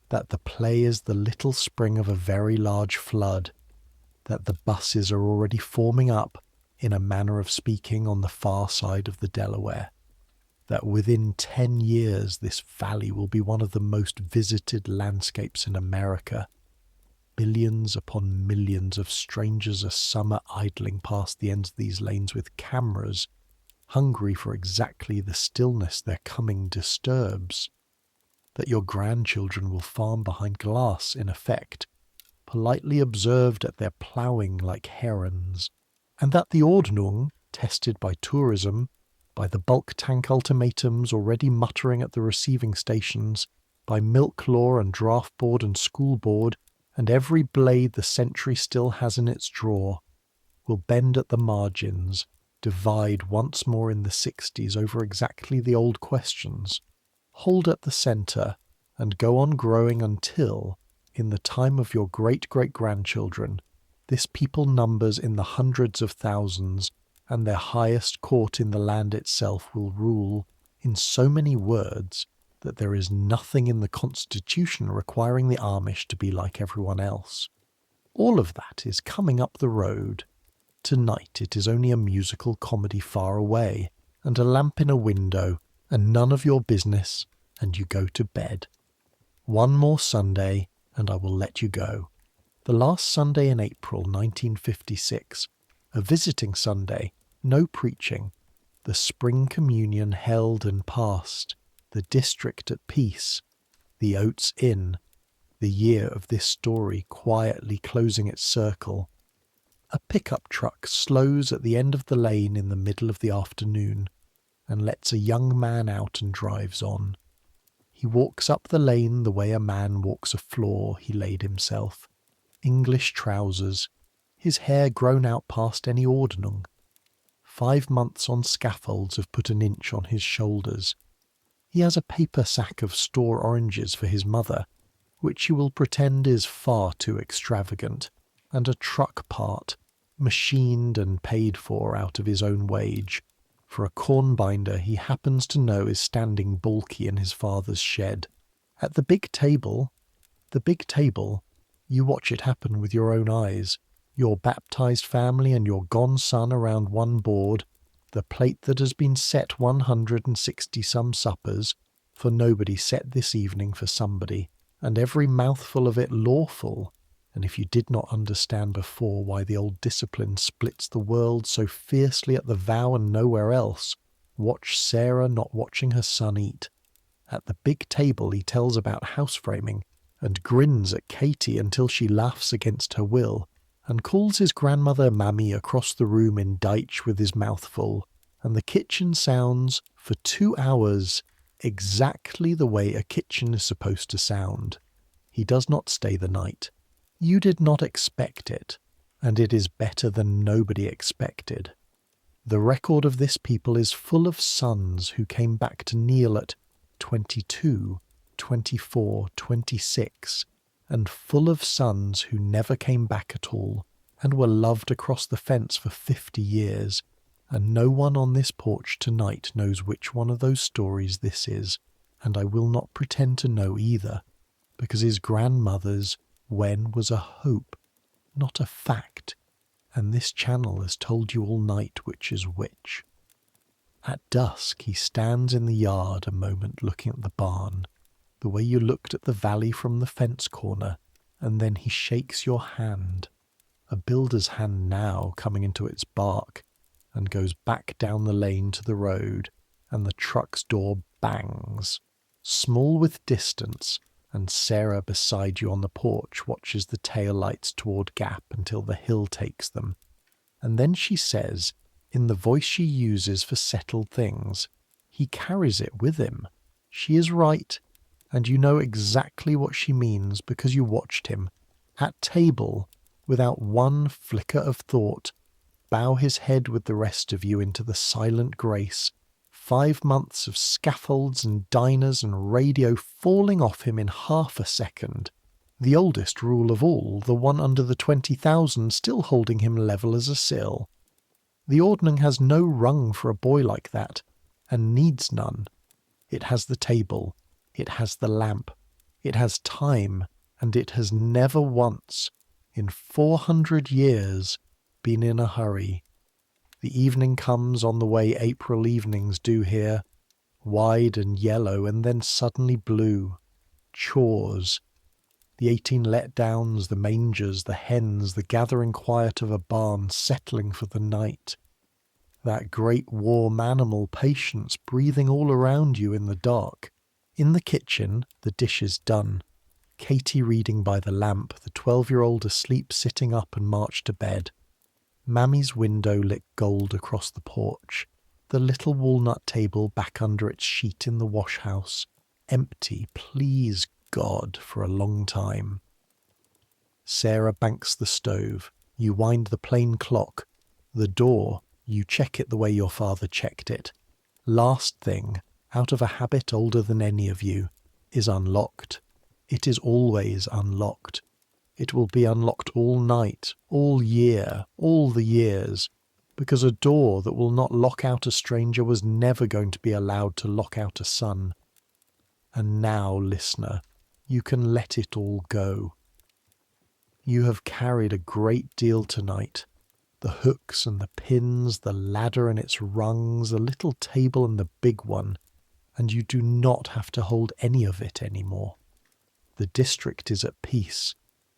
that the play is the little spring of a very large flood, that the buses are already forming up, in a manner of speaking, on the far side of the Delaware, that within 10 years this valley will be one of the most visited landscapes in America. Billions upon millions of strangers a summer idling past the ends of these lanes with cameras, hungry for exactly the stillness their coming disturbs. That your grandchildren will farm behind glass, in effect, politely observed at their ploughing like herons, and that the Ordnung, tested by tourism, by the bulk tank ultimatums already muttering at the receiving stations, by milk law and draft board and school board, and every blade the century still has in its drawer, will bend at the margins, divide once more in the 60s over exactly the old questions, hold at the centre, and go on growing until, in the time of your great-great-grandchildren, this people numbers in the hundreds of thousands, and their highest court in the land itself will rule, in so many words, that there is nothing in the Constitution requiring the Amish to be like everyone else. All of that is coming up the road. Tonight it is only a musical comedy far away, and a lamp in a window, and none of your business, and you go to bed. One more Sunday, and I will let you go. The last Sunday in April 1956, a visiting Sunday, no preaching, the spring communion held and passed, the district at peace, The Oats Inn, the year of this story quietly closing its circle. A pickup truck slows at the end of the lane in the middle of the afternoon and lets a young man out and drives on. He walks up the lane the way a man walks a floor he laid himself. English trousers, his hair grown out past any Ordnung. 5 months on scaffolds have put an inch on his shoulders. He has a paper sack of store oranges for his mother, which he will pretend is far too extravagant, and a truck part, machined and paid for out of his own wage, for a corn binder he happens to know is standing bulky in his father's shed. At the big table, you watch it happen with your own eyes, your baptized family and your gone son around one board, the plate that has been set 160-some suppers, for nobody set this evening for somebody, and every mouthful of it lawful. And if you did not understand before why the old discipline splits the world so fiercely at the vow and nowhere else, watch Sarah not watching her son eat. At the big table he tells about house framing, and grins at Katie until she laughs against her will, and calls his grandmother Mammy across the room in Deutsch with his mouth full, and the kitchen sounds, for 2 hours, exactly the way a kitchen is supposed to sound. He does not stay the night. You did not expect it, and it is better than nobody expected. The record of this people is full of sons who came back to kneel at 22, 24, 26, and full of sons who never came back at all, and were loved across the fence for 50 years, and no one on this porch tonight knows which one of those stories this is, and I will not pretend to know either, because his grandmother's when was a hope, not a fact, and this channel has told you all night which is which. At dusk he stands in the yard a moment looking at the barn, the way you looked at the valley from the fence corner, and then he shakes your hand, a builder's hand now coming into its bark, and goes back down the lane to the road, and the truck's door bangs, small with distance, and Sarah beside you on the porch watches the tail lights toward Gap until the hill takes them. And then she says, in the voice she uses for settled things, he carries it with him. She is right, and you know exactly what she means because you watched him, at table, without one flicker of thought, bow his head with the rest of you into the silent grace, 5 months of scaffolds and diners and radio falling off him in half a second. The oldest rule of all, the one under the 20,000 still holding him level as a sill. The Ordnung has no rung for a boy like that, and needs none. It has the table, it has the lamp, it has time, and it has never once, in 400 years, been in a hurry. The evening comes on the way April evenings do here, wide and yellow and then suddenly blue. Chores. The 18 let-downs, the mangers, the hens, the gathering quiet of a barn settling for the night. That great warm animal patience breathing all around you in the dark. In the kitchen, the dishes done. Katie reading by the lamp, the 12-year-old asleep sitting up and marched to bed. Mammy's window lit gold across the porch, the little walnut table back under its sheet in the wash-house, empty, please God, for a long time. Sarah banks the stove, you wind the plain clock, the door, you check it the way your father checked it. Last thing, out of a habit older than any of you, is unlocked. It is always unlocked. It will be unlocked all night, all year, all the years, because a door that will not lock out a stranger was never going to be allowed to lock out a son. And now, listener, you can let it all go. You have carried a great deal tonight. The hooks and the pins, the ladder and its rungs, the little table and the big one, and you do not have to hold any of it any more. The district is at peace.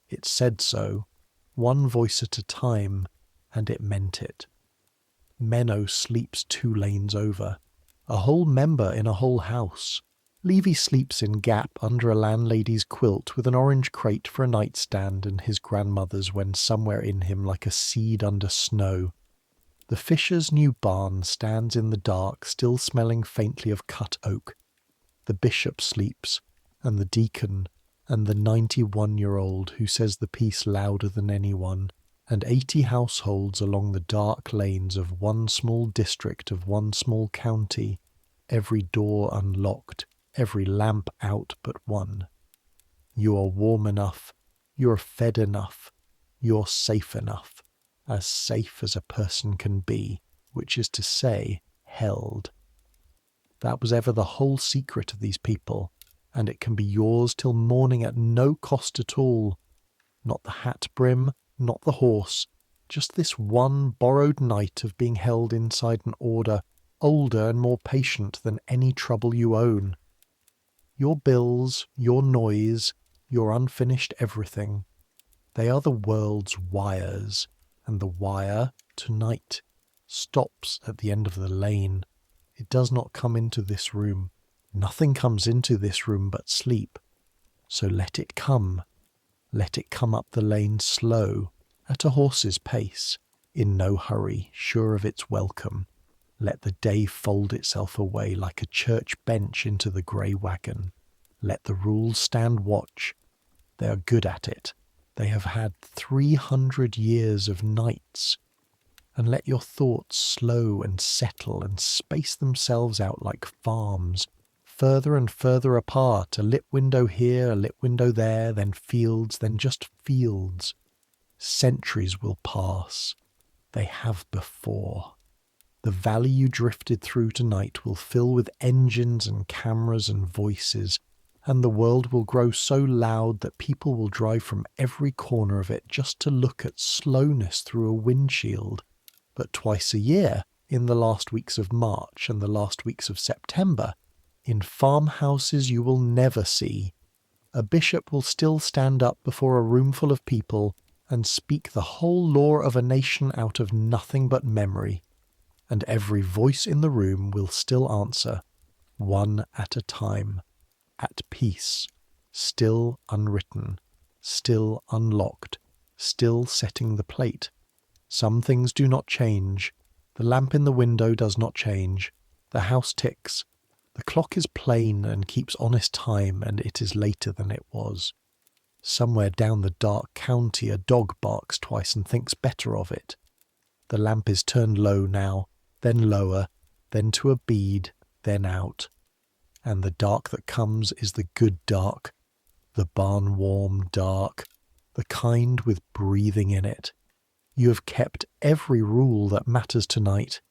It said so, one voice at a time, and it meant it. Menno sleeps 2 lanes over, a whole member in a whole house. Levy sleeps in Gap under a landlady's quilt with an orange crate for a nightstand and his grandmother's when somewhere in him like a seed under snow. The Fisher's new barn stands in the dark, still smelling faintly of cut oak. The bishop sleeps, and the deacon, and the 91-year-old who says the piece louder than anyone, and 80 households along the dark lanes of one small district of one small county, every door unlocked, every lamp out but one. You are warm enough, you're fed enough, you're safe enough, as safe as a person can be, which is to say, held. That was ever the whole secret of these people, and it can be yours till morning at no cost at all. Not the hat brim, not the horse, just this one borrowed night of being held inside an order older and more patient than any trouble you own. Your bills, your noise, your unfinished everything, they are the world's wires, and the wire, tonight, stops at the end of the lane. It does not come into this room. Nothing comes into this room but sleep. So let it come. Let it come up the lane slow, at a horse's pace, in no hurry, sure of its welcome. Let the day fold itself away like a church bench into the grey wagon. Let the rules stand watch. They are good at it. They have had 300 years of nights. And let your thoughts slow and settle and space themselves out like farms, further and further apart, a lit window here, a lit window there, then fields, then just fields. Centuries will pass. They have before. The valley you drifted through tonight will fill with engines and cameras and voices, and the world will grow so loud that people will drive from every corner of it just to look at slowness through a windshield. But twice a year, in the last weeks of March and the last weeks of September, in farmhouses you will never see, a bishop will still stand up before a roomful of people and speak the whole law of a nation out of nothing but memory, and every voice in the room will still answer, one at a time, at peace, still unwritten, still unlocked, still setting the plate. Some things do not change. The lamp in the window does not change. The house ticks. The clock is plain and keeps honest time, and it is later than it was. Somewhere down the dark county a dog barks twice and thinks better of it. The lamp is turned low now, then lower, then to a bead, then out. And the dark that comes is the good dark, the barn-warm dark, the kind with breathing in it. You have kept every rule that matters tonight.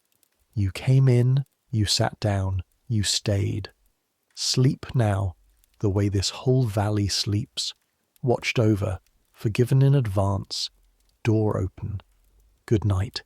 You came in, you sat down, you stayed. Sleep now, the way this whole valley sleeps, watched over, forgiven in advance, door open. Good night.